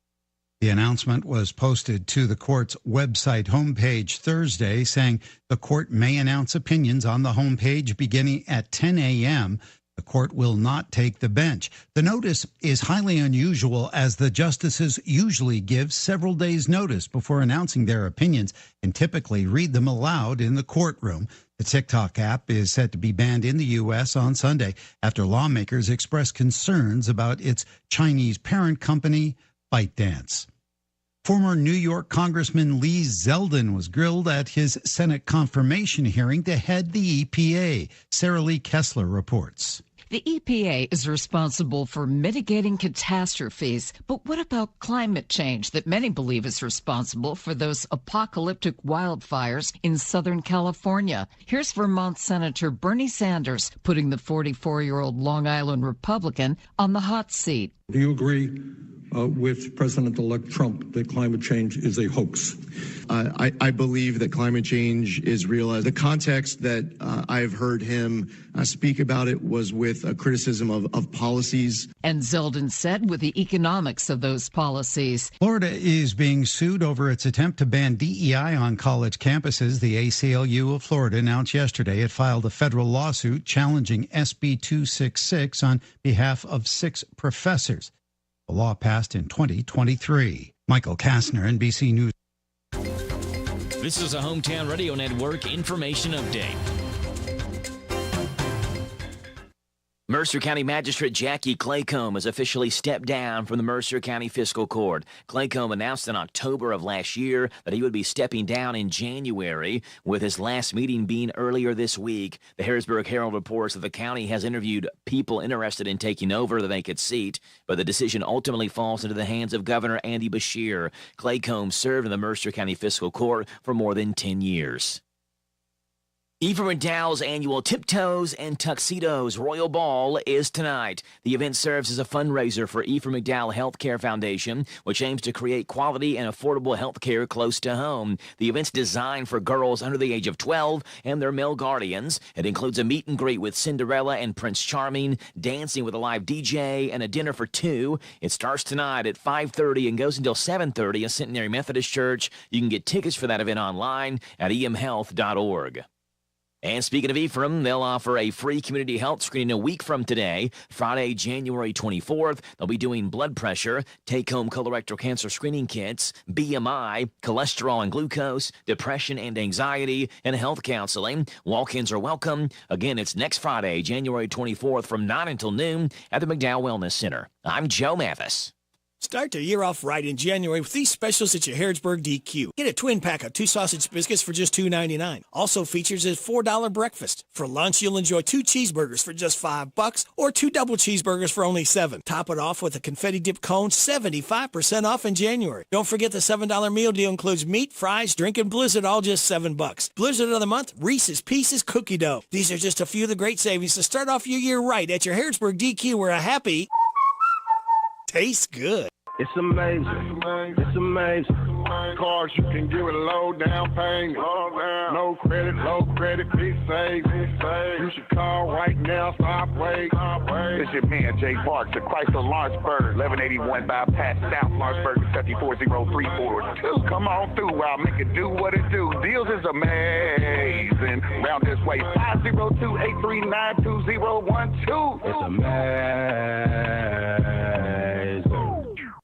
The announcement was posted to the court's website homepage Thursday, saying the court may announce opinions on the homepage beginning at 10 a.m. The court will not take the bench. The notice is highly unusual, as the justices usually give several days' notice before announcing their opinions and typically read them aloud in the courtroom. The TikTok app is set to be banned in the U.S. on Sunday after lawmakers expressed concerns about its Chinese parent company, ByteDance. Former New York Congressman Lee Zeldin was grilled at his Senate confirmation hearing to head the EPA. Sarah Lee Kessler reports. The EPA is responsible for mitigating catastrophes, but what about climate change that many believe is responsible for those apocalyptic wildfires in Southern California? Here's Vermont Senator Bernie Sanders putting the 44-year-old Long Island Republican on the hot seat. Do you agree with President-elect Trump that climate change is a hoax. I believe that climate change is real. The context that I've heard him speak about it was with a criticism of policies. And Zeldin said with the economics of those policies. Florida is being sued over its attempt to ban DEI on college campuses. The ACLU of Florida announced yesterday it filed a federal lawsuit challenging SB 266 on behalf of 6 professors. The law passed in 2023. Michael Kastner, NBC News. This is a Hometown Radio Network information update. Mercer County Magistrate Jackie Claycomb has officially stepped down from the Mercer County Fiscal Court. Claycomb announced in October of last year that he would be stepping down in January, with his last meeting being earlier this week. The Harrisburg Herald reports that the county has interviewed people interested in taking over the vacant seat, but the decision ultimately falls into the hands of Governor Andy Beshear. Claycomb served in the Mercer County Fiscal Court for more than 10 years. Ephraim McDowell's annual Tiptoes and Tuxedos Royal Ball is tonight. The event serves as a fundraiser for Ephraim McDowell Healthcare Foundation, which aims to create quality and affordable health care close to home. The event's designed for girls under the age of 12 and their male guardians. It includes a meet and greet with Cinderella and Prince Charming, dancing with a live DJ, and a dinner for 2. It starts tonight at 5:30 and goes until 7:30 at Centenary Methodist Church. You can get tickets for that event online at emhealth.org. And speaking of Ephraim, they'll offer a free community health screening a week from today, Friday, January 24th. They'll be doing blood pressure, take-home colorectal cancer screening kits, BMI, cholesterol and glucose, depression and anxiety, and health counseling. Walk-ins are welcome. Again, it's next Friday, January 24th from 9 until noon at the McDowell Wellness Center. I'm Joe Mathis. Start the year off right in January with these specials at your Harrodsburg DQ. Get a twin pack of 2 sausage biscuits for just $2.99. Also features a $4 breakfast. For lunch, you'll enjoy 2 cheeseburgers for just $5 or 2 double cheeseburgers for only $7. Top it off with a confetti dip cone, 75% off in January. Don't forget the $7 meal deal includes meat, fries, drink, and Blizzard, all just $7. Blizzard of the month, Reese's Pieces cookie dough. These are just a few of the great savings to start off your year right at your Harrodsburg DQ, where a happy tastes good. It's amazing. It's amazing. Cars you can give a low down payment. No credit, low credit, be safe. You should call right now, stop wait. It's your man Jay Parks at Chrysler Lawrenceburg, 1181 bypass South Lawrenceburg, 7403442. Come on through while I make it do what it do. Deals is amazing. Round this way, 502-839-2012. It's amazing.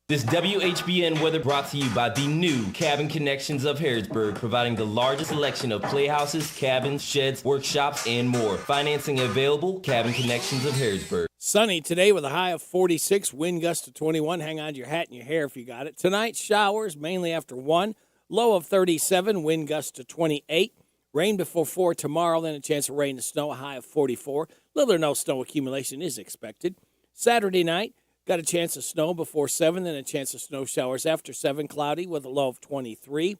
This WHBN weather brought to you by the new Cabin Connections of Harrodsburg, providing the largest selection of playhouses, cabins, sheds, workshops, and more. Financing available, Cabin Connections of Harrodsburg. Sunny today with a high of 46, wind gust to 21. Hang on to your hat and your hair if you got it. Tonight, showers mainly after 1, low of 37, wind gust to 28. Rain before 4 tomorrow, then a chance of rain and snow, a high of 44. Little or no snow accumulation is expected. Saturday night, got a chance of snow before 7, then a chance of snow showers after 7, cloudy with a low of 23.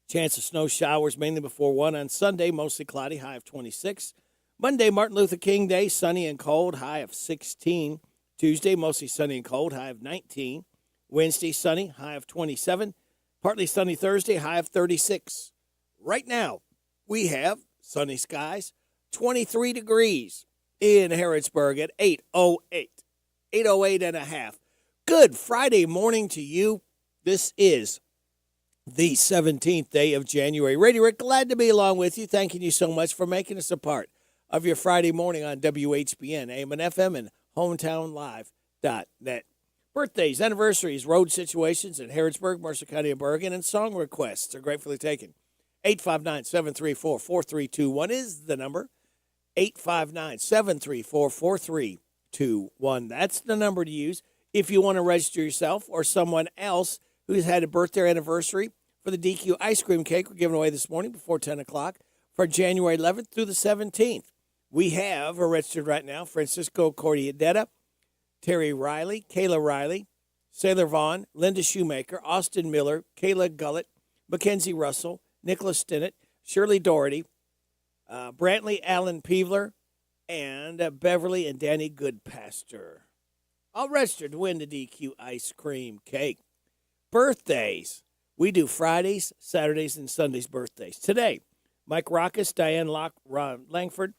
Chance of snow showers mainly before 1 on Sunday, mostly cloudy, high of 26. Monday, Martin Luther King Day, sunny and cold, high of 16. Tuesday, mostly sunny and cold, high of 19. Wednesday, sunny, high of 27. Partly sunny Thursday, high of 36. Right now, we have sunny skies, 23 degrees in Harrodsburg at 8:08. 8:08 and a half. Good Friday morning to you. This is the 17th day of January. Radio Rick, glad to be along with you. Thanking you so much for making us a part of your Friday morning on WHBN, AM and FM, and hometownlive.net. Birthdays, anniversaries, road situations in Harrodsburg, Mercer County, and Bergen, and song requests are gratefully taken. 859-734-4321 is the number. 859-734-4321. 2-1. That's the number to use if you want to register yourself or someone else who's had a birthday or anniversary for the DQ ice cream cake we're giving away this morning before 10 o'clock for January 11th through the 17th. We have registered right now Francisco Cordiadetta, Terry Riley, Kayla Riley, Sailor Vaughn, Linda Shoemaker, Austin Miller, Kayla Gullett, Mackenzie Russell, Nicholas Stinnett, Shirley Doherty, Brantley Allen Peevler, and Beverly and Danny Goodpaster. All registered to win the DQ ice cream cake. Birthdays. We do Fridays, Saturdays, and Sundays birthdays. Today, Mike Rockus, Diane Langford,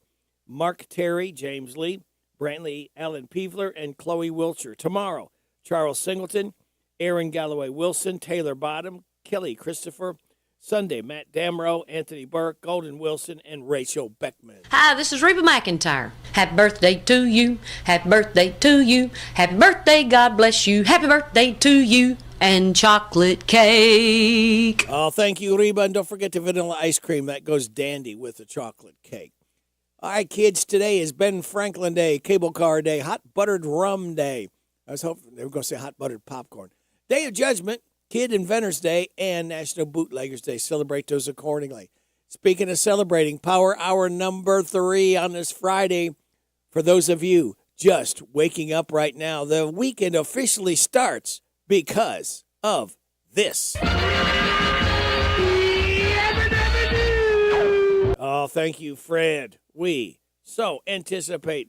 Mark Terry, James Lee, Brantley Allen Peevler, and Chloe Wiltshire. Tomorrow, Charles Singleton, Aaron Galloway Wilson, Taylor Bottom, Kelly Christopher. Sunday, Matt Damrow, Anthony Burke, Golden Wilson, and Rachel Beckman. Hi, this is Reba McEntire. Happy birthday to you. Happy birthday to you. Happy birthday, God bless you. Happy birthday to you. And chocolate cake. Oh, thank you, Reba. And don't forget the vanilla ice cream. That goes dandy with the chocolate cake. All right, kids, today is Ben Franklin Day, Cable Car Day, Hot Buttered Rum Day. I was hoping they were going to say Hot Buttered Popcorn. Day of Judgment, Kid Inventors Day, and National Bootleggers Day. Celebrate those accordingly. Speaking of celebrating, Power Hour number 3 on this Friday. For those of you just waking up right now, the weekend officially starts because of this. Oh, thank you, Fred. We so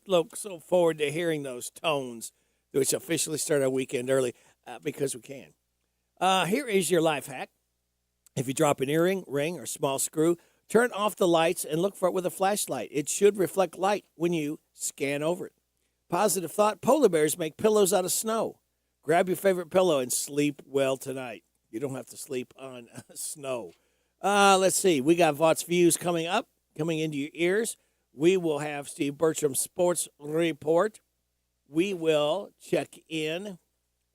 look so forward to hearing those tones, which officially start our weekend early because we can. Here is your life hack. If you drop an earring, ring, or small screw, turn off the lights and look for it with a flashlight. It should reflect light when you scan over it. Positive thought, polar bears make pillows out of snow. Grab your favorite pillow and sleep well tonight. You don't have to sleep on snow. Let's see. We got Vaught's Views coming into your ears. We will have Steve Bertram's Sports Report. We will check in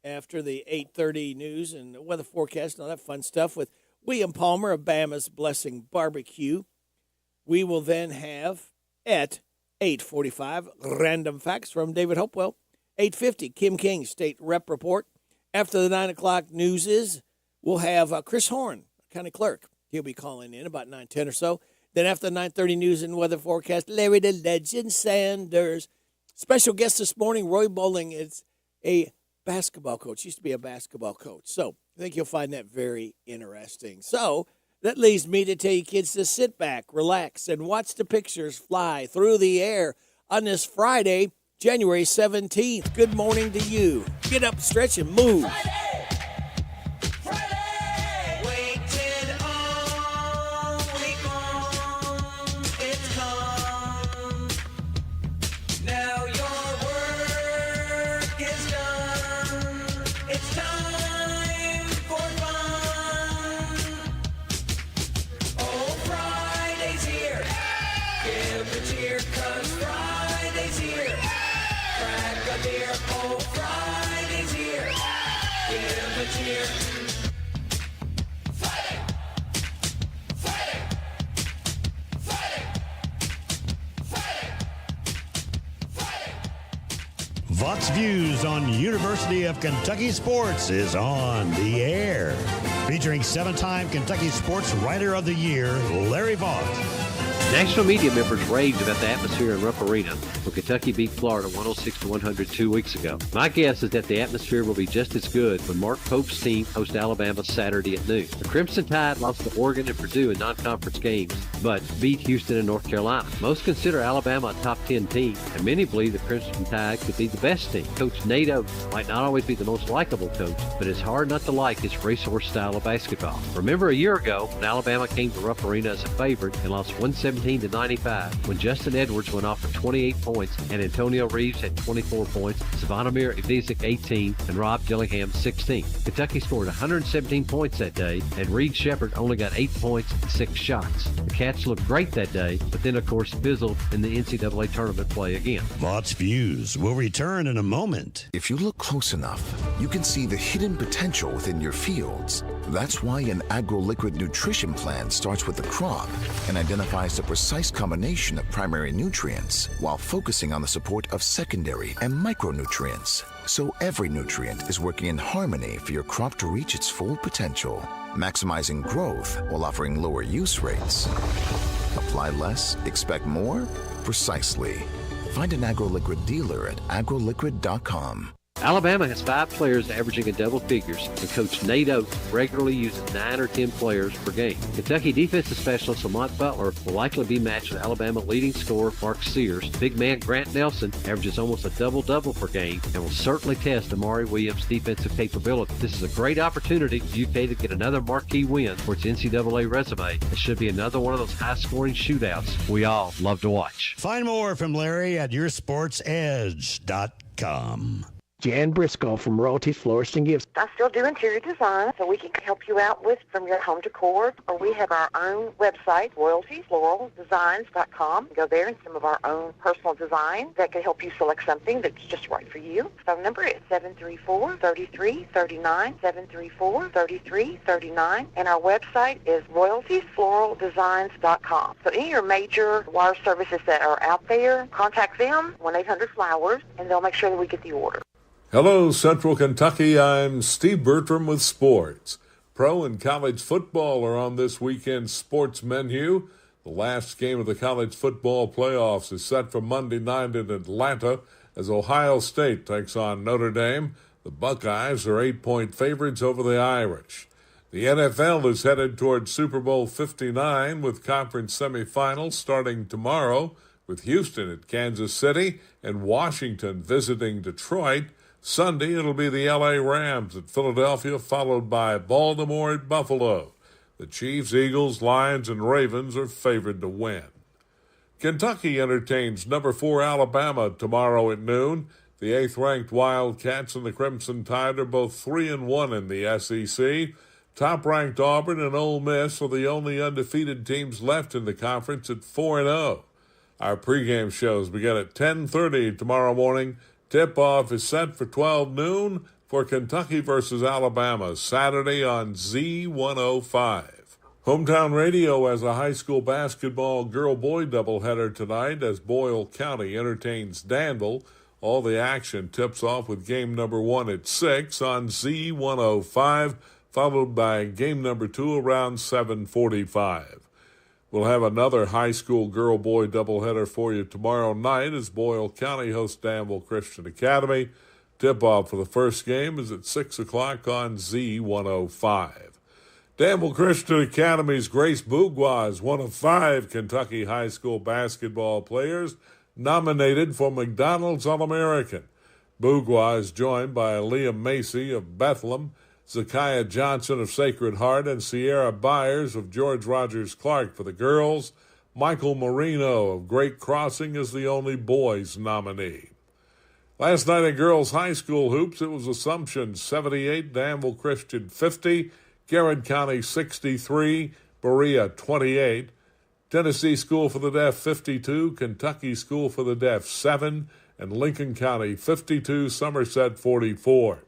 after the 8:30 news and the weather forecast and all that fun stuff with William Palmer of Bama's Blessing Barbecue. We will then have at 8:45 random facts from David Hopewell. 8:50 Kim King State Rep Report. After the 9 o'clock news we'll have Chris Horn, county clerk. He'll be calling in about 9:10 or so. Then after the 9:30 news and weather forecast, Larry the Legend Sanders. Special guest this morning, Roy Bowling is a basketball coach. He used to be a basketball coach. So I think you'll find that very interesting. So that leads me to tell you kids to sit back, relax, and watch the pictures fly through the air on this Friday, January 17th. Good morning to you. Get up, stretch, and move. Vox Views on University of Kentucky Sports is on the air. Featuring 7-time Kentucky Sports Writer of the Year, Larry Vaught. National media members raved about the atmosphere in Rupp Arena when Kentucky beat Florida 106-100 2 weeks ago. My guess is that the atmosphere will be just as good when Mark Pope's team hosts Alabama Saturday at noon. The Crimson Tide lost to Oregon and Purdue in non-conference games, but beat Houston and North Carolina. Most consider Alabama a top 10 team, and many believe the Crimson Tide could be the best team. Coach Nate Oates might not always be the most likable coach, but it's hard not to like his racehorse style of basketball. Remember a year ago when Alabama came to Rupp Arena as a favorite and lost 117-95 when Justin Edwards went off for 28 points and Antonio Reeves had 24 points, Savannah Ivizic 18, and Rob Dillingham 16. Kentucky scored 117 points that day, and Reed Shepherd only got 8 points and 6 shots. The Cats looked great that day, but then of course fizzled in the NCAA tournament play again. Vaught's Views will return in a moment. If you look close enough, you can see the hidden potential within your fields. That's why an AgroLiquid nutrition plan starts with the crop and identifies the precise combination of primary nutrients while focusing on the support of secondary and micronutrients. So every nutrient is working in harmony for your crop to reach its full potential, maximizing growth while offering lower use rates. Apply less, expect more? Precisely. Find an AgroLiquid dealer at agroliquid.com. Alabama has 5 players averaging in double figures, and Coach Nate Oates regularly uses 9 or 10 players per game. Kentucky defensive specialist Lamont Butler will likely be matched with Alabama leading scorer Mark Sears. Big man Grant Nelson averages almost a double-double per game and will certainly test Amari Williams' defensive capability. This is a great opportunity for UK to get another marquee win for its NCAA resume. It should be another one of those high-scoring shootouts we all love to watch. Find more from Larry at yoursportsedge.com. Jan Briscoe from Royalties Florist and Gifts. I still do interior design, so we can help you out with from your home decor, or we have our own website, royaltiesfloraldesigns.com. Go there and some of our own personal design that can help you select something that's just right for you. Phone number is 734-3339, 734-3339, and our website is royaltiesfloraldesigns.com. So any of your major wire services that are out there, contact them, 1-800-FLOWERS, and they'll make sure that we get the order. Hello, Central Kentucky. I'm Steve Bertram with sports. Pro and college football are on this weekend's sports menu. The last game of the college football playoffs is set for Monday night in Atlanta as Ohio State takes on Notre Dame. The Buckeyes are 8-point favorites over the Irish. The NFL is headed toward Super Bowl 59 with conference semifinals starting tomorrow with Houston at Kansas City and Washington visiting Detroit. Sunday, it'll be the L.A. Rams at Philadelphia, followed by Baltimore at Buffalo. The Chiefs, Eagles, Lions, and Ravens are favored to win. Kentucky entertains number 4 Alabama tomorrow at noon. The 8th-ranked Wildcats and the Crimson Tide are both 3-1 in the SEC. Top-ranked Auburn and Ole Miss are the only undefeated teams left in the conference at 4-0. Our pregame shows begin at 10:30 tomorrow morning. Tip-off is set for 12 noon for Kentucky versus Alabama, Saturday on Z105. Hometown Radio has a high school basketball girl-boy doubleheader tonight as Boyle County entertains Danville. All the action tips off with game number 1 at 6 on Z105, followed by game number 2 around 7:45. We'll have another high school girl-boy doubleheader for you tomorrow night as Boyle County hosts Danville Christian Academy. Tip-off for the first game is at 6 o'clock on Z105. Danville Christian Academy's Grace Bourgeois is one of 5 Kentucky high school basketball players nominated for McDonald's All-American. Bourgeois is joined by Liam Macy of Bethlehem, Zakiah Johnson of Sacred Heart, and Sierra Byers of George Rogers Clark for the girls. Michael Marino of Great Crossing is the only boys nominee. Last night in girls high school hoops, it was Assumption 78, Danville Christian 50, Garrett County 63, Berea 28, Tennessee School for the Deaf 52, Kentucky School for the Deaf 7, and Lincoln County 52, Somerset 44.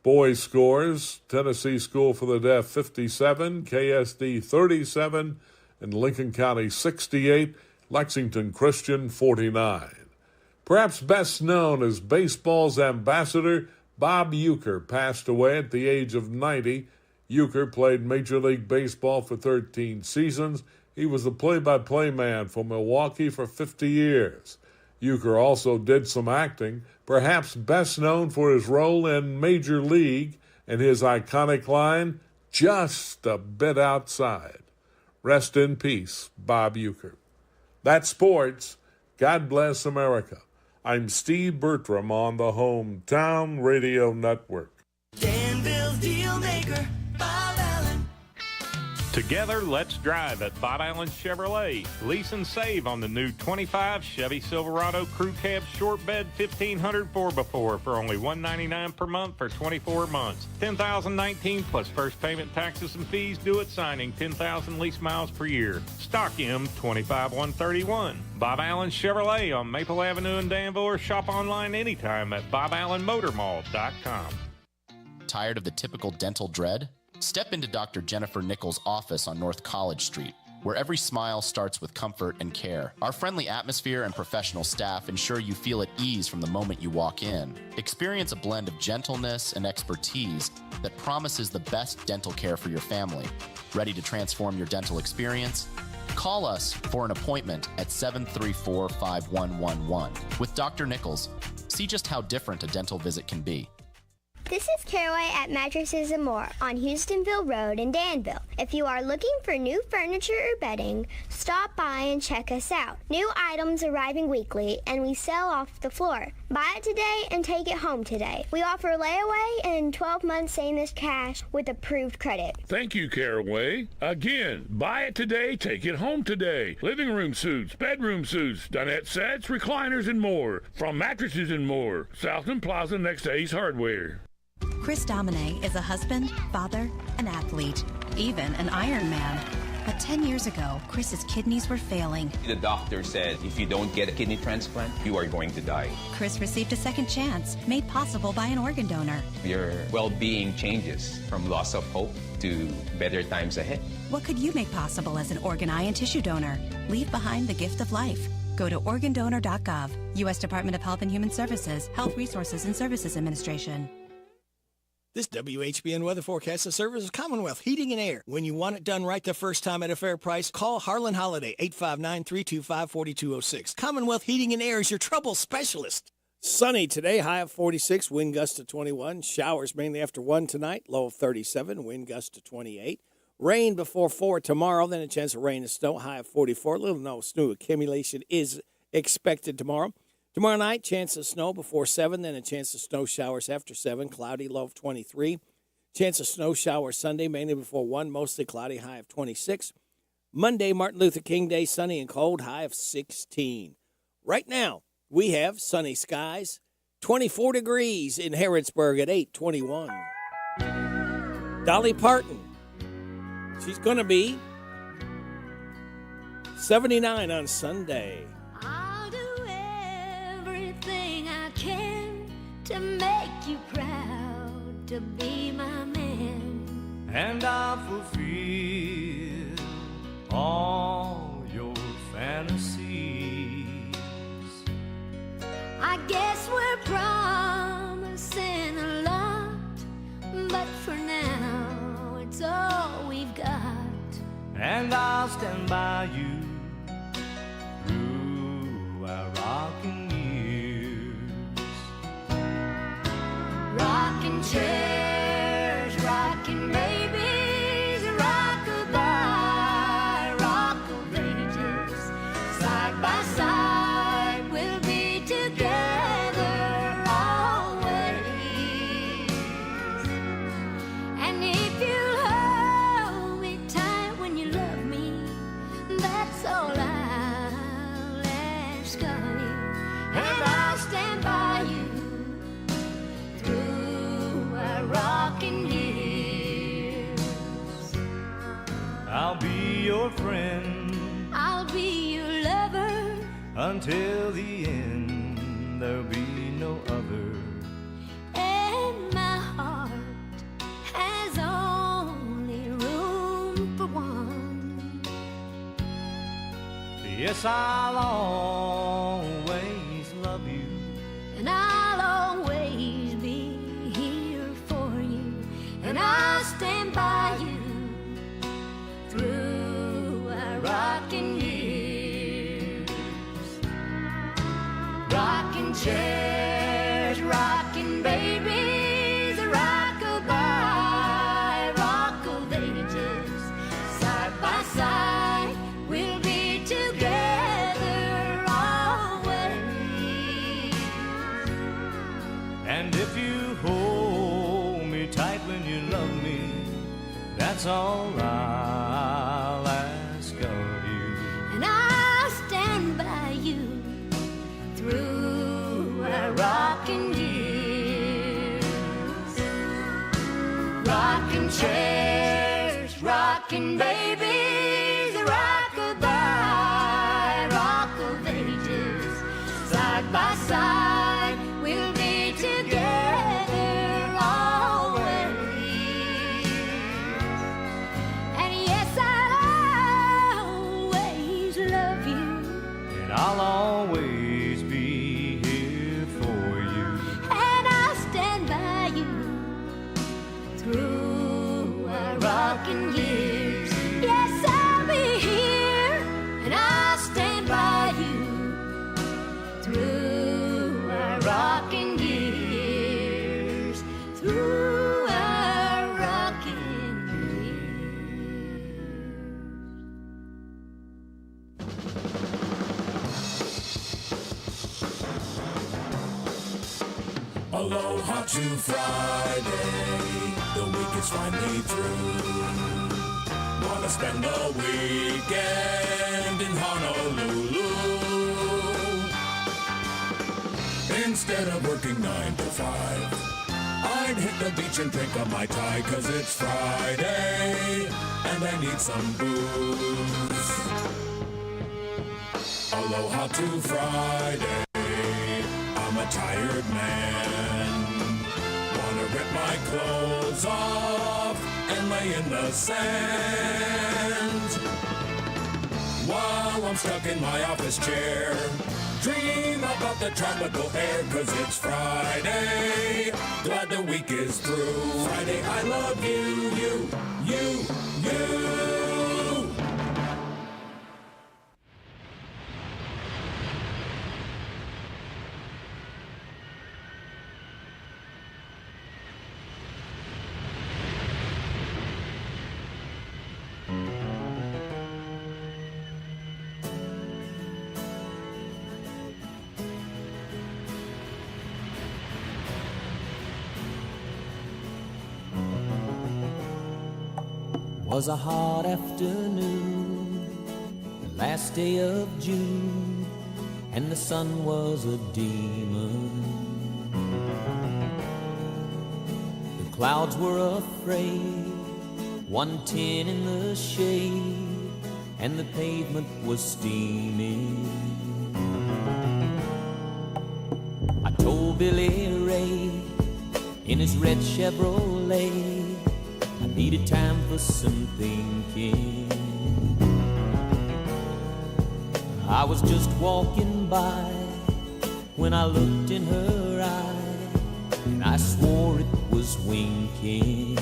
Boys scores, Tennessee School for the Deaf 57, KSD 37, and Lincoln County 68, Lexington Christian 49. Perhaps best known as baseball's ambassador, Bob Uecker passed away at the age of 90. Uecker played Major League Baseball for 13 seasons. He was the play-by-play man for Milwaukee for 50 years. Uecker also did some acting, perhaps best known for his role in Major League and his iconic line, "Just a bit outside." Rest in peace, Bob Uecker. That's sports. God bless America. I'm Steve Bertram on the Hometown Radio Network. Danville's deal maker, Bob Allen. Together, let's drive at Bob Allen Chevrolet. Lease and save on the new 25 Chevy Silverado Crew Cab Short Bed 1500 4x4 for only $199 per month for 24 months. $10,019 plus first payment, taxes, and fees due at signing. 10,000 lease miles per year. Stock M 25131. Bob Allen Chevrolet on Maple Avenue in Danville, or shop online anytime at BobAllenMotorMall.com. Tired of the typical dental dread? Step into Dr. Jennifer Nichols' office on North College Street, where every smile starts with comfort and care. Our friendly atmosphere and professional staff ensure you feel at ease from the moment you walk in. Experience a blend of gentleness and expertise that promises the best dental care for your family. Ready to transform your dental experience? Call us for an appointment at 734-5111. With Dr. Nichols, See just how different a dental visit can be. This is Caraway at Mattresses and More on Houstonville Road in Danville. If you are looking for new furniture or bedding, stop by and check us out. New items arriving weekly, and we sell off the floor. Buy it today and take it home today. We offer layaway and 12 months same-as cash with approved credit. Thank you, Caraway. Again, buy it today, take it home today. Living room suits, bedroom suits, dinette sets, recliners, and more. From Mattresses and More, Southland Plaza next to Ace Hardware. Chris Domine is a husband, father, an athlete, even an Ironman. But 10 years ago, Chris's kidneys were failing. The doctor said if you don't get a kidney transplant, you are going to die. Chris received a second chance, made possible by an organ donor. Your well-being changes from loss of hope to better times ahead. What could you make possible as an organ, eye, and tissue donor? Leave behind the gift of life. Go to organdonor.gov, U.S. Department of Health and Human Services, Health Resources and Services Administration. This WHBN weather forecast is service of Commonwealth Heating and Air. When you want it done right the first time at a fair price, call Harlan Holiday, 859-325-4206. Commonwealth Heating and Air is your trouble specialist. Sunny today, high of 46, wind gust to 21. Showers mainly after 1 tonight, low of 37, wind gust to 28. Rain before 4 tomorrow, then a chance of rain and snow, high of 44. Little no snow accumulation is expected tomorrow. Tomorrow night, chance of snow before 7, then a chance of snow showers after 7, cloudy, low of 23. Chance of snow showers Sunday, mainly before 1, mostly cloudy, high of 26. Monday, Martin Luther King Day, sunny and cold, high of 16. Right now, we have sunny skies, 24 degrees in Harrodsburg at 8:21. Dolly Parton, she's going to be 79 on Sunday. To make you proud, to be my man, and I'll fulfill all your fantasies. I guess we're promising a lot, but for now it's all we've got. And I'll stand by you through our rocking rocking chairs, rocking babies, rock-a-bye, rock of ages. Side by side, we'll be together always. And if you hold me tight when you love me, that's all I'll ask of you. And I'll stand by you rocking years. I'll be your friend, I'll be your lover, until the end there'll be no other. And my heart has only room for one. Yes, I'll always love you, and I'll always be here for you, and I'll stand by you through our rocking years. Rocking chairs, rocking babies, rock-a-bye, rock of ages. Side by side, we'll be together always. and if you hold me tight when you love me, that's all I'll ask of you. And I'll stand by you through our rocking years. Rocking chairs, rocking babies, rock-a-bye, rock of ages. Side by side, we'll be together always. And yes, I'll always love you, And I'll always be here for you. and I'll stand by you through our rocking years. Yes, I'll be here, and I'll stand by you through our rocking through our rocking Aloha to Friday, the week is finally through. Wanna spend the weekend in Honolulu. Instead of working 9 to 5, I'd hit the beach and drink a Mai Tai, 'cause it's Friday and I need some booze. Aloha to Friday, I'm a tired man. Wanna rip my clothes off and lay in the sand while I'm stuck in my office chair. Dream about the tropical air, 'cause it's Friday. Glad the week is through. Friday, I love you, you. Was a hot afternoon, the last day of June, and the sun was a demon. The clouds were afraid, 110 in the shade, and the pavement was steaming. I told Billy Ray in his red Chevrolet I needed time for some thinking. I was just walking by when I looked in her eye, and I swore it was winking.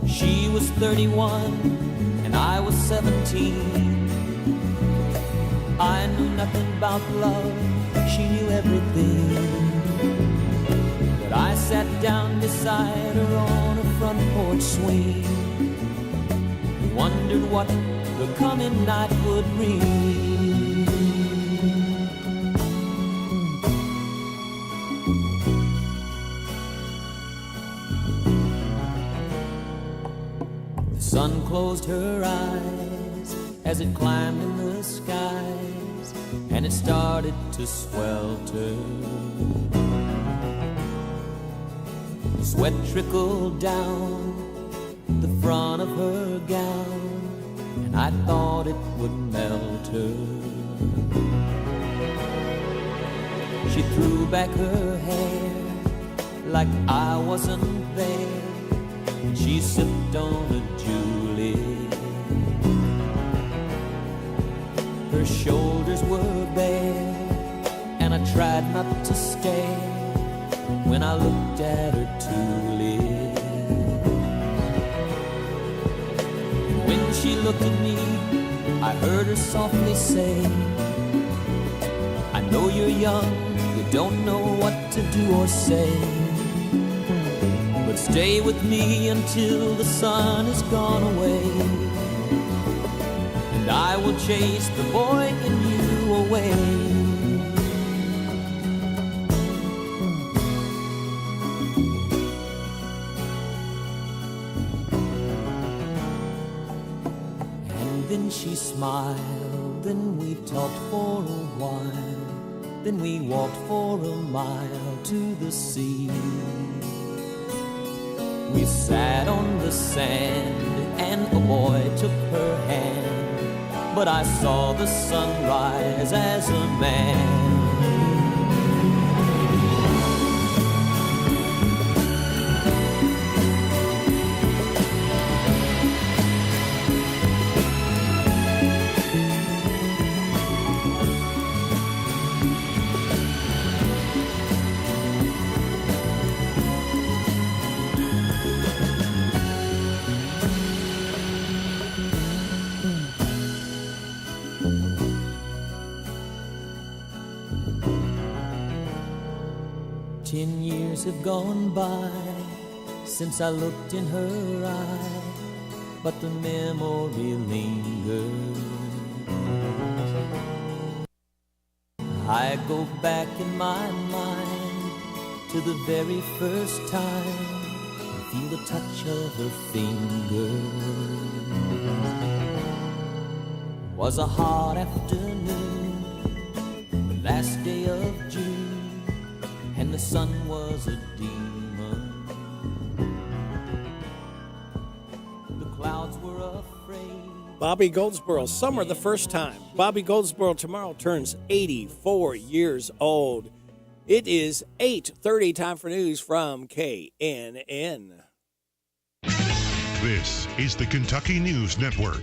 She was 31 and I was 17. I knew nothing about love, she knew everything. I sat down beside her on a front porch swing and wondered what the coming night would bring. The sun closed her eyes as it climbed in the skies, and it started to swelter. Sweat trickled down the front of her gown, and I thought it would melt her. She threw back her hair like I wasn't there, and she sipped on a Julie. Her shoulders were bare, and I tried not to stare when I looked at her tulip. When she looked at me, I heard her softly say, I know you're young, you don't know what to do or say, but stay with me until the sun has gone away, and I will chase the boy in you away. She smiled, then we talked for a while, then we walked for a mile to the sea. We sat on the sand and a boy took her hand, but I saw the sun rise as a man. 10 years have gone by since I looked in her eye, but the memory lingers. I go back in my mind to the very first time and feel the touch of her finger. Was a hot afternoon, the last day of June, and the sun was a demon. The clouds were afraid. Bobby Goldsboro, summer the first time. Bobby Goldsboro tomorrow turns 84 years old. It is 8:30, time for news from KNN. This is the Kentucky News Network.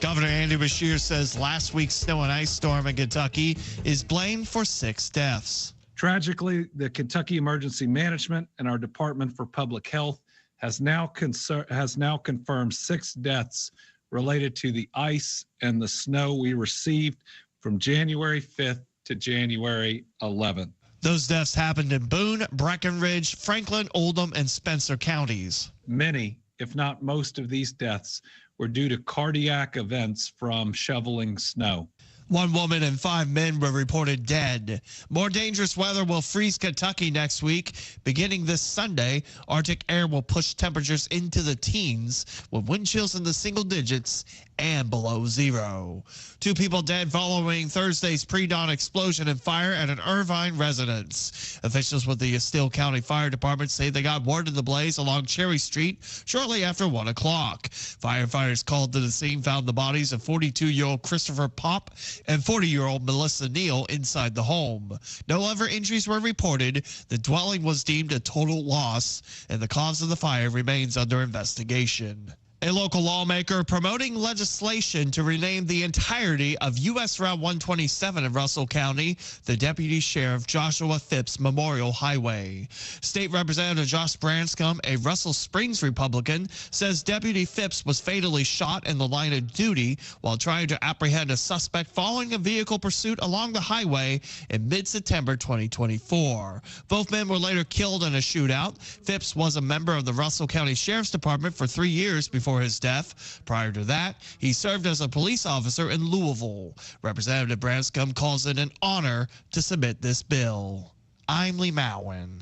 Governor Andy Beshear says last week's snow and ice storm in Kentucky is blamed for 6 deaths. Tragically, the Kentucky Emergency Management and our Department for Public Health has now confirmed 6 deaths related to the ice and the snow we received from January 5th to January 11th. Those deaths happened in Boone, Breckenridge, Franklin, Oldham, and Spencer counties. Many, if not most of these deaths were due to cardiac events from shoveling snow. 1 woman and 5 men were reported dead. More dangerous weather will freeze Kentucky next week. Beginning this Sunday, Arctic air will push temperatures into the teens with wind chills in the single digits and below 0. 2 people dead following Thursday's pre-dawn explosion and fire at an Irvine residence. Officials with the Estill County Fire Department say they got word of the blaze along Cherry Street shortly after 1 o'clock. Firefighters called to the scene found the bodies of 42-year-old Christopher Pop and 40-year-old Melissa Neal inside the home. No other injuries were reported. The dwelling was deemed a total loss, and the cause of the fire remains under investigation. A local lawmaker promoting legislation to rename the entirety of U.S. Route 127 in Russell County the Deputy Sheriff Joshua Phipps Memorial Highway. State Representative Josh Branscombe, a Russell Springs Republican, says Deputy Phipps was fatally shot in the line of duty while trying to apprehend a suspect following a vehicle pursuit along the highway in mid-September 2024. Both men were later killed in a shootout. Phipps was a member of the Russell County Sheriff's Department for 3 years before his death. Prior to that, he served as a police officer in Louisville. Representative Branscombe calls it an honor to submit this bill. I'm Lee Mowen.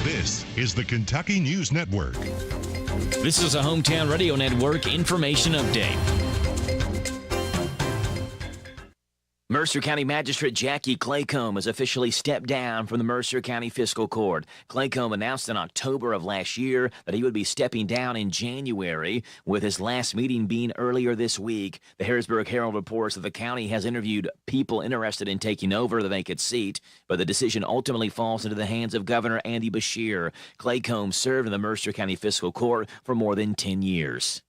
This is the Kentucky News Network. This is a Hometown Radio Network information update. Mercer County Magistrate Jackie Claycomb has officially stepped down from the Mercer County Fiscal Court. Claycomb announced in October of last year that he would be stepping down in January, with his last meeting being earlier this week. The Harrisburg Herald reports that the county has interviewed people interested in taking over the vacant seat, but the decision ultimately falls into the hands of Governor Andy Beshear. Claycomb served in the Mercer County Fiscal Court for more than 10 years.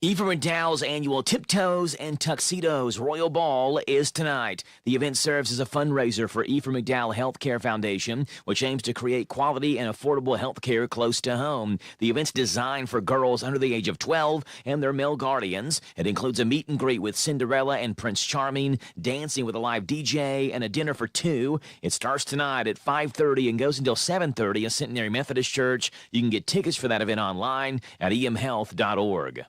Ephraim McDowell's annual Tiptoes and Tuxedos Royal Ball is tonight. The event serves as a fundraiser for Ephraim McDowell Healthcare Foundation, which aims to create quality and affordable health care close to home. The event's designed for girls under the age of 12 and their male guardians. It includes a meet and greet with Cinderella and Prince Charming, dancing with a live DJ, and a dinner for 2. It starts tonight at 5:30 and goes until 7:30 at Centenary Methodist Church. You can get tickets for that event online at emhealth.org.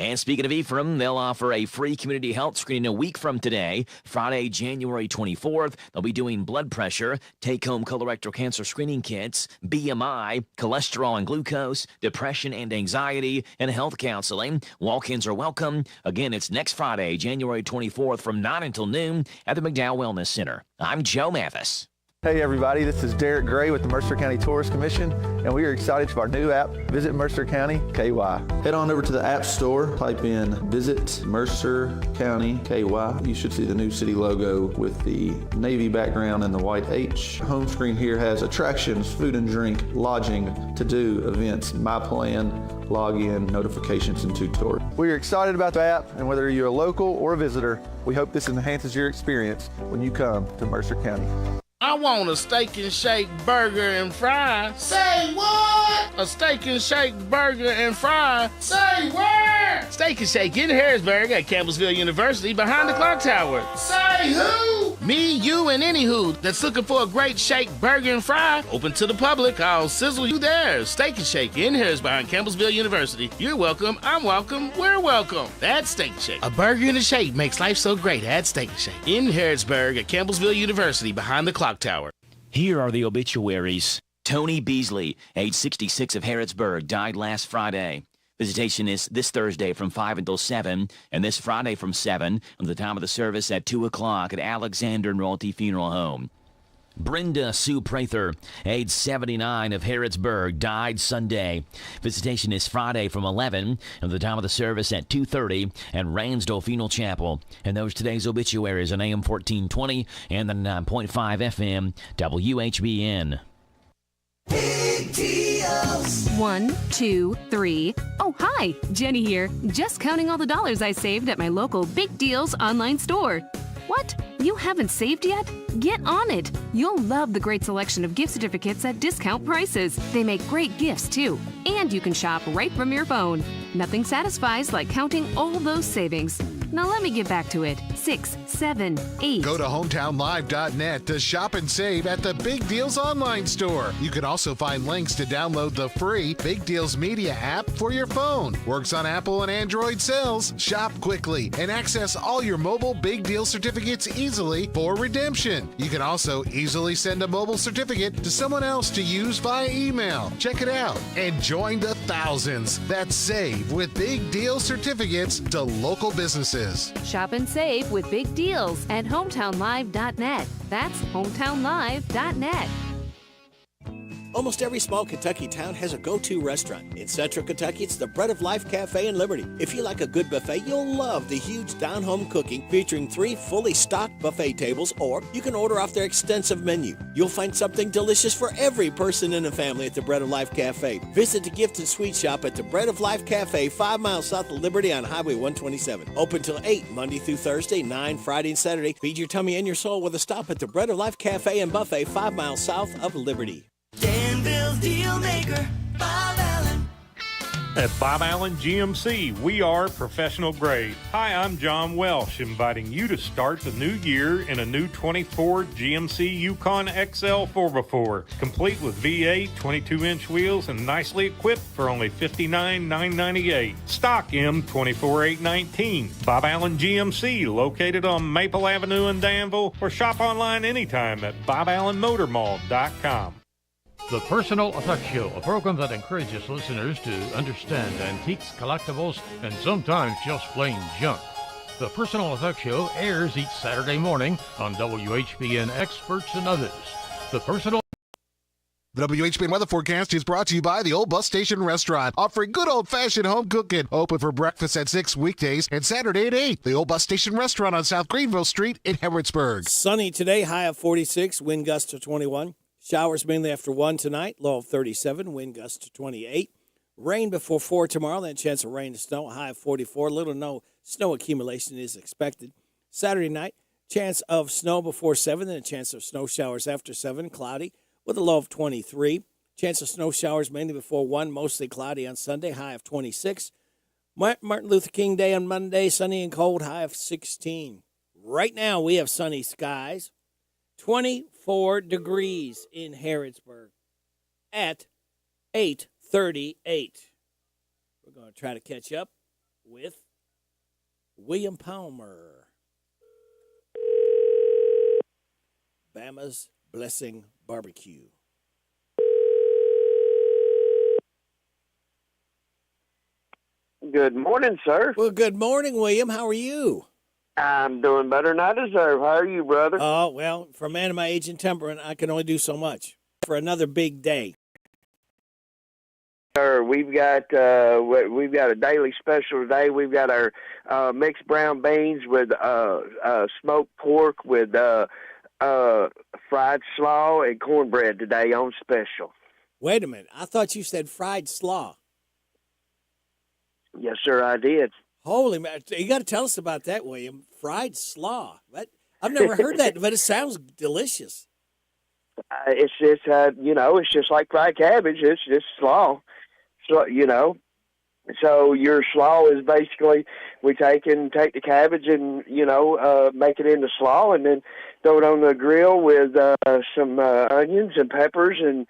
And speaking of Ephraim, they'll offer a free community health screening a week from today, Friday, January 24th. They'll be doing blood pressure, take-home colorectal cancer screening kits, BMI, cholesterol and glucose, depression and anxiety, and health counseling. Walk-ins are welcome. Again, it's next Friday, January 24th from 9 until noon at the McDowell Wellness Center. I'm Joe Mathis. Hey everybody, this is Derek Gray with the Mercer County Tourist Commission, and we are excited for our new app, Visit Mercer County KY. Head on over to the App Store, type in Visit Mercer County KY. You should see the new city logo with the navy background and the white H. Home screen here has attractions, food and drink, lodging, to-do, events, my plan, login, notifications, and tutorials. We are excited about the app, and whether you're a local or a visitor, we hope this enhances your experience when you come to Mercer County. I want a steak and shake burger and fries. Say what? A steak and shake burger and fries. Say where? Steak and Shake in Harrisburg at Campbellsville University behind the clock tower. Say who? Me, you, and any who that's looking for a great shake, burger, and fry. Open to the public. I'll sizzle you there. Steak and Shake in Harrisburg behind Campbellsville University. You're welcome. I'm welcome. We're welcome. That's Steak and Shake. A burger and a shake makes life so great. At Steak and Shake in Harrisburg at Campbellsville University behind the clock tower. Here are the obituaries. Tony Beasley, age 66 of Harrodsburg, died last Friday. Visitation is this Thursday from 5 until 7, and this Friday from 7 until the time of the service at 2 o'clock at Alexander and Royalty Funeral Home. Brenda Sue Prather, age 79 of Harrodsburg, died Sunday. Visitation is Friday from 11 until the time of the service at 2:30 at Ransdale Funeral Chapel. And those today's obituaries on AM 1420 and the 9.5 FM WHBN. Big deals. 1, 2, 3. Oh, hi, Jenny here. Just counting all the dollars I saved at my local Big Deals online store. What? You haven't saved yet? Get on it. You'll love the great selection of gift certificates at discount prices. They make great gifts, too. And you can shop right from your phone. Nothing satisfies like counting all those savings. Now let me get back to it. 6, 7, 8. Go to hometownlive.net to shop and save at the Big Deals online store. You can also find links to download the free Big Deals Media app for your phone. Works on Apple and Android cells. Shop quickly and access all your mobile Big Deal certificates easily for redemption. You can also easily send a mobile certificate to someone else to use via email. Check it out and join the thousands that save with Big Deal certificates to local businesses. Shop and save with Big Deals at hometownlive.net. That's hometownlive.net. Almost every small Kentucky town has a go-to restaurant. In Central Kentucky, it's the Bread of Life Cafe in Liberty. If you like a good buffet, you'll love the huge down-home cooking featuring 3 fully stocked buffet tables, or you can order off their extensive menu. You'll find something delicious for every person in the family at the Bread of Life Cafe. Visit the gift and sweet shop at the Bread of Life Cafe, 5 miles south of Liberty on Highway 127. Open till 8, Monday through Thursday, 9 Friday and Saturday. Feed your tummy and your soul with a stop at the Bread of Life Cafe and Buffet, 5 miles south of Liberty. Danville's Deal Maker, Bob Allen. At Bob Allen GMC, we are professional grade. Hi, I'm John Welsh, inviting you to start the new year in a new 24 GMC Yukon XL 4x4, complete with V8, 22-inch wheels, and nicely equipped for only $59,998. Stock M24819. Bob Allen GMC, located on Maple Avenue in Danville, or shop online anytime at BobAllenMotorMall.com. The Personal Effects Show, a program that encourages listeners to understand antiques, collectibles, and sometimes just plain junk. The Personal Effects Show airs each Saturday morning on WHBN Experts and Others. The WHBN weather forecast is brought to you by the Old Bus Station Restaurant, offering good old-fashioned home cooking. Open for breakfast at 6 weekdays and Saturday at 8. The Old Bus Station Restaurant on South Greenville Street in Harrodsburg. Sunny today, high of 46, wind gust to 21. Showers mainly after 1 tonight, low of 37, wind gust to 28. Rain before 4 tomorrow, then chance of rain and snow, high of 44. Little to no snow accumulation is expected. Saturday night, chance of snow before 7, then a chance of snow showers after 7, cloudy, with a low of 23. Chance of snow showers mainly before 1, mostly cloudy on Sunday, high of 26. Martin Luther King Day on Monday, sunny and cold, high of 16. Right now, we have sunny skies. 24 degrees in Harrodsburg at 8:38. We're going to try to catch up with William Palmer. Bama's Blessing Barbecue. Good morning, sir. Well, good morning, William. How are you? I'm doing better than I deserve. How are you, brother? Oh, well, for a man of my age and temperament, I can only do so much for another big day. Sir, we've got a daily special today. We've got our mixed brown beans with smoked pork with fried slaw and cornbread today on special. Wait a minute. I thought you said fried slaw. Yes, sir, I did. Holy man. You got to tell us about that, William. Fried slaw. I've never heard that, but it sounds delicious. It's just, it's just like fried cabbage. It's just slaw. So, So your slaw is basically we take the cabbage and make it into slaw, and then throw it on the grill with some onions and peppers and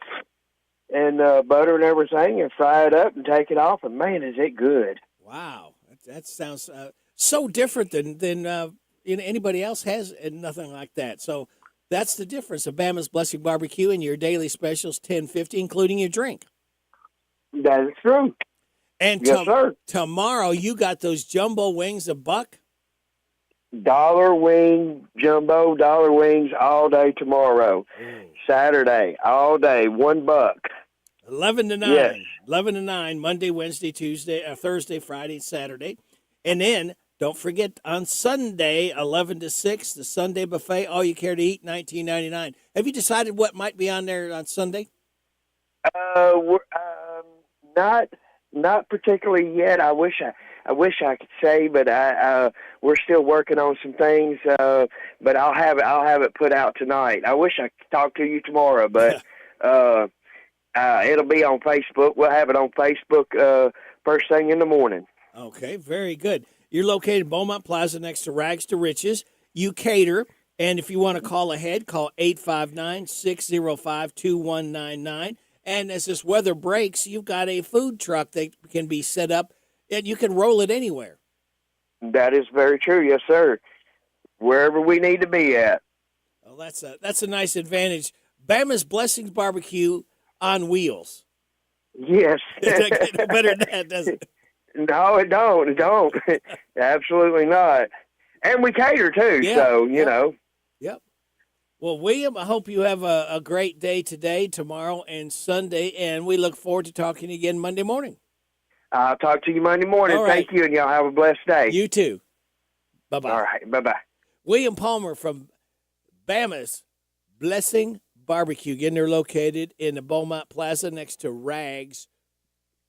butter and everything, and fry it up and take it off. And man, is it good! Wow, that sounds so different than anybody else has, and nothing like that. So that's the difference of Bama's Blessing Barbecue and your daily specials, $10.50, including your drink. That is true. And yes, sir. Tomorrow you got those jumbo wings, $1. Dollar wing, jumbo, dollar wings all day tomorrow. Saturday, all day, $1. 11 to 9. Yes. 11 to 9, Monday, Wednesday, Tuesday, Thursday, Friday, Saturday. And then, don't forget, on Sunday, 11 to 6, the Sunday buffet, all you care to eat, $19.99. Have you decided what might be on there on Sunday? Not particularly yet. I wish I could say, but we're still working on some things. But I'll have it put out tonight. I wish I could talk to you tomorrow, but it'll be on Facebook. We'll have it on Facebook first thing in the morning. Okay, very good. You're located in Beaumont Plaza next to Rags to Riches. You cater, and if you want to call ahead, call 859-605-2199. And as this weather breaks, you've got a food truck that can be set up, and you can roll it anywhere. That is very true, yes, sir. Wherever we need to be at. Well, that's a nice advantage. Bama's Blessings Barbecue on wheels. Yes. It doesn't get better than that, does it? No, it don't. It don't. Absolutely not. And we cater, too, so, you know. Yep. Well, William, I hope you have a great day today, tomorrow, and Sunday, and we look forward to talking again Monday morning. I'll talk to you Monday morning. All right. Thank you, and y'all have a blessed day. You too. Bye-bye. All right. Bye-bye. William Palmer from Bama's Blessing Barbecue. Again, they're located in the Beaumont Plaza next to Rags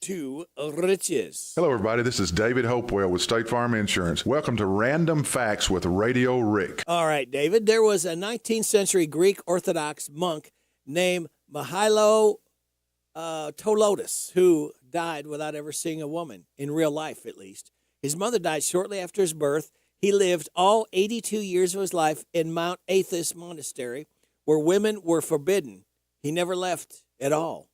to Riches. Hello, everybody. This is David Hopewell with State Farm Insurance. Welcome to Random Facts with Radio Rick. All right, David. There was a 19th century Greek Orthodox monk named Mihailo Tolotis who died without ever seeing a woman, in real life at least. His mother died shortly after his birth. He lived all 82 years of his life in Mount Athos Monastery, where women were forbidden. He never left at all.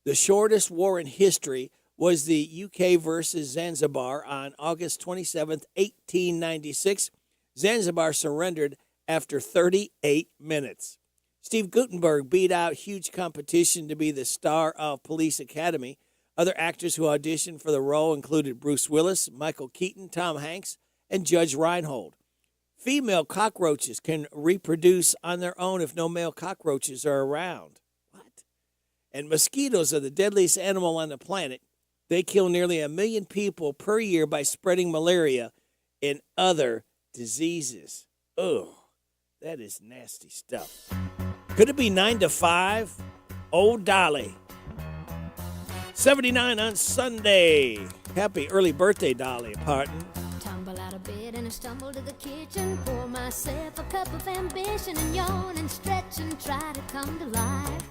The shortest war in history was the UK versus Zanzibar on August 27th, 1896. Zanzibar surrendered after 38 minutes. Steve Guttenberg beat out huge competition to be the star of Police Academy. Other actors who auditioned for the role included Bruce Willis, Michael Keaton, Tom Hanks, and Judge Reinhold. Female cockroaches can reproduce on their own if no male cockroaches are around. And mosquitoes are the deadliest animal on the planet. They kill nearly 1 million people per year by spreading malaria and other diseases. Ugh, that is nasty stuff. Could it be 9 to 5? Old Dolly. 79 on Sunday. Happy early birthday, Dolly Parton. Tumble out of bed and I stumble to the kitchen. Pour myself a cup of ambition and yawn and stretch and try to come to life.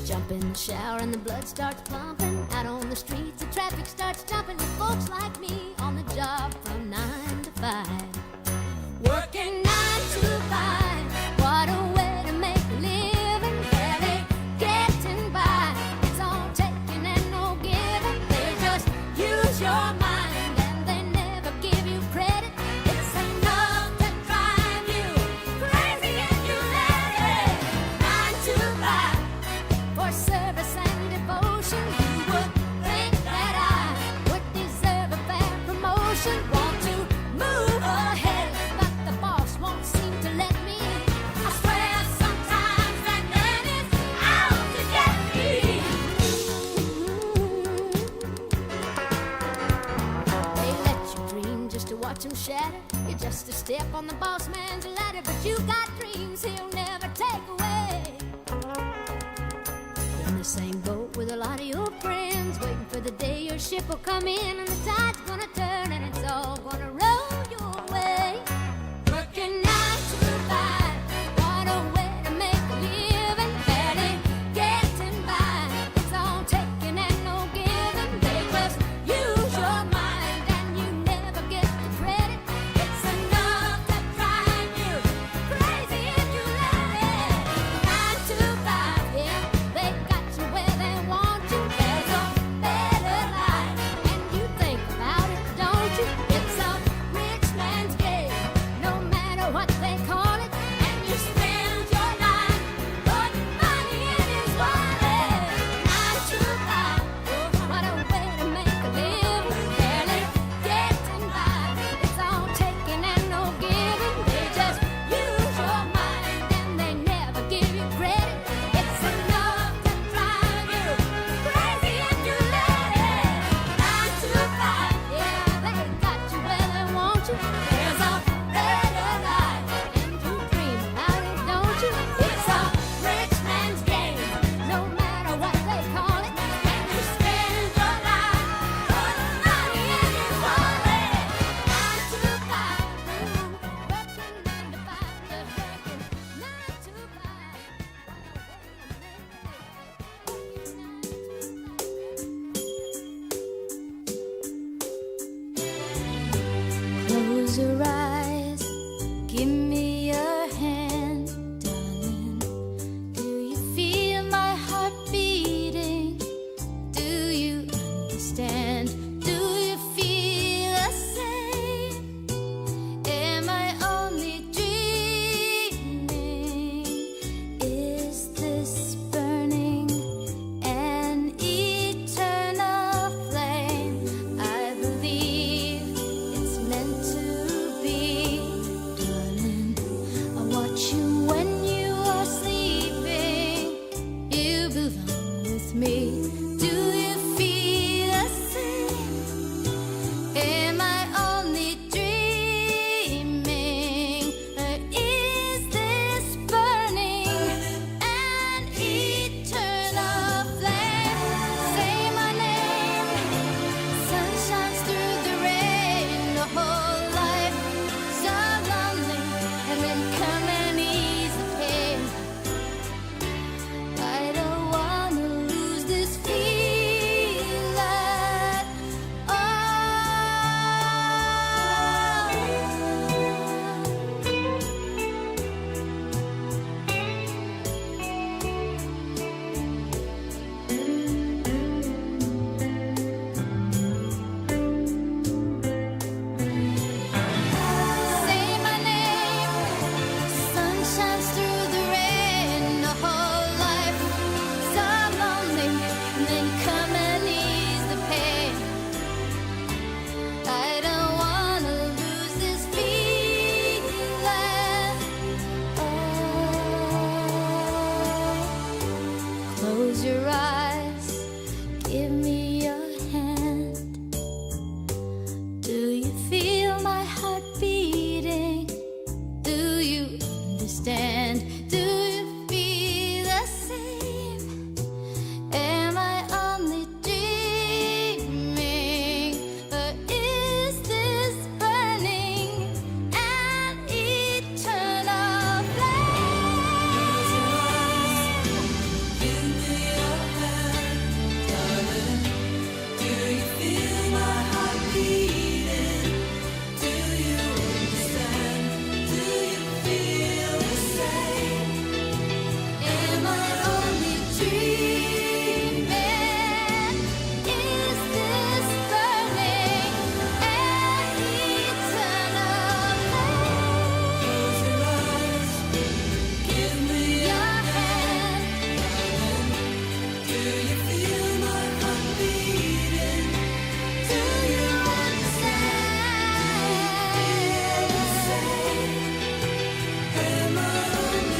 Jump in the shower and the blood starts pumping. Out on the streets, the traffic starts jumping with folks like me on the job from 9 to 5. Working 9 to 5. What a way to make a living. Barely getting by. It's all taking and no giving. They just use your mind and they never give you credit. It's enough to drive you crazy if you let it. 9 to 5. For service and devotion, you would think that I would deserve a fair promotion. Want to move ahead, but the boss won't seem to let me. I swear sometimes that man is out to get me. They let you dream just to watch him shatter. You're just a step on the boss man's ladder, but you got dreams he'll never take away. In the same boat with a lot of your friends, waiting for the day your ship will come in and the tide's gonna turn and it's all gonna roll your way. Working 9 to 5, what a way to make a living. Barely getting by, it's all taking and no giving. They Close your eyes, give me your hand. Do you feel my heart beating? Do you understand? Do you feel the same? Am I only dreaming? Or is this burning an eternal flame? Give me your hand, darling. Do you feel my heart beating? Do you understand? Do you feel the same? Am I only dreaming? Is this burning an eternal flame? Close your eyes, give me your hand. Do you feel my heart beating? Do you understand? Am I only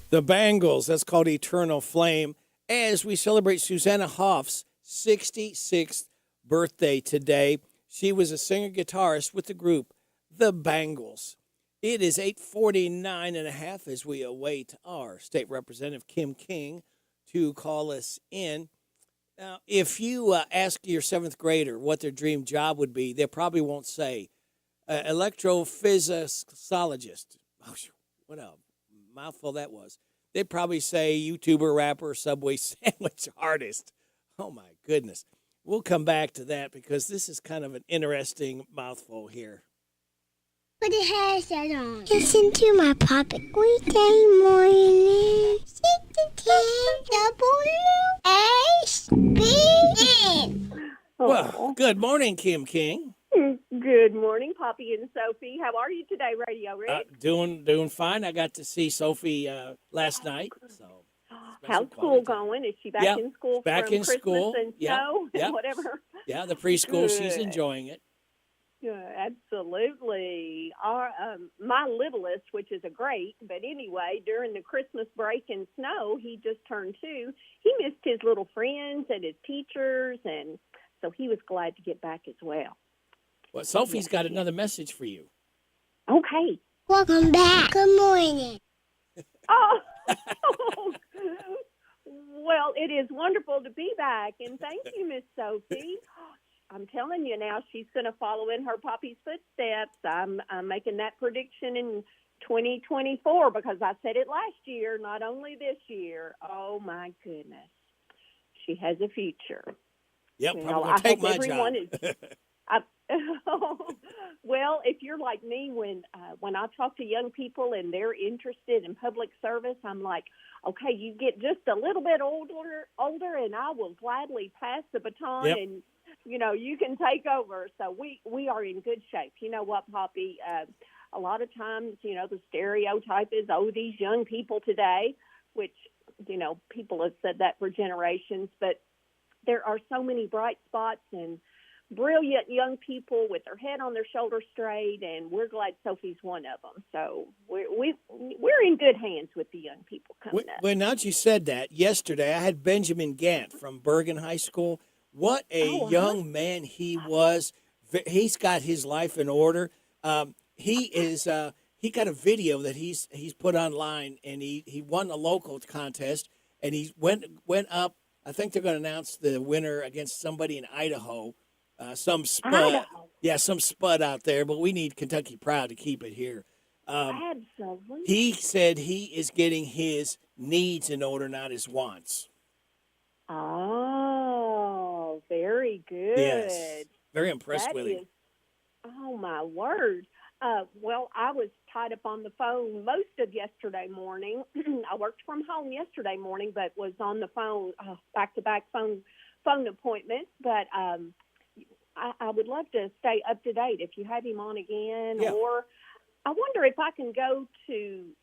The Bangles, that's called Eternal Flame, as we celebrate Susanna Hoff's 66th birthday today. She was a singer-guitarist with the group The Bangles. It is 8:49 and a half as we await our State Representative Kim King to call us in. Now, if you ask your seventh grader what their dream job would be, they probably won't say electrophysiologist. Oh, what a mouthful that was. They'd probably say YouTuber, rapper, Subway sandwich artist. Oh, my goodness. We'll come back to that because this is kind of an interesting mouthful here. Put the headset on. Listen to my Papa weekday morning. 6 to 10 WHBN. Well, good morning, Kim King. Good morning, Poppy and Sophie. How are you today, Radio Rick? Doing fine. I got to see Sophie last night. So how's school going? Is she back in school back from in Christmas school. and snow and whatever? Yeah, the preschool, she's Good. enjoying it. Yeah, absolutely. Our my littlest, which is a great, but anyway, during the Christmas break and snow, he just turned 2. He missed his little friends and his teachers, and so he was glad to get back as well. Well, Sophie's got another message for you. Okay. Welcome back. Good morning. Oh, well, it is wonderful to be back, and thank you, Miss Sophie. I'm telling you now, she's going to follow in her Poppy's footsteps. I'm making that prediction in 2024 because I said it last year, not only this year. Oh, my goodness. She has a future. Yep, You I'm know, going to take my everyone job. Well, if you're like me, when I talk to young people and they're interested in public service, I'm like, okay, you get just a little bit older, and I will gladly pass the baton, Yep. and you know you can take over. So we are in good shape. You know what, Poppy? A lot of times, you know, the stereotype is, oh, these young people today, which you know people have said that for generations, but there are so many bright spots and brilliant young people with their head on their shoulder straight, and we're glad Sophie's one of them. So we're in good hands with the young people coming up. Well, now that you said that, yesterday I had Benjamin Gant from Bergen High School. What a young man he was. He's got his life in order. He got a video that he's put online, and he won a local contest, and he went up. I think they're going to announce the winner against somebody in Idaho. Some spud, some spud out there, but we need Kentucky Proud to keep it here. Absolutely. He said he is getting his needs in order, not his wants. Oh, very good. Yes. Very impressed That with him. is- Oh, my word. Well, I was tied up on the phone most of yesterday morning. I worked from home yesterday morning, but was on the phone, back-to-back phone appointments. But I would love to stay up to date if you have him on again. Yeah. Or I wonder if I can go to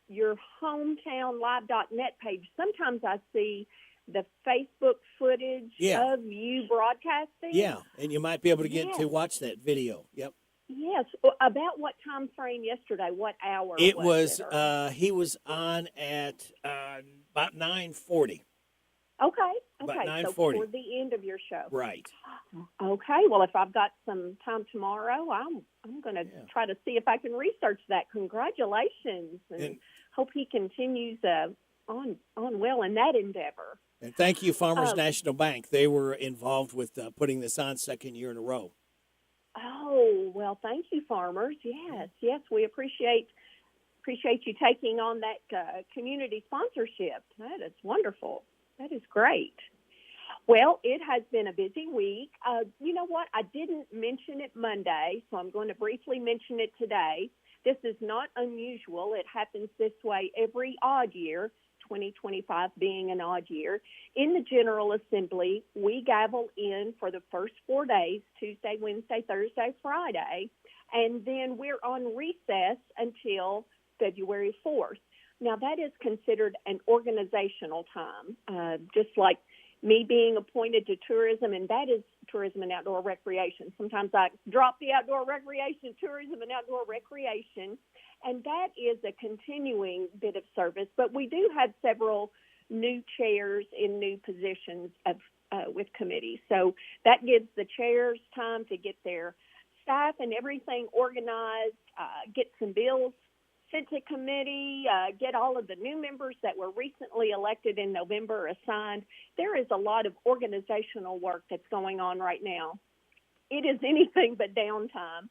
your hometownlive.net page. Sometimes I see the Facebook footage Yeah. of you broadcasting. Yeah, and you might be able to get Yes. to watch that video. Yep. Yes. About what time frame yesterday? What hour? It was was, it, or- he was on at about 9:40. Okay. about Okay. So 9:40. toward the end of your show. Right. Okay. Well, if I've got some time tomorrow, I'm going to try to see if I can research that. Congratulations, and hope he continues on well in that endeavor. And thank you, Farmers National Bank. They were involved with putting this on second year in a row. Oh, well, thank you, Farmers. Yes, we appreciate you taking on that community sponsorship. That is wonderful. That is great. Well, it has been a busy week. You know what? I didn't mention it Monday, so I'm going to briefly mention it today. This is not unusual. It happens this way every odd year, 2025 being an odd year. In the General Assembly, we gavel in for the first 4 days, Tuesday, Wednesday, Thursday, Friday, and then we're on recess until February 4th. Now, that is considered an organizational time, just like me being appointed to tourism, and that is tourism and outdoor recreation. Sometimes I drop the outdoor recreation, tourism and outdoor recreation, and that is a continuing bit of service. But we do have several new chairs in new positions with committees. So that gives the chairs time to get their staff and everything organized, get some bills sent to committee, get all of the new members that were recently elected in November assigned. There is a lot of organizational work that's going on right now. It is anything but downtime.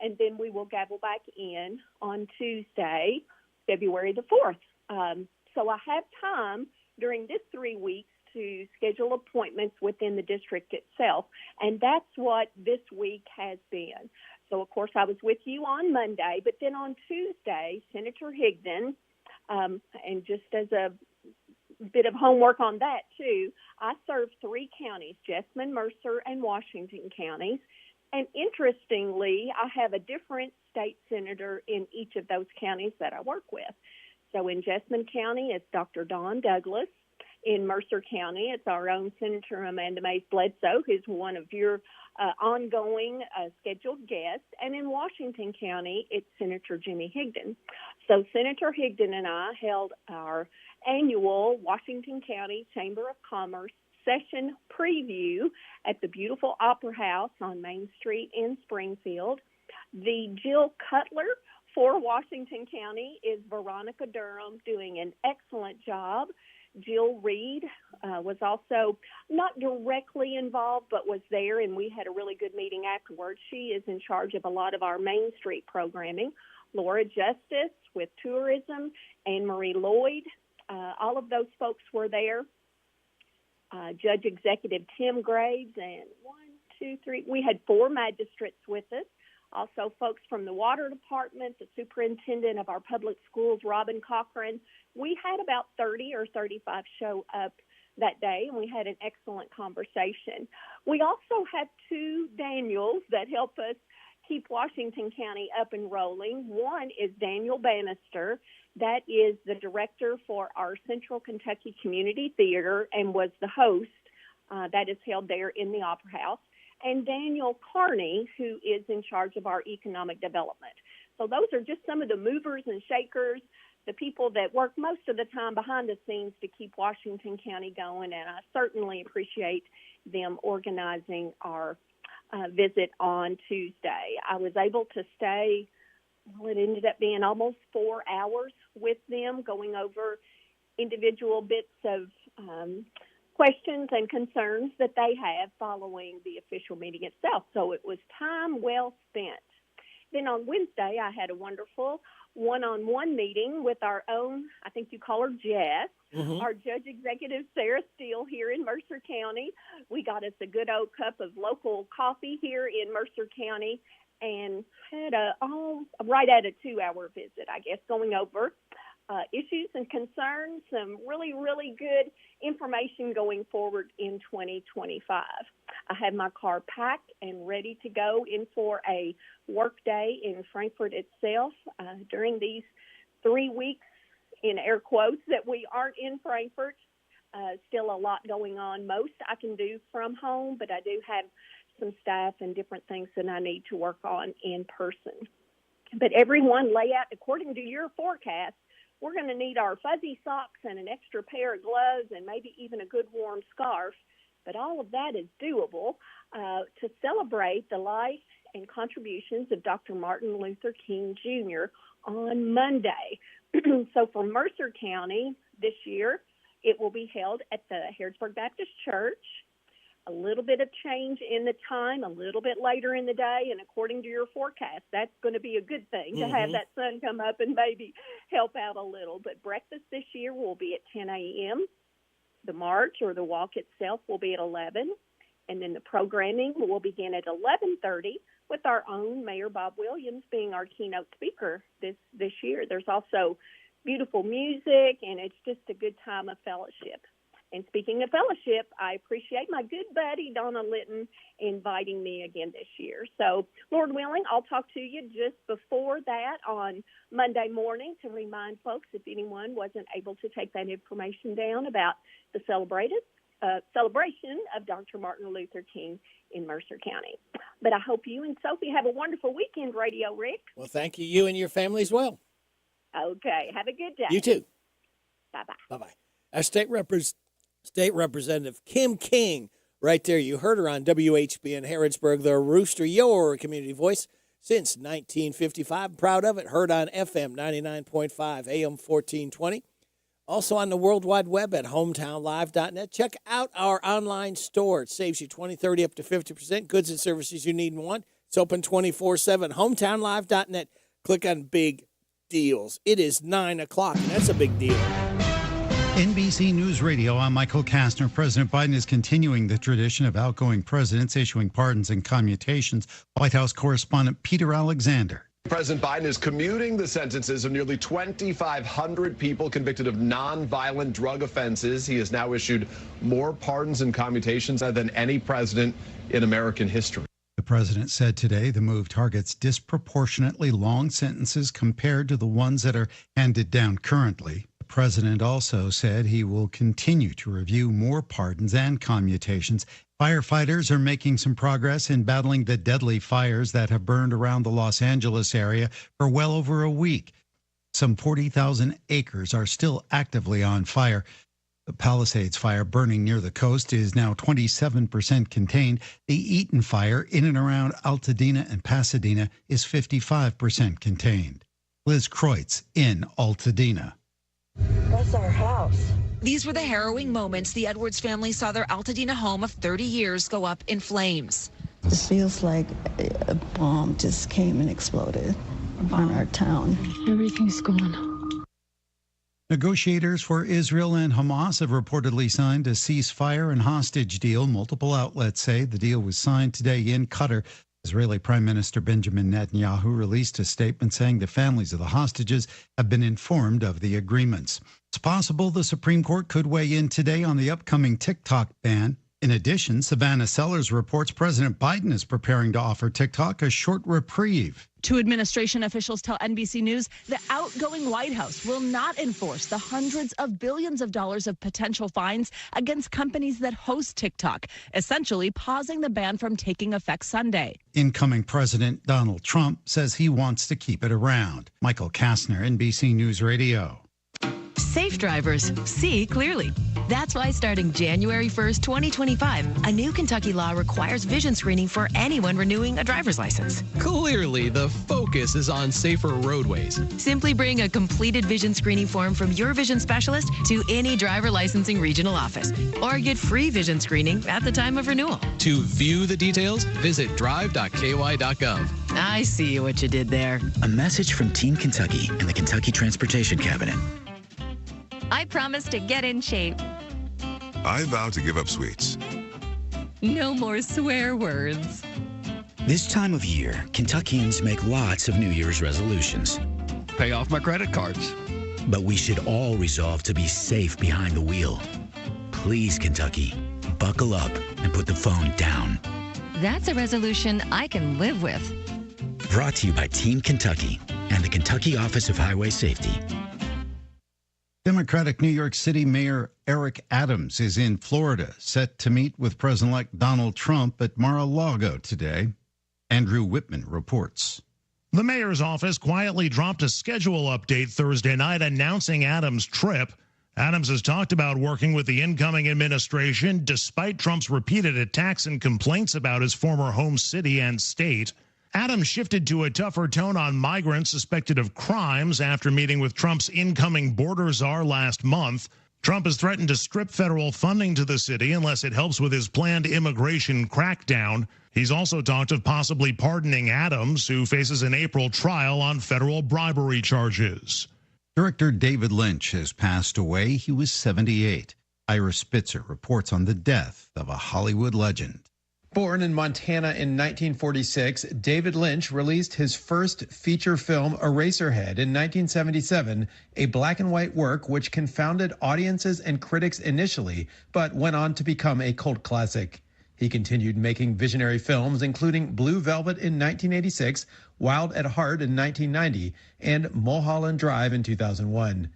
And then we will gavel back in on Tuesday, February the 4th. So I have time during this 3 weeks to schedule appointments within the district itself. And that's what this week has been. So, of course, I was with you on Monday, but then on Tuesday, Senator Higdon, and just as a bit of homework on that, too, I serve 3 counties, Jessamine, Mercer, and Washington counties. And interestingly, I have a different state senator in each of those counties that I work with. So in Jessamine County, it's Dr. Don Douglas. In Mercer County, it's our own Senator Amanda Mays Bledsoe, who's one of your ongoing scheduled guests. And in Washington County, it's Senator Jimmy Higdon. So Senator Higdon and I held our annual Washington County Chamber of Commerce session preview at the beautiful Opera House on Main Street in Springfield. The Jill Cutler for Washington County is Veronica Durham, doing an excellent job. Jill Reed was also not directly involved, but was there, and we had a really good meeting afterwards. She is in charge of a lot of our Main Street programming. Laura Justice with tourism, Anne Marie Lloyd, all of those folks were there. Judge Executive Tim Graves, and 1, 2, 3, we had 4 magistrates with us. Also, folks from the Water Department, the superintendent of our public schools, Robin Cochran. We had about 30 or 35 show up that day, and we had an excellent conversation. We also have 2 Daniels that help us keep Washington County up and rolling. One is Daniel Bannister. That is the director for our Central Kentucky Community Theater and was the host. That is held there in the Opera House. And Daniel Carney, who is in charge of our economic development. So those are just some of the movers and shakers, the people that work most of the time behind the scenes to keep Washington County going, and I certainly appreciate them organizing our visit on Tuesday. I was able to stay, well, it ended up being almost 4 hours with them, going over individual bits of questions and concerns that they have following the official meeting itself. So it was time well spent. Then on Wednesday, I had a wonderful one-on-one meeting with our own, I think you call her Jess, Our Judge Executive, Sarah Steele, here in Mercer County. We got us a good old cup of local coffee here in Mercer County and had right at a 2-hour visit, I guess, going over issues and concerns, some really, really good information going forward in 2025. I have my car packed and ready to go in for a work day in Frankfort itself during these 3 weeks, in air quotes, that we aren't in Frankfort. Still a lot going on. Most I can do from home, but I do have some staff and different things that I need to work on in person. But everyone lay out according to your forecast. We're going to need our fuzzy socks and an extra pair of gloves and maybe even a good warm scarf. But all of that is doable to celebrate the life and contributions of Dr. Martin Luther King Jr. on Monday. So for Mercer County this year, it will be held at the Harrodsburg Baptist Church. A little bit of change in the time, a little bit later in the day, and according to your forecast, that's going to be a good thing to have that sun come up and maybe help out a little. But breakfast this year will be at 10 a.m. The march or the walk itself will be at 11, and then the programming will begin at 11:30 with our own Mayor Bob Williams being our keynote speaker this year. There's also beautiful music, and it's just a good time of fellowship. And speaking of fellowship, I appreciate my good buddy Donna Litton inviting me again this year. So, Lord willing, I'll talk to you just before that on Monday morning to remind folks, if anyone wasn't able to take that information down, about the celebration of Dr. Martin Luther King in Mercer County. But I hope you and Sophie have a wonderful weekend, Radio Rick. Well, thank you. You and your family as well. Okay. Have a good day. You too. Bye-bye. Bye-bye. Our State Representative Kim King, right there. You heard her on WHBN Harrodsburg, the Rooster, your community voice since 1955. Proud of it. Heard on FM 99.5, AM 1420. Also on the World Wide Web at hometownlive.net. Check out our online store. It saves you 20, 30, up to 50%. Goods and services you need and want. It's open 24/7. Hometownlive.net. Click on Big Deals. It is 9 o'clock, and that's a big deal. NBC News Radio, I'm Michael Kastner. President Biden is continuing the tradition of outgoing presidents issuing pardons and commutations. White House correspondent Peter Alexander. President Biden is commuting the sentences of nearly 2,500 people convicted of nonviolent drug offenses. He has now issued more pardons and commutations than any president in American history. The president said today the move targets disproportionately long sentences compared to the ones that are handed down currently. The president also said he will continue to review more pardons and commutations. Firefighters are making some progress in battling the deadly fires that have burned around the Los Angeles area for well over a week. Some 40,000 acres are still actively on fire. The Palisades fire burning near the coast is now 27% contained. The Eaton fire in and around Altadena and Pasadena is 55% contained. Liz Kreutz in Altadena. That's our house. These were the harrowing moments the Edwards family saw their Altadena home of 30 years go up in flames. It feels like a bomb just came and exploded on our town. Everything's gone. Negotiators for Israel and Hamas have reportedly signed a ceasefire and hostage deal. Multiple outlets say the deal was signed today in Qatar. Israeli Prime Minister Benjamin Netanyahu released a statement saying the families of the hostages have been informed of the agreements. It's possible the Supreme Court could weigh in today on the upcoming TikTok ban. In addition, Savannah Sellers reports President Biden is preparing to offer TikTok a short reprieve. Two administration officials tell NBC News the outgoing White House will not enforce the hundreds of billions of dollars of potential fines against companies that host TikTok, essentially pausing the ban from taking effect Sunday. Incoming President Donald Trump says he wants to keep it around. Michael Kastner, NBC News Radio. Safe drivers see clearly. That's why starting January 1st, 2025, a new Kentucky law requires vision screening for anyone renewing a driver's license. Clearly, the focus is on safer roadways. Simply bring a completed vision screening form from your vision specialist to any driver licensing regional office, or get free vision screening at the time of renewal. To view the details, visit drive.ky.gov. I see what you did there. A message from Team Kentucky and the Kentucky Transportation Cabinet. I promise to get in shape. I vow to give up sweets. No more swear words. This time of year, Kentuckians make lots of New Year's resolutions. Pay off my credit cards. But we should all resolve to be safe behind the wheel. Please, Kentucky, buckle up and put the phone down. That's a resolution I can live with. Brought to you by Team Kentucky and the Kentucky Office of Highway Safety. Democratic New York City Mayor Eric Adams is in Florida, set to meet with President-elect Donald Trump at Mar-a-Lago today. Andrew Whitman reports. The mayor's office quietly dropped a schedule update Thursday night announcing Adams' trip. Adams has talked about working with the incoming administration despite Trump's repeated attacks and complaints about his former home city and state. Adams shifted to a tougher tone on migrants suspected of crimes after meeting with Trump's incoming border czar last month. Trump has threatened to strip federal funding to the city unless it helps with his planned immigration crackdown. He's also talked of possibly pardoning Adams, who faces an April trial on federal bribery charges. Director David Lynch has passed away. He was 78. Ira Spitzer reports on the death of a Hollywood legend. Born in Montana in 1946, David Lynch released his first feature film, Eraserhead, in 1977, a black and white work which confounded audiences and critics initially, but went on to become a cult classic. He continued making visionary films, including Blue Velvet in 1986, Wild at Heart in 1990, and Mulholland Drive in 2001.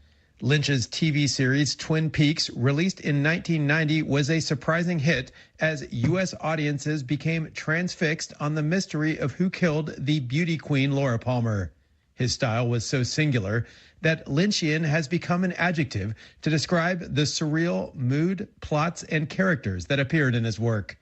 Lynch's TV series Twin Peaks, released in 1990, was a surprising hit as U.S. audiences became transfixed on the mystery of who killed the beauty queen Laura Palmer. His style was so singular that Lynchian has become an adjective to describe the surreal mood, plots, and characters that appeared in his work.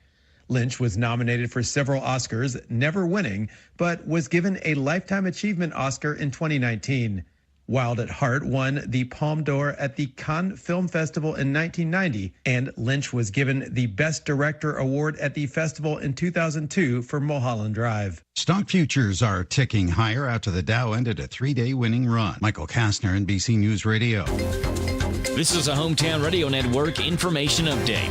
Lynch was nominated for several Oscars, never winning, but was given a Lifetime Achievement Oscar in 2019. Wild at Heart won the Palme d'Or at the Cannes Film Festival in 1990, and Lynch was given the Best Director Award at the festival in 2002 for Mulholland Drive. Stock futures are ticking higher after the Dow ended a three-day winning run. Michael Kastner, NBC News Radio. This is a Hometown Radio Network information update.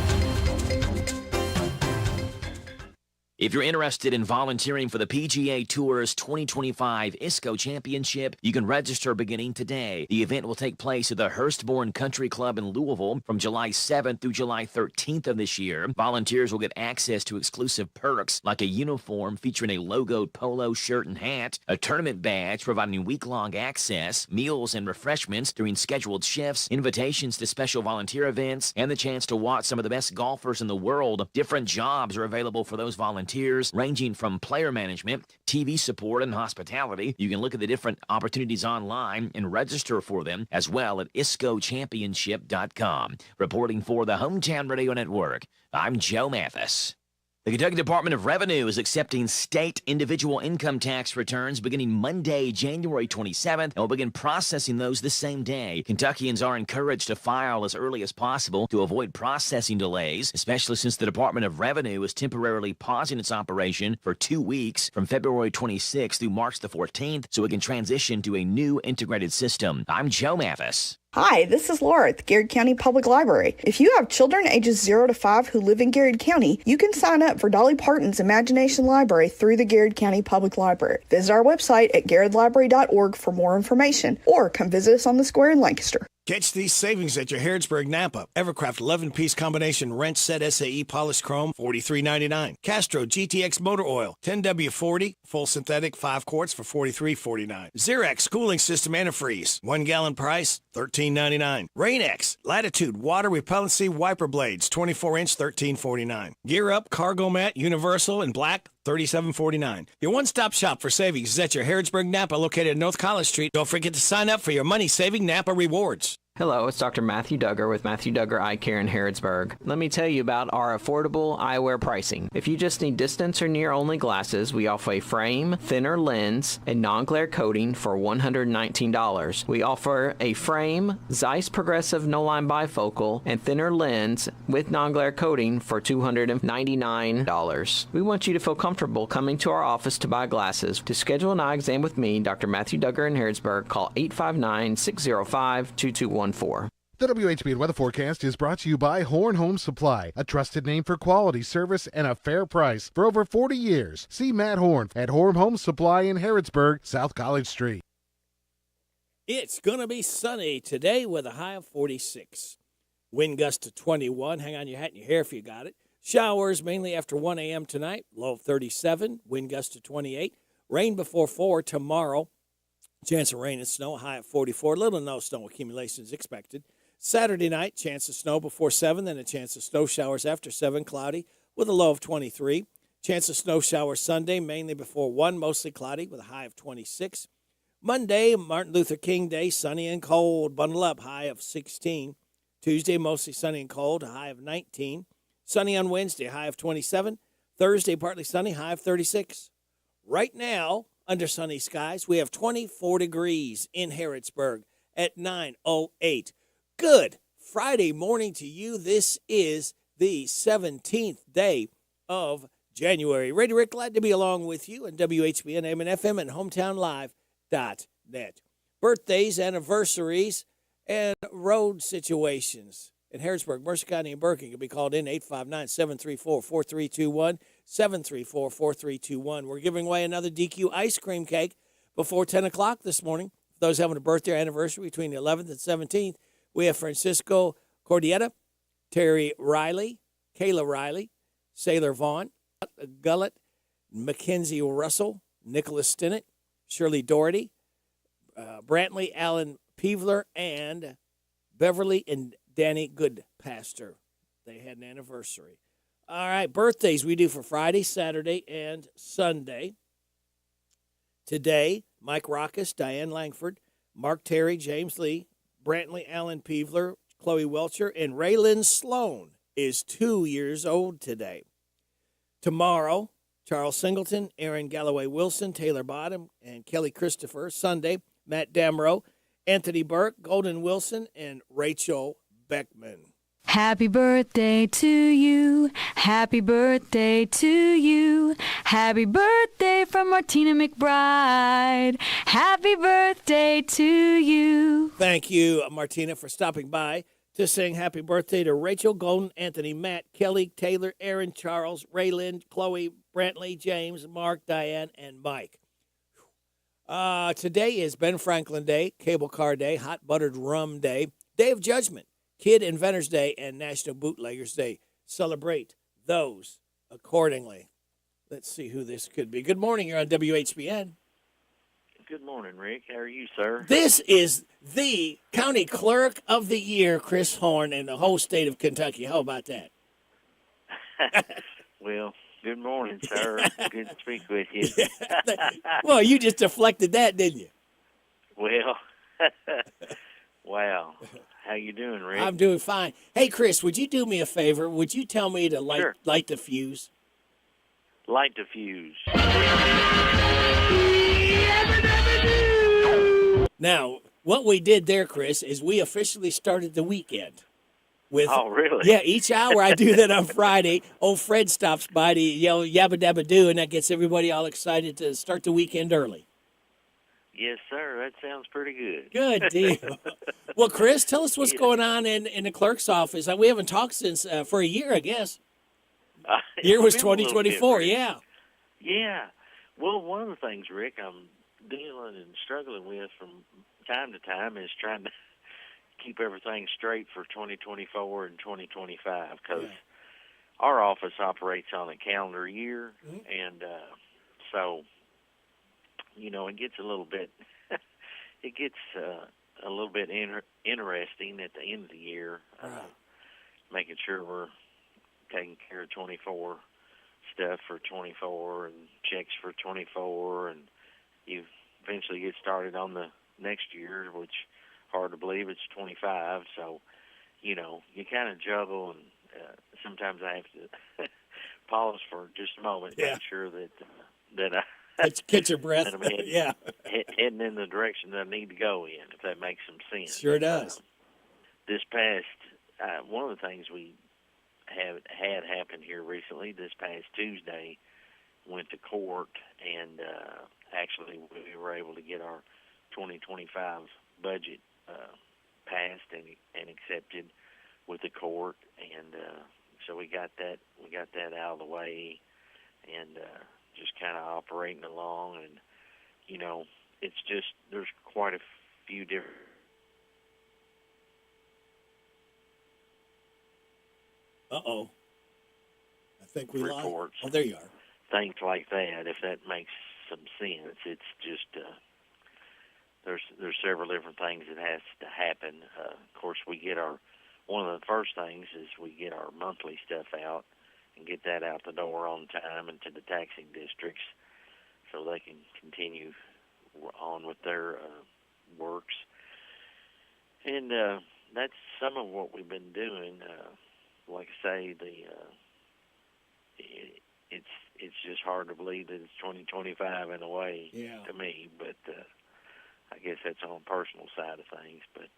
If you're interested in volunteering for the PGA Tour's 2025 ISCO Championship, you can register beginning today. The event will take place at the Hurstbourne Country Club in Louisville from July 7th through July 13th of this year. Volunteers will get access to exclusive perks like a uniform featuring a logoed polo shirt and hat, a tournament badge providing week-long access, meals and refreshments during scheduled shifts, invitations to special volunteer events, and the chance to watch some of the best golfers in the world. Different jobs are available for those volunteers, ranging from player management, TV support, and hospitality. You can look at the different opportunities online and register for them as well at iscochampionship.com. Reporting for the Hometown Radio Network, I'm Joe Mathis. The Kentucky Department of Revenue is accepting state individual income tax returns beginning Monday, January 27th, and will begin processing those the same day. Kentuckians are encouraged to file as early as possible to avoid processing delays, especially since the Department of Revenue is temporarily pausing its operation for 2 weeks from February 26th through March the 14th, so it can transition to a new integrated system. I'm Joe Mathis. Hi, this is Laura at the Garrett County Public Library. If you have children ages 0 to 5 who live in Garrett County, you can sign up for Dolly Parton's Imagination Library through the Garrett County Public Library. Visit our website at garrettlibrary.org for more information, or come visit us on the square in Lancaster. Catch these savings at your Harrodsburg Napa. Evercraft 11-piece combination wrench set SAE polished chrome, $43.99. Castro GTX motor oil, 10W40, full synthetic, 5 quarts for $43.49. Xerox cooling system antifreeze, 1 gallon price, $13.99. Rain-X Latitude water repellency wiper blades, 24-inch, $13.49. Gear Up cargo mat, universal in black, $37.49. Your one-stop shop for savings is at your Harrodsburg Napa, located at North College Street. Don't forget to sign up for your money-saving Napa rewards. Hello, it's Dr. Matthew Duggar with Matthew Duggar Eye Care in Harrodsburg. Let me tell you about our affordable eyewear pricing. If you just need distance or near only glasses, we offer a frame, thinner lens, and non-glare coating for $119. We offer a frame, Zeiss Progressive no-line bifocal, and thinner lens with non-glare coating for $299. We want you to feel comfortable coming to our office to buy glasses. To schedule an eye exam with me, Dr. Matthew Duggar in Harrodsburg, call 859-605-2214. The WHBN weather forecast is brought to you by Horn Home Supply, a trusted name for quality service and a fair price for over 40 years. See Matt Horn at Horn Home Supply in Harrodsburg, South College Street. It's going to be sunny today with a high of 46. Wind gust to 21. Hang on your hat and your hair if you got it. Showers mainly after 1 a.m. tonight, low of 37. Wind gust to 28. Rain before 4 tomorrow. Chance of rain and snow, high of 44. Little to no snow accumulations expected. Saturday night, chance of snow before 7, then a chance of snow showers after 7, cloudy with a low of 23. Chance of snow showers Sunday, mainly before 1, mostly cloudy with a high of 26. Monday, Martin Luther King Day, sunny and cold, bundle up, high of 16. Tuesday, mostly sunny and cold, a high of 19. Sunny on Wednesday, high of 27. Thursday, partly sunny, high of 36. Right now, under sunny skies, we have 24 degrees in Harrodsburg at 9:08. Good Friday morning to you. This is the 17th day of January. Radio Rick, glad to be along with you on WHBN AM and FM and HometownLive.net. Birthdays, anniversaries, and road situations in Harrodsburg, Mercer County, and Berkeley can be called in 859-734-4321, 734-4321. We're giving away another DQ ice cream cake before 10 o'clock this morning. For those having a birthday or anniversary between the 11th and 17th, we have Francisco Cordietta, Terry Riley, Kayla Riley, Sailor Vaughn, Gullett, Mackenzie Russell, Nicholas Stinnett, Shirley Doherty, Brantley Allen Peevler, and Beverly and Danny Goodpaster. They had an anniversary. All right, birthdays we do for Friday, Saturday, and Sunday. Today, Mike Rockus, Diane Langford, Mark Terry, James Lee, Brantley Allen Peevler, Chloe Welcher, and Raylan Sloan is 2 years old today. Tomorrow, Charles Singleton, Aaron Galloway Wilson, Taylor Bottom, and Kelly Christopher. Sunday, Matt Damrow, Anthony Burke, Golden Wilson, and Rachel Beckman. Happy birthday to you. Happy birthday to you. Happy birthday from Martina McBride. Happy birthday to you. Thank you, Martina, for stopping by to sing happy birthday to Rachel, Golden, Anthony, Matt, Kelly, Taylor, Aaron, Charles, Raylan, Chloe, Brantley, James, Mark, Diane, and Mike. Today is Ben Franklin Day, Cable Car Day, Hot Buttered Rum Day, Day of Judgment, Kid Inventors Day, and National Bootleggers Day. Celebrate those accordingly. Let's see who this could be. Good morning. You're on WHBN. Good morning, Rick. How are you, sir? This is the County Clerk of the Year, Chris Horn, in the whole state of Kentucky. How about that? Well, good morning, sir. Good to speak with you. Well, you just deflected that, didn't you? Well, wow. How you doing, Rick? I'm doing fine. Hey, Chris, would you do me a favor? Would you tell me to light the fuse? Light the fuse. Now, what we did there, Chris, is we officially started the weekend. Oh, really? Yeah, each hour I do that on Friday. Old Fred stops by to yell yabba dabba doo, and that gets everybody all excited to start the weekend early. Yes, sir. That sounds pretty good. Good deal. Well, Chris, tell us what's going on in the clerk's office. We haven't talked since for a year, I guess. Year was 2024, yeah. Yeah. Well, one of the things, Rick, I'm dealing and struggling with from time to time is trying to keep everything straight for 2024 and 2025 because our office operates on a calendar year, and so, you know, it gets a little bit interesting at the end of the year, making sure we're taking care of 24 stuff for 24 and checks for 24, and you eventually get started on the next year, which hard to believe it's 25. So, you know, you kind of juggle, and sometimes I have to pause for just a moment, make sure that I catch your breath. That I'm heading in the direction that I need to go in, if that makes some sense. Sure does. This past one of the things we had happened here recently, this past Tuesday, went to court, and actually we were able to get our 2025 budget passed and accepted with the court, and so we got that out of the way, and just kind of operating along. And it's just there's quite a few different. Uh-oh. I think we lost. Reports. Oh, there you are. Things like that, if that makes some sense. It's just there's several different things that has to happen. Of course, we get one of the first things is we get our monthly stuff out and get that out the door on time and to the taxing districts so they can continue on with their works. And that's some of what we've been doing. Like I say, it's just hard to believe that it's 2025 in a way to me, but I guess that's on the personal side of things. But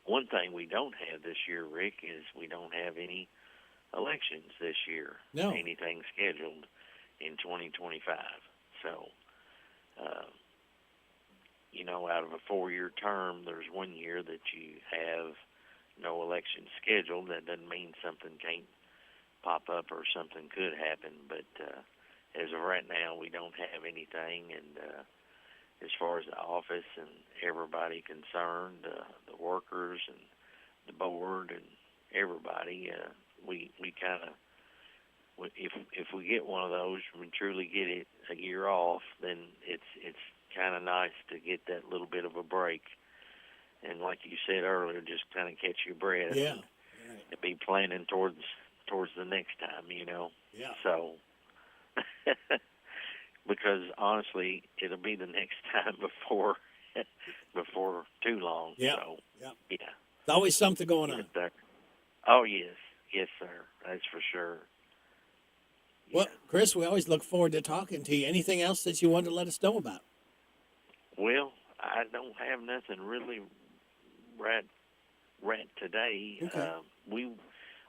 one thing we don't have this year, Rick, is we don't have any elections this year. No. Anything scheduled in 2025. So, out of a 4-year term, there's 1 year that you have no election scheduled. That doesn't mean something can't pop up or something could happen, but as of right now, we don't have anything. And as far as the office and everybody concerned, the workers and the board and everybody, we kind of, if we get one of those, we truly get it a year off, then it's kind of nice to get that little bit of a break. And like you said earlier, just kind of catch your breath. Yeah. And be planning towards the next time, Yeah. So, because honestly, it'll be the next time before too long. Yeah. So, yeah. Yeah. There's always something going on. Oh, yes. Yes, sir. That's for sure. Well, Chris, we always look forward to talking to you. Anything else that you wanted to let us know about? Well, I don't have nothing really right today. Okay.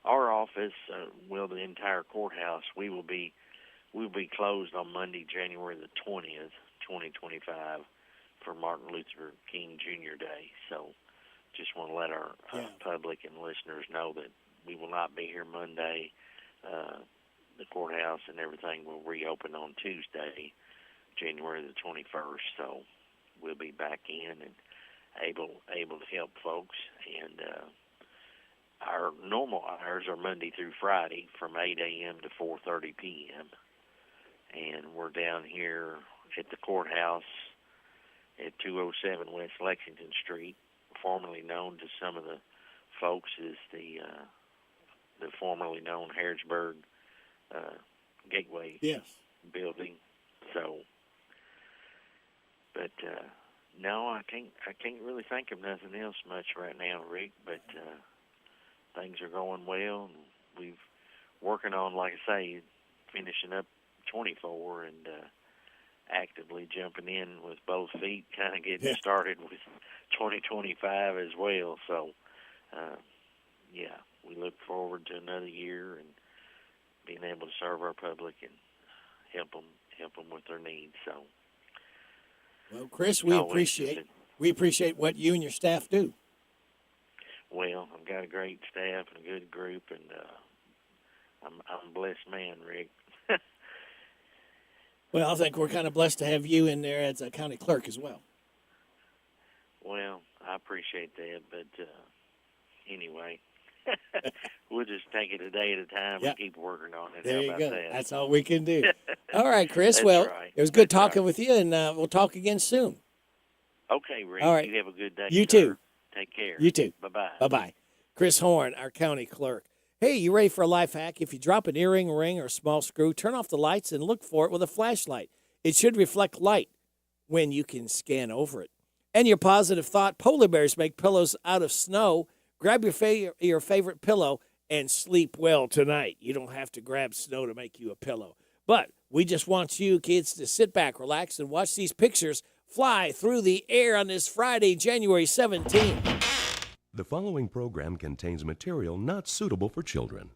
Our office, the entire courthouse, we'll be closed on Monday, January the 20th, 2025, for Martin Luther King Jr. Day. So, just want to let our public and listeners know that we will not be here Monday. The courthouse and everything will reopen on Tuesday, January the 21st. So, we'll be back in and able to help folks. And our normal hours are Monday through Friday from 8 a.m. to 4:30 p.m. And we're down here at the courthouse at 207 West Lexington Street, formerly known to some of the folks as the formerly known Harrodsburg Gateway building. So, but no, I can't really think of nothing else much right now, Rick. But things are going well, and we've working on, like I say, finishing up 24 and actively jumping in with both feet, kind of getting started with 2025 as well. So, we look forward to another year and being able to serve our public and help them with their needs. So, well, Chris, we appreciate what you and your staff do. Well, I've got a great staff and a good group, and I'm a blessed man, Rick. Well, I think we're kind of blessed to have you in there as a county clerk as well. Well, I appreciate that, but anyway, we'll just take it a day at a time and keep working on it. There How you about go. that? That's all we can do. All right, Chris. That's well, right. it was good talking with you, and we'll talk again soon. Okay, Rick. All right. You have a good day. You sir. too. Take care. You too. Bye-bye. Bye-bye. Chris Horn, our county clerk. Hey, you ready for a life hack? If you drop an earring, ring, or small screw, turn off the lights and look for it with a flashlight. It should reflect light when you can scan over it. And your positive thought, polar bears make pillows out of snow. Grab your favorite pillow and sleep well tonight. You don't have to grab snow to make you a pillow. But we just want you kids to sit back, relax, and watch these pictures fly through the air on this Friday, January 17th. The following program contains material not suitable for children,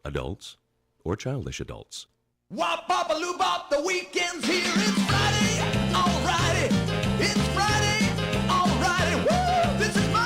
adults, or childish adults. Wop, bop, a loo, bop, the weekend's here. It's Friday, alrighty. It's Friday, alrighty. Woo! This is my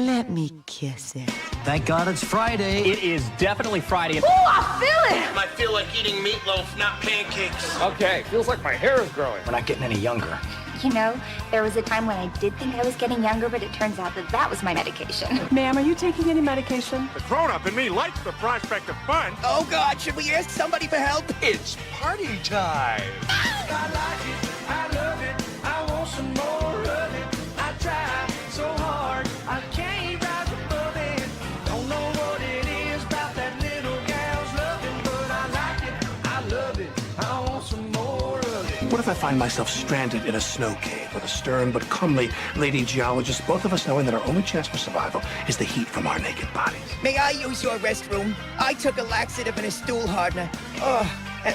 Let me kiss it. Thank God it's Friday. It is definitely Friday. Ooh, I feel it! I feel like eating meatloaf, not pancakes. Okay, feels like my hair is growing. We're not getting any younger. You know, there was a time when I did think I was getting younger, but it turns out that that was my medication. Ma'am, are you taking any medication? The grown-up in me likes the prospect of fun. Oh, God, should we ask somebody for help? It's party time. I like it, I love it, I want some more of it. I try so hard, I can't rise above it. Don't know what it is about that little gal's loving, but I like it, I love it, I want some more of it. What if I find myself stranded in a snow cave with a stern but comely lady geologist, both of us knowing that our only chance for survival is the heat from our naked bodies? May I use your restroom? I took a laxative and a stool hardener. Oh,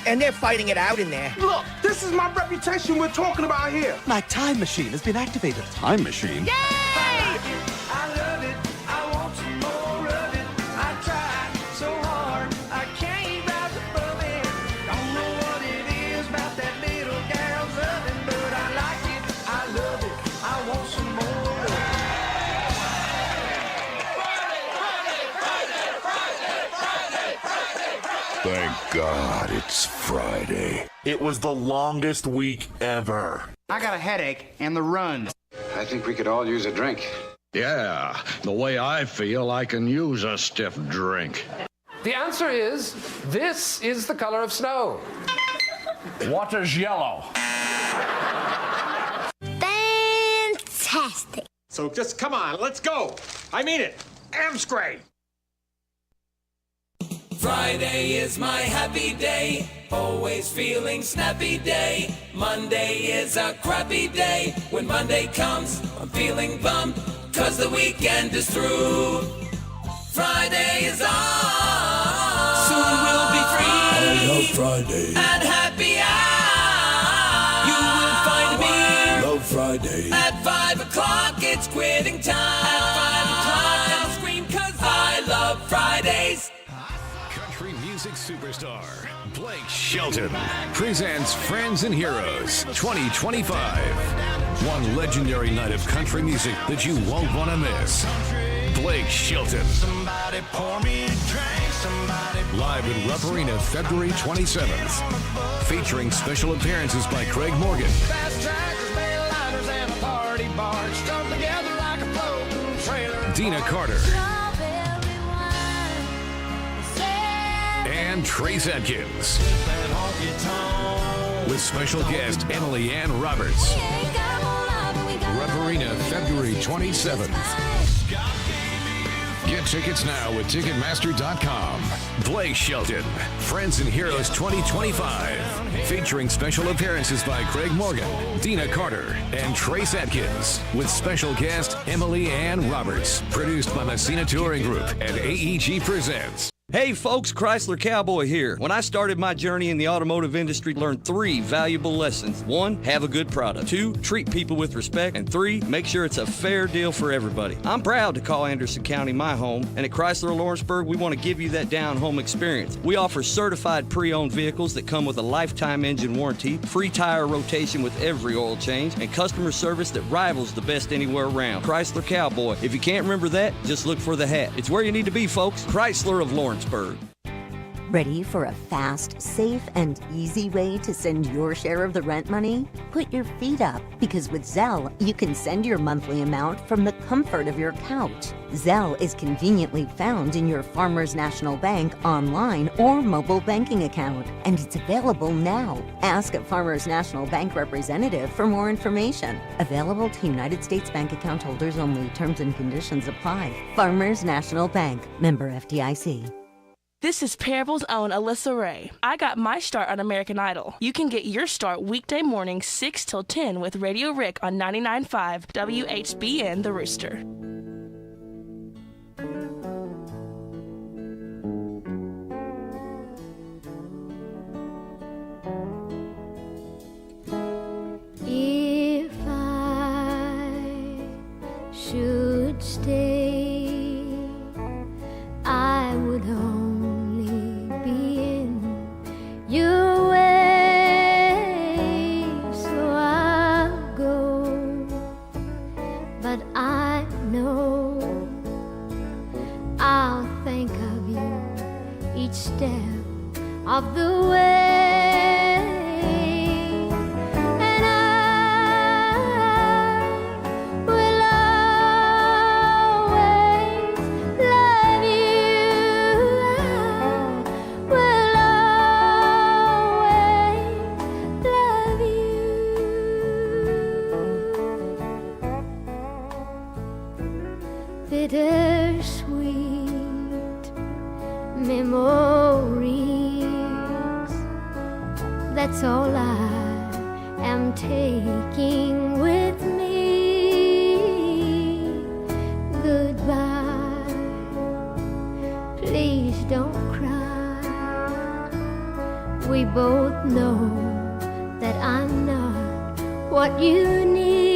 and they're fighting it out in there. Look, this is my reputation we're talking about here. My time machine has been activated. Time machine? Yay! I love it, I want some more of it. I try so hard, I can't rise above it. Don't know what it is about that little gal's loving, but I like it, I love it, I want some more of it. Thank God it's Friday. It was the longest week ever. I got a headache and the runs. I think we could all use a drink. Yeah, the way I feel, I can use a stiff drink. The answer is, this is the color of snow. Water's yellow. Fantastic. So just come on, let's go. I mean it. Amscray. Friday is my happy day, always feeling snappy day. Monday is a crappy day, when Monday comes, I'm feeling bummed, 'cause the weekend is through. Friday is on, soon we'll be free. I love Friday. And happy hour, you will find me. I love Friday. At 5 o'clock, it's quitting time. At 5 o'clock, I'll scream 'cause I love Fridays. Country music superstar Blake Shelton presents Friends and Heroes 2025. One legendary night of country music that you won't want to miss. Blake Shelton. Somebody pour me a drink, somebody Live at Rupp Arena February 27th. Featuring special appearances by Craig Morgan, fast tractors, mainliners, and a party barge strung together like a floating trailer. Dina Carter, and Trace Adkins. With special guest Emily Ann Roberts. Rupp Arena February 27th. Get tickets now at Ticketmaster.com. Blake Shelton, Friends and Heroes 2025. Featuring special appearances by Craig Morgan, Dina Carter, and Trace Adkins. With special guest Emily Ann Roberts. Produced by Messina Touring Group and AEG Presents. Hey folks, Chrysler Cowboy here. When I started my journey in the automotive industry, learned 3 valuable lessons. 1, have a good product. 2, treat people with respect. And 3, make sure it's a fair deal for everybody. I'm proud to call Anderson County my home, and at Chrysler Lawrenceburg, we want to give you that down-home experience. We offer certified pre-owned vehicles that come with a lifetime engine warranty, free tire rotation with every oil change, and customer service that rivals the best anywhere around. Chrysler Cowboy. If you can't remember that, just look for the hat. It's where you need to be, folks. Chrysler of Lawrenceburg. Ready for a fast, safe, and easy way to send your share of the rent money? Put your feet up, because with Zelle, you can send your monthly amount from the comfort of your couch. Zelle is conveniently found in your Farmers National Bank online or mobile banking account, and it's available now. Ask a Farmers National Bank representative for more information. Available to United States bank account holders only. Terms and conditions apply. Farmers National Bank. Member FDIC. This is Parable's own Alyssa Ray. I got my start on American Idol. You can get your start weekday mornings 6 till 10 with Radio Rick on 99.5 WHBN The Rooster. If I should stay, I would only be in your way, so I'll go. But I know bittersweet memories. That's all I am taking with me. Goodbye, please don't cry. We both know that I'm not what you need.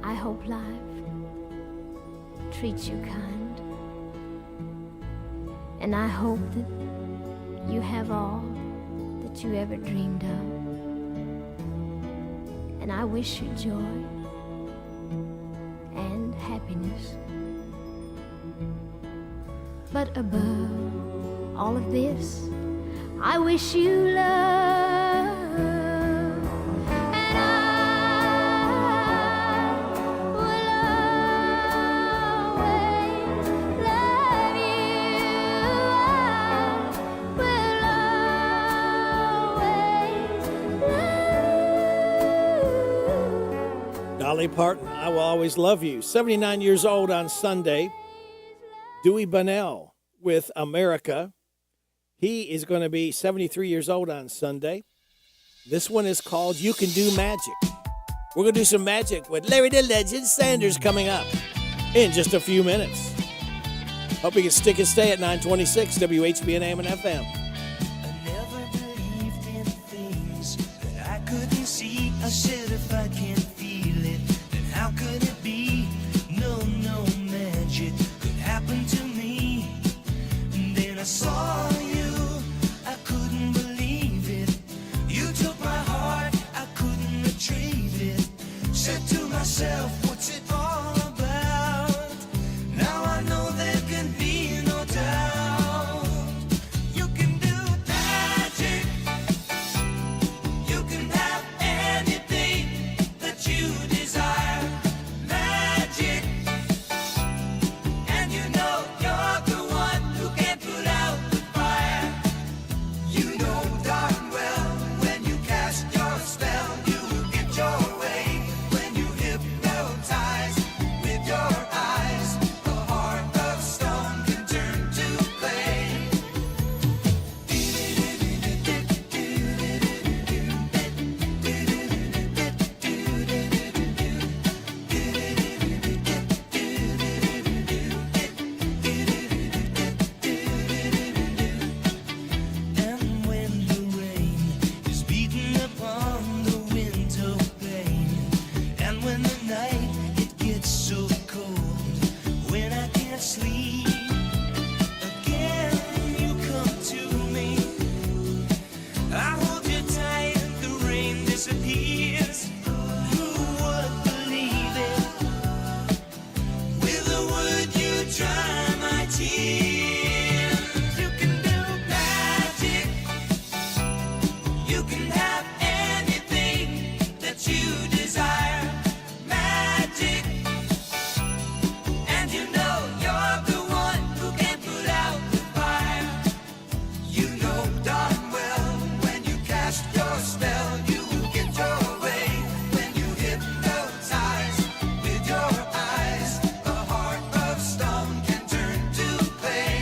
I hope life treats you kind, and I hope that you have all that you ever dreamed of, and I wish you joy and happiness. But above all of this, I wish you love. Dolly Parton, I Will Always Love You. 79 years old on Sunday. Dewey Bunnell with America. He is going to be 73 years old on Sunday. This one is called You Can Do Magic. We're going to do some magic with Larry the Legend Sanders coming up in just a few minutes. Hope you can stick and stay at 926 WHBN AM and FM. I couldn't see. I said if I can't feel it, then how could it be? No magic could happen to me. And then I saw you, I couldn't believe it. You took my heart, I couldn't retrieve it. Said to myself, what's it all about? Now I know there can be no doubt. You can do magic. You can have anything that you desire. Magic. And you know you're the one who can put out the fire. You know darn well when you cast your spell, you will get your way. When you hypnotize with your eyes, the heart of stone can turn to clay. And when the rain is beating upon the window pane, and when the night it gets so cold, when I can't sleep, again you come to me. I hold you tight and the rain disappears. Who would believe it? With a word you dry my tears. You can do magic. You can have anything that you desire. Magic. And you know you're the one who can put out the fire. You know darn well when you cast your spell, you will get your way. When you hypnotize with your eyes, the heart of stone can turn to clay.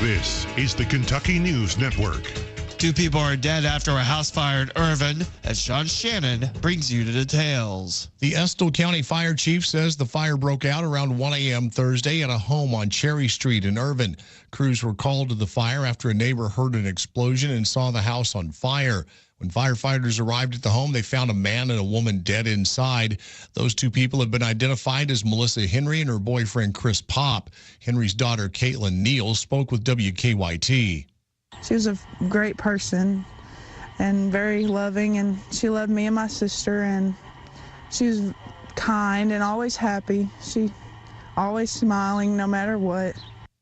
This is the Kentucky News Network. 2 people are dead after a house fire in Irvin, as Sean Shannon brings you the details. The Estill County Fire Chief says the fire broke out around 1 a.m. Thursday at a home on Cherry Street in Irvin. Crews were called to the fire after a neighbor heard an explosion and saw the house on fire. When firefighters arrived at the home, they found a man and a woman dead inside. Those 2 people have been identified as Melissa Henry and her boyfriend, Chris Pop. Henry's daughter, Caitlin Neal, spoke with WKYT. She was a great person and very loving, and she loved me and my sister, and she was kind and always happy. She always smiling no matter what.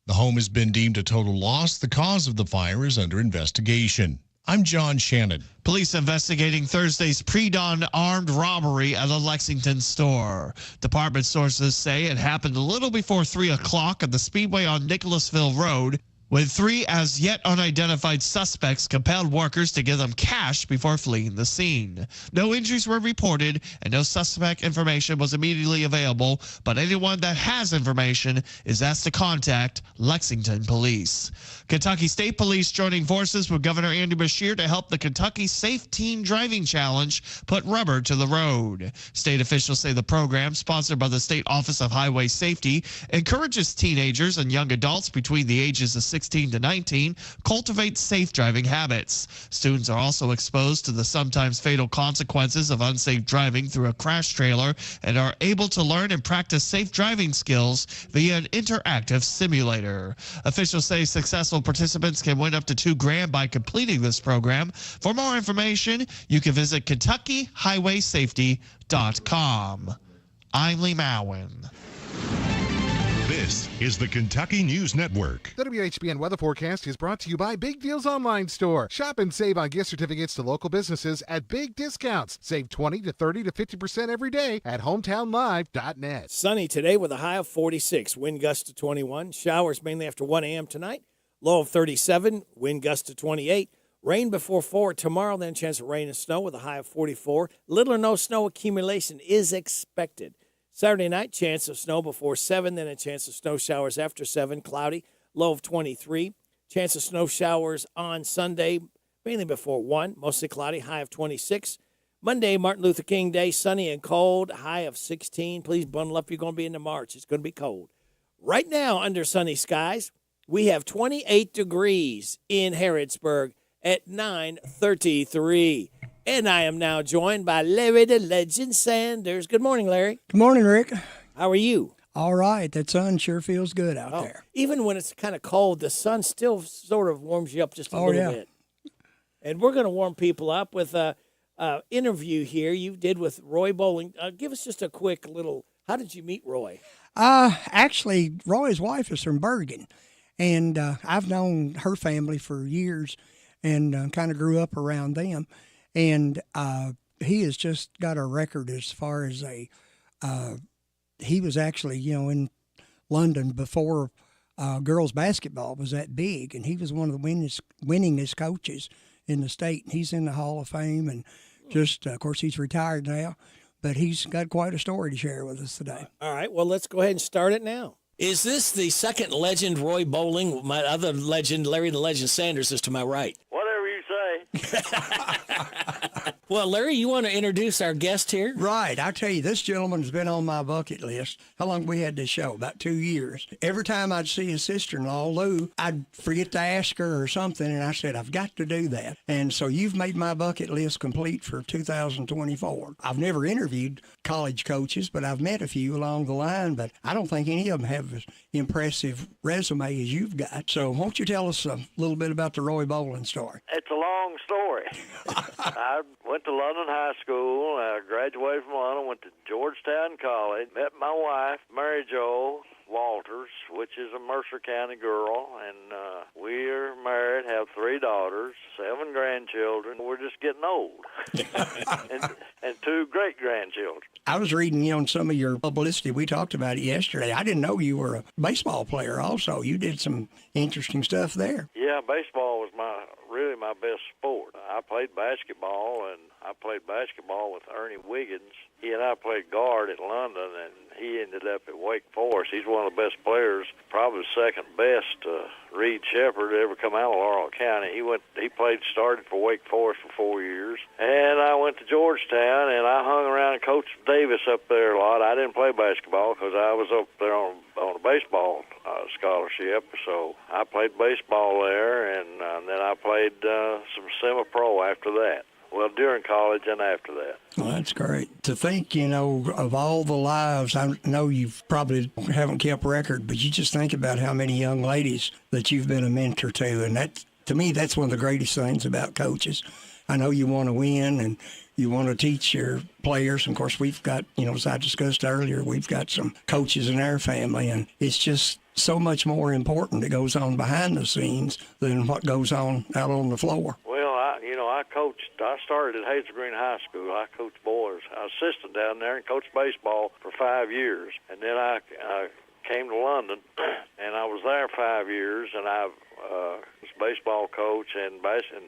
The home has been deemed a total loss. The cause of the fire is under investigation. I'm John Shannon. Police investigating Thursday's pre-dawn armed robbery at a Lexington store. Department sources say it happened a little before 3 o'clock at the Speedway on Nicholasville Road, when 3 as yet unidentified suspects compelled workers to give them cash before fleeing the scene. No injuries were reported and no suspect information was immediately available, but anyone that has information is asked to contact Lexington Police. Kentucky State Police joining forces with Governor Andy Beshear to help the Kentucky Safe Teen Driving Challenge put rubber to the road. State officials say the program, sponsored by the State Office of Highway Safety, encourages teenagers and young adults between the ages of 16 to 19 cultivate safe driving habits. Students are also exposed to the sometimes fatal consequences of unsafe driving through a crash trailer and are able to learn and practice safe driving skills via an interactive simulator. Officials say successful participants can win up to $2,000 by completing this program. For more information, you can visit KentuckyHighwaySafety.com. I'm Lee Mowen. This is the Kentucky News Network. The WHBN weather forecast is brought to you by Big Deals Online Store. Shop and save on gift certificates to local businesses at big discounts. Save 20 to 30 to 50% every day at hometownlive.net. Sunny today with a high of 46, wind gust to 21. Showers mainly after 1 a.m. tonight. Low of 37, wind gust to 28. Rain before 4 tomorrow, then chance of rain and snow with a high of 44. Little or no snow accumulation is expected. Saturday night, chance of snow before 7, then a chance of snow showers after 7, cloudy, low of 23. Chance of snow showers on Sunday, mainly before 1, mostly cloudy, high of 26. Monday, Martin Luther King Day, sunny and cold, high of 16. Please bundle up, you're going to be into March. It's going to be cold. Right now, under sunny skies, we have 28 degrees in Harrodsburg at 9:33. And I am now joined by Larry the Legend Sanders. Good morning, Larry. Good morning, Rick. How are you? All right. That sun sure feels good out there. Even when it's kind of cold, the sun still sort of warms you up just a little bit. And we're going to warm people up with a interview here you did with Roy Bowling. Give us just a quick little, how did you meet Roy? Actually, Roy's wife is from Bergen, and I've known her family for years and kind of grew up around them. And he has just got a record as far as he was actually, in London before girls basketball was that big. And he was one of the winningest coaches in the state. He's in the Hall of Fame and just, of course, he's retired now. But he's got quite a story to share with us today. All right. Well, let's go ahead and start it now. Is this the second legend, Roy Bowling? My other legend, Larry the Legend Sanders, is to my right. Whatever you say. Well, Larry, you want to introduce our guest here? Right. I tell you, this gentleman's been on my bucket list. How long we had this show? About 2 years. Every time I'd see his sister-in-law, Lou, I'd forget to ask her or something, and I said, I've got to do that. And so you've made my bucket list complete for 2024. I've never interviewed college coaches, but I've met a few along the line, but I don't think any of them have as impressive resume as you've got. So won't you tell us a little bit about the Roy Bowling story? It's a long story. I went to London High School. I graduated from London, went to Georgetown College, met my wife, Mary Jo Walters, which is a Mercer County girl, and we're married, have 3 daughters, 7 grandchildren. We're just getting old, and 2 great-grandchildren. I was reading on some of your publicity. We talked about it yesterday. I didn't know you were a baseball player also. You did some interesting stuff there. Yeah, baseball was really my best sport. I played basketball, and I played basketball with Ernie Wiggins. He and I played guard at London, and he ended up at Wake Forest. He's one of the best players, probably second best to Reed Shepherd to ever come out of Laurel County. He started for Wake Forest for 4 years. And I went to Georgetown, and I hung around and coached Davis up there a lot. I didn't play basketball because I was up there on a baseball scholarship. So I played baseball there, and then I played some semi-pro after that. Well, during college and after that. Well, that's great. To think, of all the lives, I know you probably haven't kept record, but you just think about how many young ladies that you've been a mentor to. And that, to me, that's one of the greatest things about coaches. I know you want to win and you want to teach your players. And of course, we've got, as I discussed earlier, we've got some coaches in our family, and it's just so much more important that goes on behind the scenes than what goes on out on the floor. I started at Hazel Green High School. I coached boys. I was assistant down there and coached baseball for 5 years. And then I came to London, and I was there 5 years, and I was baseball coach and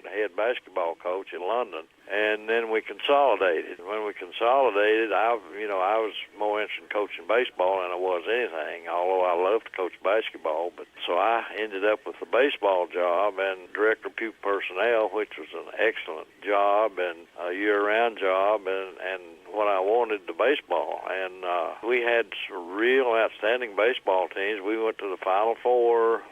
head basketball coach in London. And then we consolidated. When we consolidated, I was more interested in coaching baseball than I was anything, although I love to coach basketball. But so I ended up with the baseball job and director of pupil personnel, which was an excellent job and a year-round job, and what I wanted, the baseball. And we had some real outstanding baseball teams. We went to the Final Four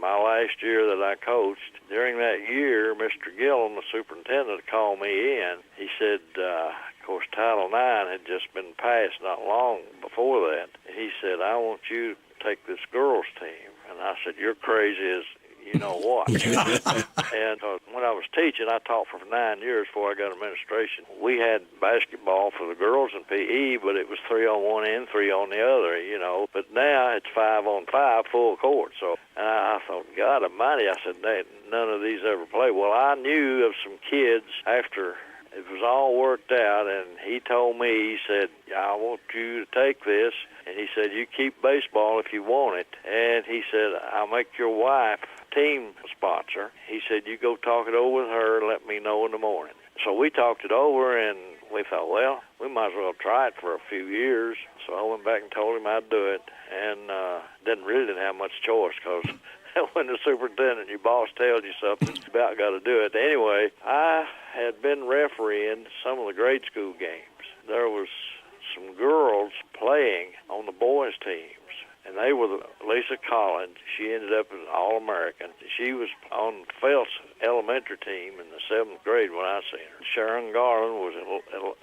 my last year that I coached. During that year, Mr. Gillum, the superintendent, called me in. He said, of course, Title IX had just been passed not long before that. He said, I want you to take this girls' team. And I said, you're crazy as you know what. And when I was teaching, I taught for 9 years before I got administration. We had basketball for the girls in PE, but it was 3 on one end, 3 on the other, But now it's 5 on 5, full court. So I thought, God almighty, I said, none of these ever play. Well, I knew of some kids after it was all worked out, and he told me, he said, I want you to take this. And he said, you keep baseball if you want it. And he said, I'll make your wife team sponsor. He said, you go talk it over with her and let me know in the morning. So we talked it over, and we thought, well, we might as well try it for a few years. So I went back and told him I'd do it, and didn't have much choice, because when the superintendent, your boss, tells you something, you about got to do it. Anyway, I had been refereeing some of the grade school games. There was some girls playing on the boys' teams, and they were Lisa Collins. She ended up as an All-American. She was on Phelps elementary team in the 7th grade when I seen her. Sharon Garland was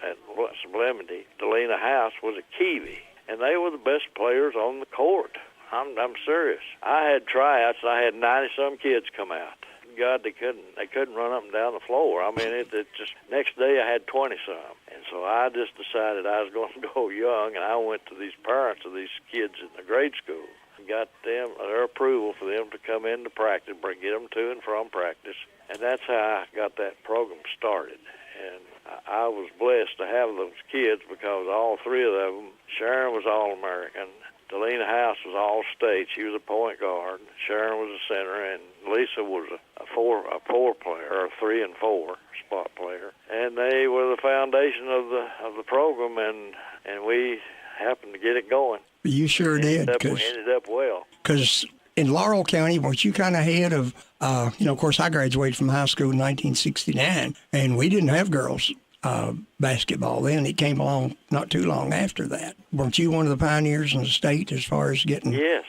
at Sublimity. Delina House was at Kiwi, and they were the best players on the court. I'm serious. I had tryouts, and I had 90-some kids come out. God, they couldn't run up and down the floor. I mean, it just, next day I had 20-some. And so I just decided I was going to go young, and I went to these parents of these kids in the grade school and got them their approval for them to come into practice, get them to and from practice. And that's how I got that program started. And I was blessed to have those kids, because all 3 of them, Sharon was All-American, Delina House was All-State. She was a point guard. Sharon was a center, and Lisa was a four player, or a 3 and 4 spot player. And they were the foundation of the program, and we happened to get it going. You sure did. We ended up well. Because in Laurel County, weren't you kind of ahead of, of course, I graduated from high school in 1969, and we didn't have girls basketball then. It came along not too long after that. Weren't you one of the pioneers in the state as far as getting... Yes.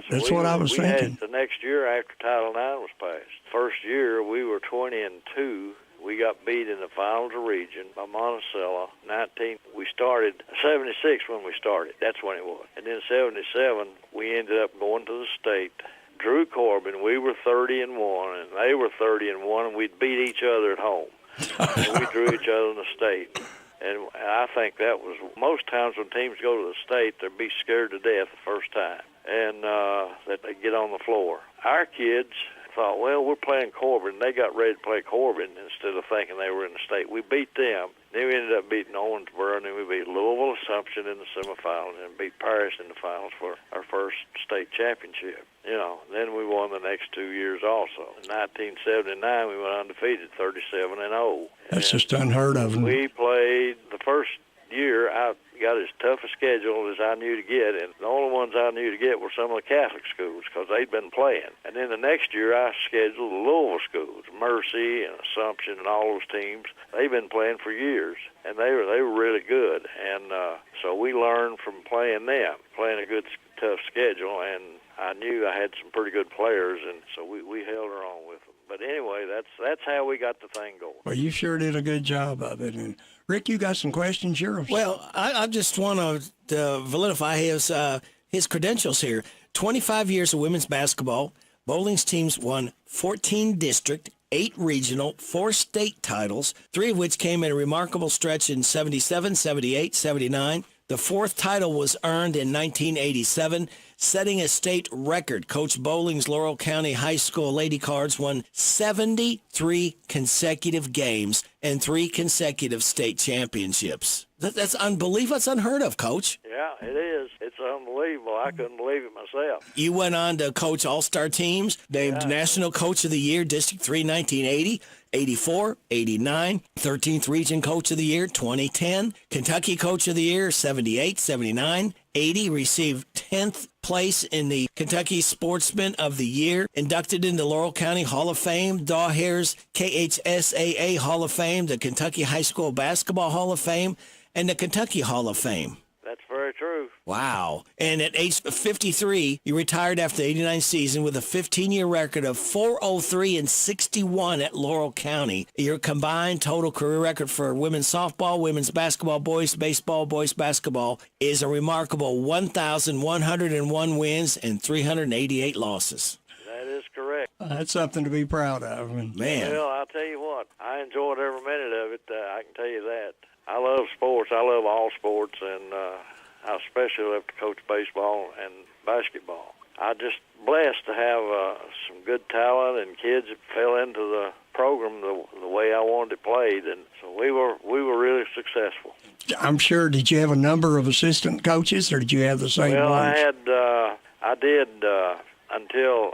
That's what I was thinking. The next year after Title IX was passed. First year, we were 20-2. We got beat in the finals of region by Monticello. 19. We started 76 when we started. That's when it was. And then 77, we ended up going to the state. Drew Corbin, we were 30-1, and they were 30-1, and we'd beat each other at home. And we drew each other in the state. And I think that was, most times when teams go to the state, they'd be scared to death the first time, and that they get on the floor. Our kids thought, well, we're playing Corbin. They got ready to play Corbin instead of thinking they were in the state. We beat them. Then we ended up beating Owensboro, and then we beat Louisville Assumption in the semifinals and beat Paris in the finals for our first state championship. Then we won the next 2 years also. In 1979, we went undefeated, 37-0. That's just unheard of. We played the first year. I got as tough a schedule as I knew to get, and the only ones I knew to get were some of the Catholic schools because they'd been playing. And then the next year, I scheduled the Louisville schools, Mercy and Assumption and all those teams. They've been playing for years, and they were really good. And so we learned from playing them, playing a good, tough schedule, and I knew I had some pretty good players, and so we held her on with them. But anyway, that's how we got the thing going. Well, you sure did a good job of it. And Rick, you got some questions yours? Well, I just want to validify his credentials here. 25 years of women's basketball. Bowling's teams won 14 district, 8 regional, 4 state titles, 3 of which came in a remarkable stretch in 77, 78, 79. The 4th title was earned in 1987, setting a state record. Coach Bowling's Laurel County High School Lady Cards won 73 consecutive games and 3 consecutive state championships. That's unbelievable. That's unheard of, Coach. Yeah, it is. It's unbelievable. I couldn't believe it myself. You went on to coach all-star teams, named National Coach of the Year, District 3, 1980. 84, 89, 13th Region Coach of the Year, 2010, Kentucky Coach of the Year, 78, 79, 80, received 10th place in the Kentucky Sportsman of the Year, inducted into Laurel County Hall of Fame, Dawhare's KHSAA Hall of Fame, the Kentucky High School Basketball Hall of Fame, and the Kentucky Hall of Fame. That's very true. Wow. And at age 53, you retired after the 89 season with a 15-year record of 403 and 61 at Laurel County. Your combined total career record for women's softball, women's basketball, boys baseball, boys basketball is a remarkable 1,101 wins and 388 losses. That is correct. That's something to be proud of. Man. Well, I'll tell you what, I enjoyed every minute of it. I can tell you that. I love sports. I love all sports, and I especially love to coach baseball and basketball. I'm just blessed to have some good talent and kids that fell into the program the way I wanted it played, and so we were really successful. I'm sure. Did you have a number of assistant coaches, or did you have the same Well, ones? I did until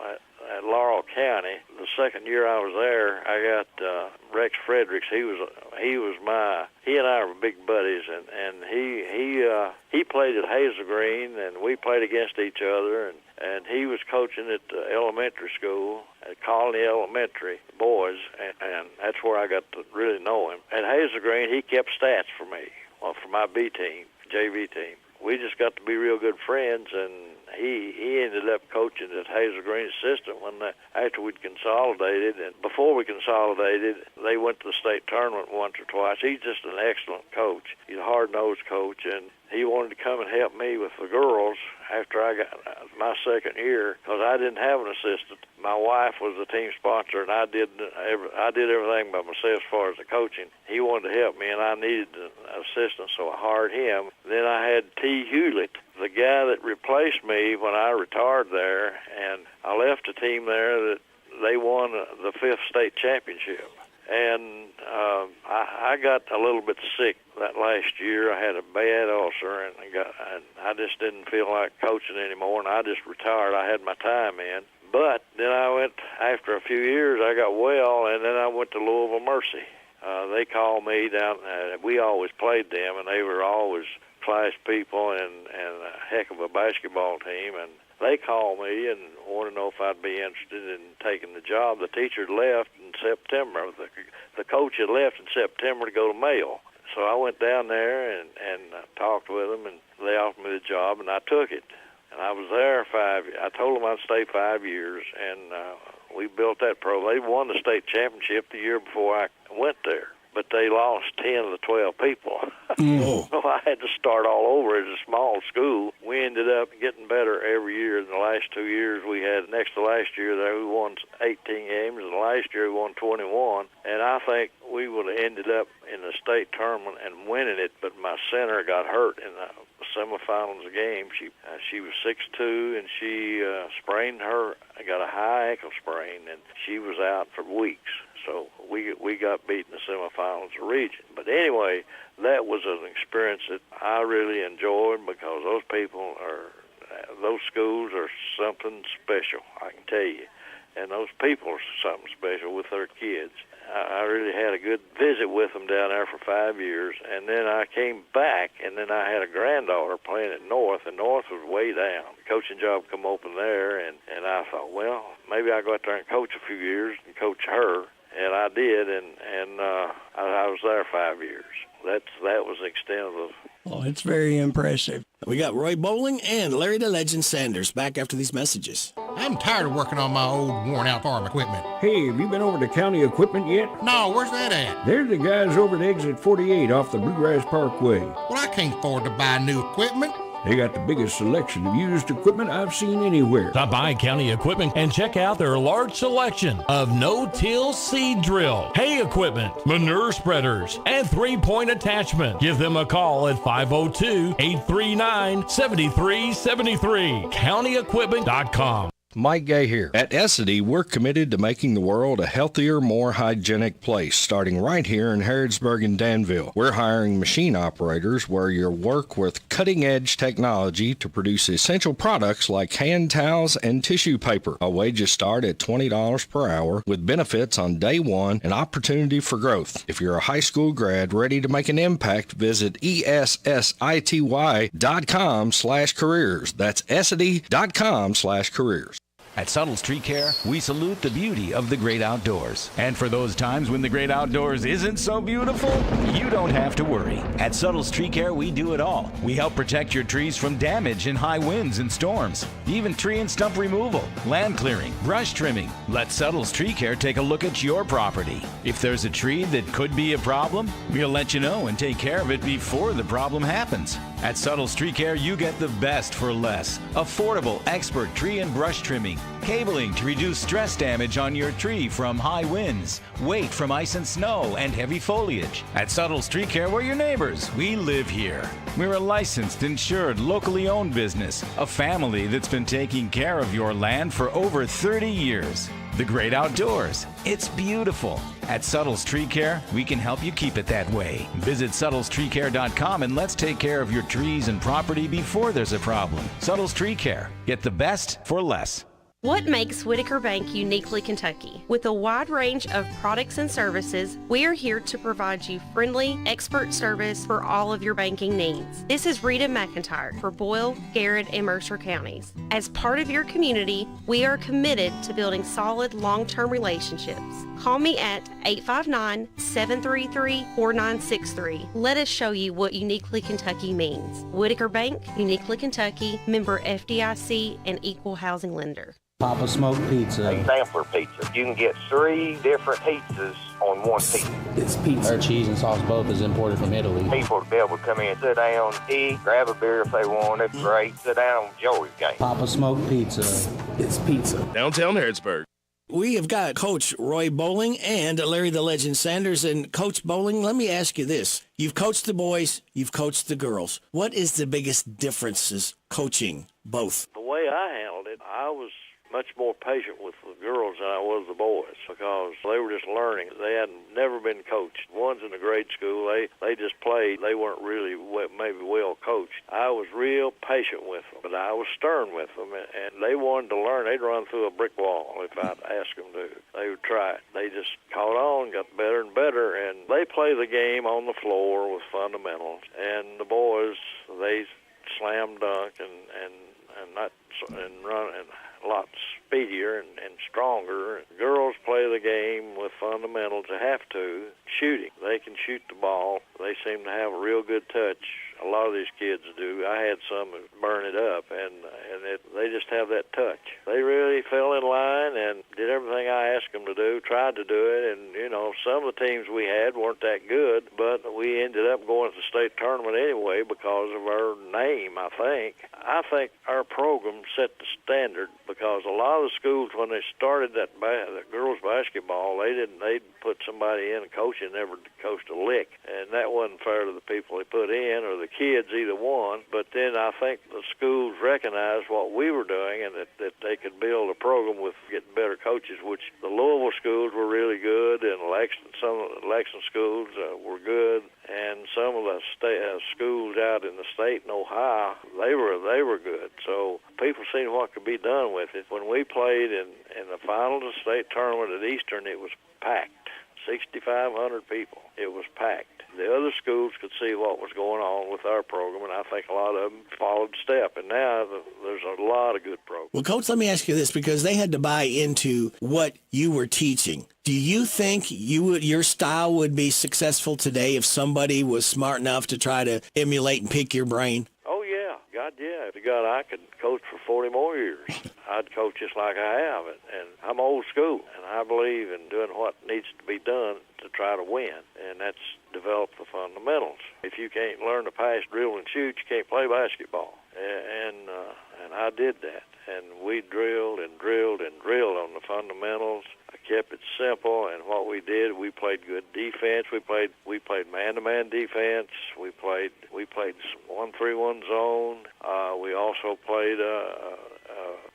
at Laurel County. The second year I was there, I got Rex Fredericks. He and I were big buddies, and he played at Hazel Green, and we played against each other, and he was coaching at the elementary school at Colony Elementary boys, and that's where I got to really know him. At Hazel Green, he kept stats for me, for my B team, JV team. We just got to be real good friends, and he ended up coaching at Hazel Green assistant after we'd consolidated. And before we consolidated, they went to the state tournament once or twice. He's just an excellent coach. He's a hard-nosed coach, and he wanted to come and help me with the girls after I got my second year because I didn't have an assistant. My wife was the team sponsor, and I did everything by myself as far as the coaching. He wanted to help me, and I needed an assistant, so I hired him. Then I had T. Hewlett, the guy that replaced me when I retired there, and I left a team there that they won the 5th state championship. And I got a little bit sick that last year. I had a bad ulcer, and I just didn't feel like coaching anymore, and I just retired. I had my time in. But then I went, after a few years, I got well, and then I went to Louisville Mercy. They called me down. We always played them, and they were always class people and a heck of a basketball team. And they called me and wanted to know if I'd be interested in taking the job. The teacher had left in September. The coach had left in September to go to Mayo. So I went down there and talked with them, and they offered me the job, and I took it. And I was there 5 years. I told them I'd stay 5 years, and we built that program. They won the state championship the year before I went there, but they lost 10 of the 12 people. So I had to start all over as a small school. We ended up getting better every year. In the last 2 years we had, next to last year, there we won 18 games, and last year we won 21. And I think we would have ended up in the state tournament and winning it, but my center got hurt in the semifinals of the game. She was 6'2", and she got a high ankle sprain, and she was out for weeks. So we got beat in the semifinals of the region. But anyway, that was an experience that I really enjoyed because those people those schools are something special, I can tell you. And those people are something special with their kids. I really had a good visit with them down there for 5 years, and then I came back, and then I had a granddaughter playing at North, and North was way down. The coaching job come open there, and I thought, well, maybe I'll go out there and coach a few years and coach her, and I did, and I was there 5 years. That was the extent of the... Oh, it's very impressive. We got Roy Bowling and Larry the Legend Sanders back after these messages. I'm tired of working on my old, worn-out farm equipment. Hey, have you been over to County Equipment yet? No, where's that at? They're the guys over at Exit 48 off the Bluegrass Parkway. Well, I can't afford to buy new equipment. They got the biggest selection of used equipment I've seen anywhere. Stop by County Equipment and check out their large selection of no-till seed drill, hay equipment, manure spreaders, and three-point attachment. Give them a call at 502-839-7373. CountyEquipment.com. Mike Gay here. At Essity, we're committed to making the world a healthier, more hygienic place, starting right here in Harrodsburg and Danville. We're hiring machine operators where you'll work with cutting-edge technology to produce essential products like hand towels and tissue paper. Our wages start at $20 per hour with benefits on day one and opportunity for growth. If you're a high school grad ready to make an impact, visit ESSITY.com/careers. That's Essity.com/careers. At Suttles Tree Care, we salute the beauty of the great outdoors. And for those times when the great outdoors isn't so beautiful, you don't have to worry. At Suttles Tree Care, we do it all. We help protect your trees from damage in high winds and storms, even tree and stump removal, land clearing, brush trimming. Let Suttles Tree Care take a look at your property. If there's a tree that could be a problem, we'll let you know and take care of it before the problem happens. At Suttles Tree Care, you get the best for less. Affordable, expert tree and brush trimming, cabling to reduce stress damage on your tree from high winds, weight from ice and snow, and heavy foliage. At Suttles Tree Care, we're your neighbors. We live here. We're a licensed, insured, locally owned business, a family that's been taking care of your land for over 30 years. The great outdoors. It's beautiful. At Suttles Tree Care, we can help you keep it that way. Visit SuttlesTreeCare.com and let's take care of your trees and property before there's a problem. Suttles Tree Care. Get the best for less. What makes Whitaker Bank uniquely Kentucky? With a wide range of products and services, we are here to provide you friendly, expert service for all of your banking needs. This is Rita McIntyre for Boyle, Garrett, and Mercer counties. As part of your community, we are committed to building solid, long-term relationships. Call me at 859-733-4963. Let us show you what uniquely Kentucky means. Whitaker Bank, uniquely Kentucky, member FDIC, and equal housing lender. Papa Smoked Pizza. A sampler pizza. You can get 3 different pizzas on one pizza. It's pizza. Our cheese and sauce both is imported from Italy. People to be able to come in, sit down, eat, grab a beer if they want. It's great. Sit down, enjoy the game. Papa Smoked Pizza. It's pizza. Downtown Harrodsburg. We have got Coach Roy Bowling and Larry the Legend Sanders. And Coach Bowling, let me ask you this. You've coached the boys, you've coached the girls. What is the biggest differences coaching both? The way I handled it, I was much more patient with the girls than I was the boys because they were just learning. They had never been coached. One's in the grade school. They just played. They weren't really maybe well coached. I was real patient with them, but I was stern with them, and they wanted to learn. They'd run through a brick wall if I'd ask them to. They would try it. They just caught on, got better and better, and they play the game on the floor with fundamentals. And the boys, they slam dunk and run and a lot speedier and stronger. Girls play the game with fundamentals. They have to. Shooting. They can shoot the ball. They seem to have a real good touch. A lot of these kids do. I had some that burn it up, and they just have that touch. They really fell in line and did everything I asked them to do, tried to do it, and, some of the teams we had weren't that good, but we ended up going to the state tournament anyway because of our name, I think. I think our program set the standard because a lot of the schools, when they started that girls basketball, they'd put somebody in a coach and never coached a lick, and that wasn't fair to the people they put in or the kids, either one. But then I think the schools recognized recognized what we were doing and that they could build a program with getting better coaches, which the Louisville schools were really good, and some of the Lexington schools were good, and some of the schools out in the state in Ohio, they were good. So people seen what could be done with it. When we played in the final of the state tournament at Eastern, it was packed. 6,500 people. It was packed. The other schools could see what was going on with our program, and I think a lot of them followed step. And now there's a lot of good programs. Well, Coach, let me ask you this, because they had to buy into what you were teaching. Do you think your style would be successful today if somebody was smart enough to try to emulate and pick your brain? Oh, yeah. God, yeah. God, I could coach for 40 more years. I'd coach just like I have. And I'm old school, and I believe in doing what needs to be done to try to win, and that's develop the fundamentals. If you can't learn to pass, drill, and shoot, you can't play basketball. And I did that. And we drilled and drilled and drilled on the fundamentals. I kept it simple, and what we did, we played good defense. We played man-to-man defense. We played 1-3-1 zone. We also played a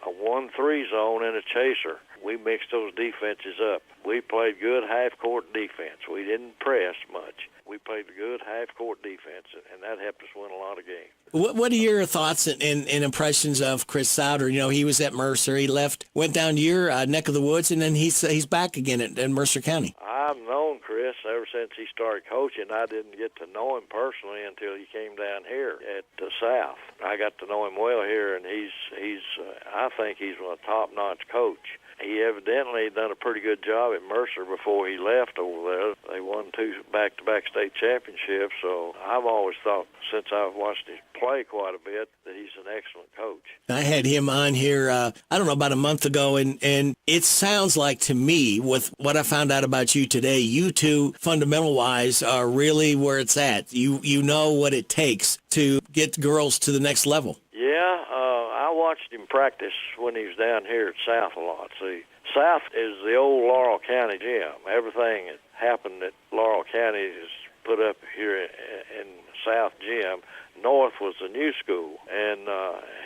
1-3 zone and a chaser. We mixed those defenses up. We played good half-court defense. We didn't press much. We played good half-court defense, and that helped us win a lot of games. What are your thoughts and impressions of Chris Souter? You know, he was at Mercer. He left, went down to your neck of the woods, and then he's back again in Mercer County. I've known Chris ever since he started coaching. I didn't get to know him personally until he came down here at the South. I got to know him well here, and I think he's a top-notch coach. He evidently done a pretty good job at Mercer before he left over there. They won 2 back-to-back state championships, so I've always thought, since I've watched him play quite a bit, that he's an excellent coach. I had him on here, I don't know, about a month ago, and it sounds like to me, with what I found out about you today, you two, fundamental-wise, are really where it's at. You know what it takes to get girls to the next level. Yeah, I watched him practice when he was down here at South a lot. See, South is the old Laurel County gym. Everything that happened at Laurel County is put up here in South gym. North was the new school, and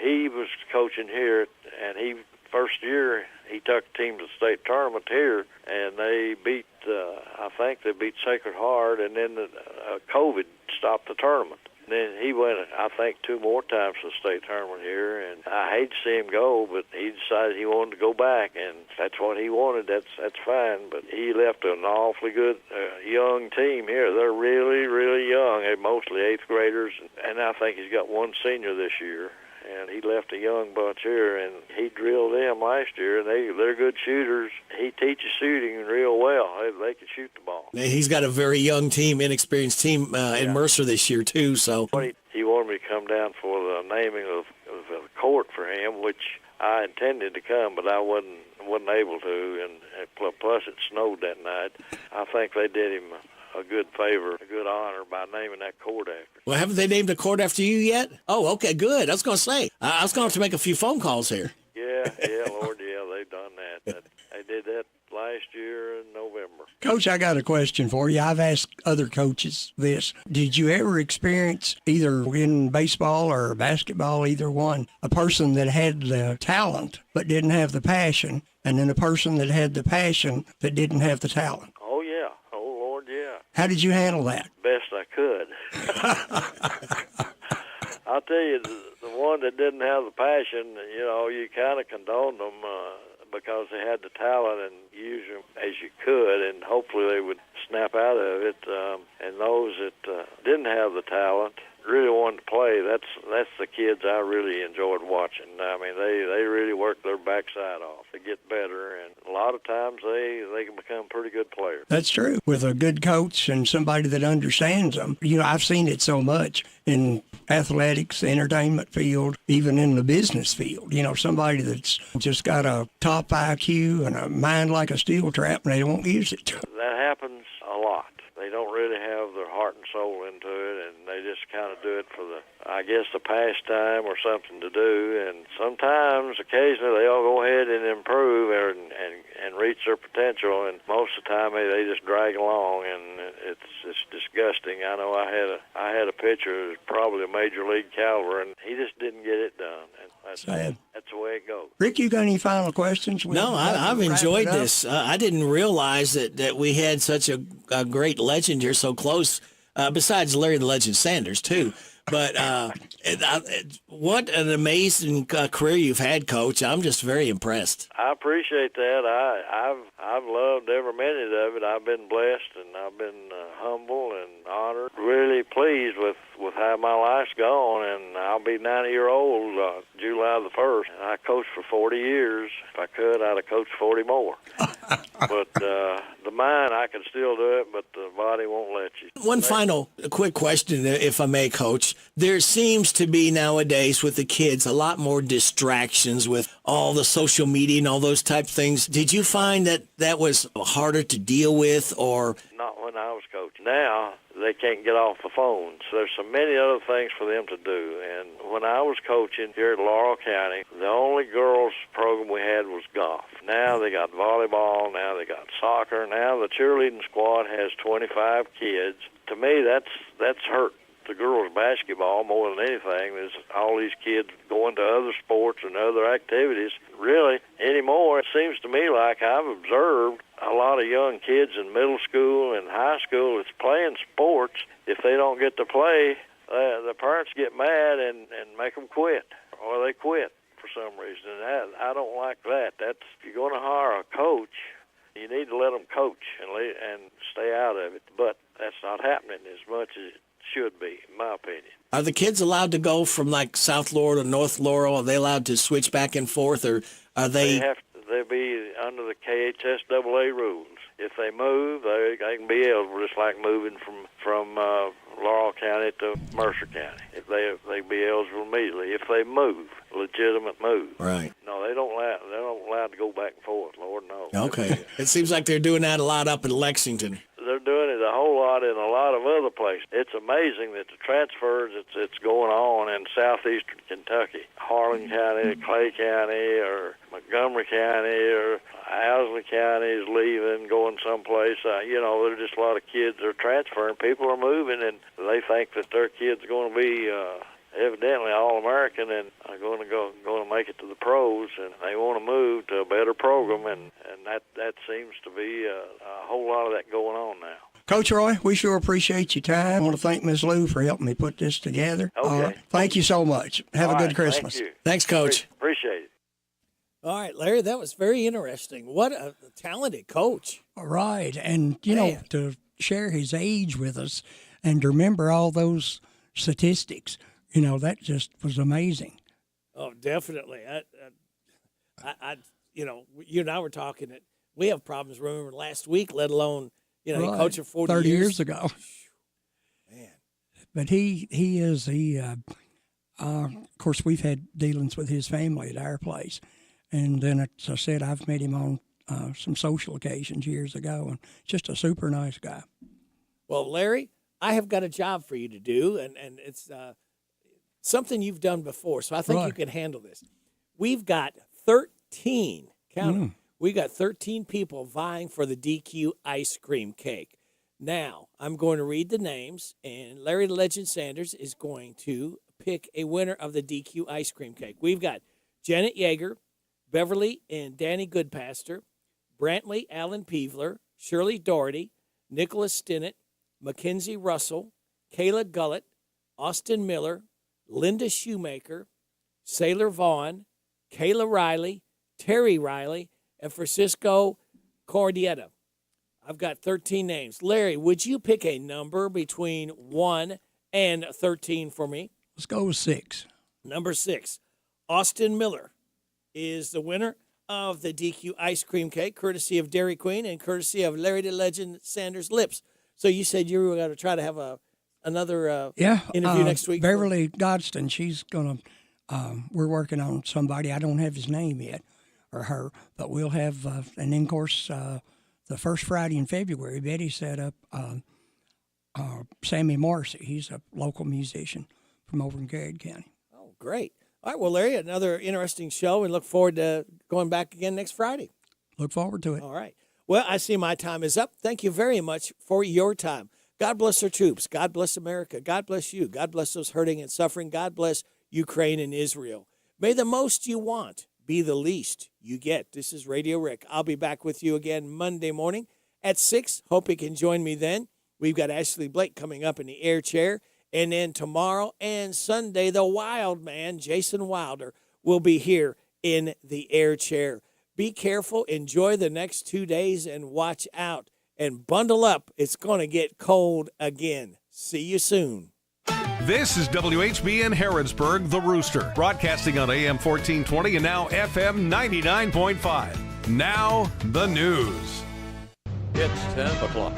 he was coaching here, and first year he took the team to the state tournament here, and they beat, I think they beat Sacred Heart, and then COVID stopped the tournament. Then he went, I think, 2 more times to the state tournament here, and I hate to see him go, but he decided he wanted to go back, and if that's what he wanted, that's fine. But he left an awfully good young team here. They're really, really young. They're mostly 8th graders, and I think he's got 1 senior this year. And he left a young bunch here, and he drilled them last year, and they're good shooters. He teaches shooting real well. They can shoot the ball. He's got a very young team, inexperienced team in Mercer this year, too. So he wanted me to come down for the naming of the court for him, which I intended to come, but I wasn't able to, and plus it snowed that night. I think they did him a good favor, a good honor by naming that court after. Well, haven't they named a court after you yet? Oh, okay, good. I was going to say, I was going to have to make a few phone calls here. Yeah, Lord, yeah, they've done that. They did that last year in November. Coach, I got a question for you. I've asked other coaches this. Did you ever experience, either in baseball or basketball, either one, a person that had the talent but didn't have the passion, and then a person that had the passion that didn't have the talent? Oh, yeah. Oh, Lord, yeah. How did you handle that? Best I could. I'll tell you, the one that didn't have the passion, you kind of condoned them because they had the talent and use them as you could, and hopefully they would snap out of it. And those that didn't have the talent, really wanted to play, that's the kids I really enjoyed watching. I mean, they really worked their backside off to get better, and a lot of times they can become pretty good players. That's true. With a good coach and somebody that understands them. I've seen it so much in athletics, entertainment field, even in the business field. Somebody that's just got a top IQ and a mind like a steel trap, and they won't use it. That happens a lot. They don't really have their heart and soul into it, and they just kind of do it for the pastime or something to do. And sometimes, occasionally, they'll go ahead and improve and reach their potential. And most of the time, they just drag along, and it's disgusting. I know I had a pitcher who's probably a major league caliber, and he just didn't get it done. And That's Sad. that's the way it goes. Rick, you got any final questions? No, I've enjoyed this. I didn't realize that we had such a great legend here so close, besides Larry the Legend Sanders, too. But what an amazing career you've had, Coach. I'm just very impressed. I appreciate that. I've loved every minute of it. I've been blessed, and I've been humble and honored. Really pleased with how my life's gone, and I'll be 90-year-old July the 1st. And I coached for 40 years. If I could, I'd have coached 40 more. But the mind, I can still do it, but the body won't let you. One final quick question, if I may, Coach. There seems to be nowadays with the kids a lot more distractions with all the social media and all those type of things. Did you find that was harder to deal with, or? Not when I was coaching. Now they can't get off the phones. There's so many other things for them to do. And when I was coaching here at Laurel County, the only girls program we had was golf. Now they got volleyball. Now they got soccer. Now the cheerleading squad has 25 kids. To me, that's hurt the girls' basketball more than anything. There's all these kids going to other sports and other activities. Really, anymore, it seems to me like I've observed a lot of young kids in middle school and high school that's playing sports. If they don't get to play, the parents get mad and make them quit, or they quit for some reason. And I don't like that. If you're going to hire a coach, you need to let them coach and stay out of it. But that's not happening as much as it should be, in my opinion. Are the kids allowed to go from like South Laurel to North Laurel? Are they allowed to switch back and forth, or are they? They'll be under the KHSAA rules. If they move, they can be eligible, just like moving from Laurel County to Mercer County. If they be eligible immediately. If they move, legitimate move. Right. No, they're not allowed to go back and forth. Lord no. Okay. It seems like they're doing that a lot up in Lexington. They're doing it a whole lot in a lot of other places. It's amazing that the transfers it's going on in southeastern Kentucky, Harlan County, Clay County, or Montgomery County, or Owsley County is leaving, going someplace. There's just a lot of kids that are transferring. People are moving, and they think that their kid's going to be evidently All-American and are going to make it to the pros, and they want to move to a better program, and that seems to be a whole lot of that going on now. Coach Roy, we sure appreciate your time. I want to thank Ms. Lou for helping me put this together. Okay. Thank you so much. Have a good Christmas. Thank you. Thanks, Coach. Appreciate it. All right, Larry, that was very interesting. What a talented coach. All right. And, to share his age with us and to remember all those statistics, that just was amazing. Oh, definitely. You and I were talking that we have problems remembering last week, let alone, he coached for 40 30 years. years ago. Man. But of course, we've had dealings with his family at our place. And then, as I said, I've met him on some social occasions years ago, and just a super nice guy. Well, Larry, I have got a job for you to do, and it's something you've done before, so I think you can handle this. We've got 13, count them. We got 13 people vying for the DQ ice cream cake. Now, I'm going to read the names, and Larry the Legend Sanders is going to pick a winner of the DQ ice cream cake. We've got Janet Yeager, Beverly and Danny Goodpaster, Brantley Allen Peevler, Shirley Doherty, Nicholas Stinnett, Mackenzie Russell, Kayla Gullett, Austin Miller, Linda Shoemaker, Sailor Vaughn, Kayla Riley, Terry Riley, and Francisco Cordietta. I've got 13 names. Larry, would you pick a number between 1 and 13 for me? Let's go with 6. Number 6, Austin Miller is the winner of the DQ ice cream cake, courtesy of Dairy Queen and courtesy of Larry the Legend Sanders Lips. So you said you were going to try to have another interview next week? Beverly Godston, she's going to, we're working on somebody. I don't have his name yet, or her, but we'll have, and then, of course, the first Friday in February, Betty set up Sammy Morrissey. He's a local musician from over in Garrett County. Oh, great. All right, well, Larry, another interesting show, and look forward to going back again next Friday. Look forward to it. All right. Well, I see my time is up. Thank you very much for your time. God bless our troops. God bless America. God bless you. God bless those hurting and suffering. God bless Ukraine and Israel. May the most you want be the least you get. This is Radio Rick. I'll be back with you again Monday morning at 6. Hope you can join me then. We've got Ashley Blake coming up in the air chair. And then tomorrow and Sunday, the wild man, Jason Wilder, will be here in the air chair. Be careful. Enjoy the next 2 days and watch out. And bundle up. It's going to get cold again. See you soon. This is WHBN Harrodsburg, The Rooster, broadcasting on AM 1420 and now FM 99.5. Now, the news. It's 10 o'clock.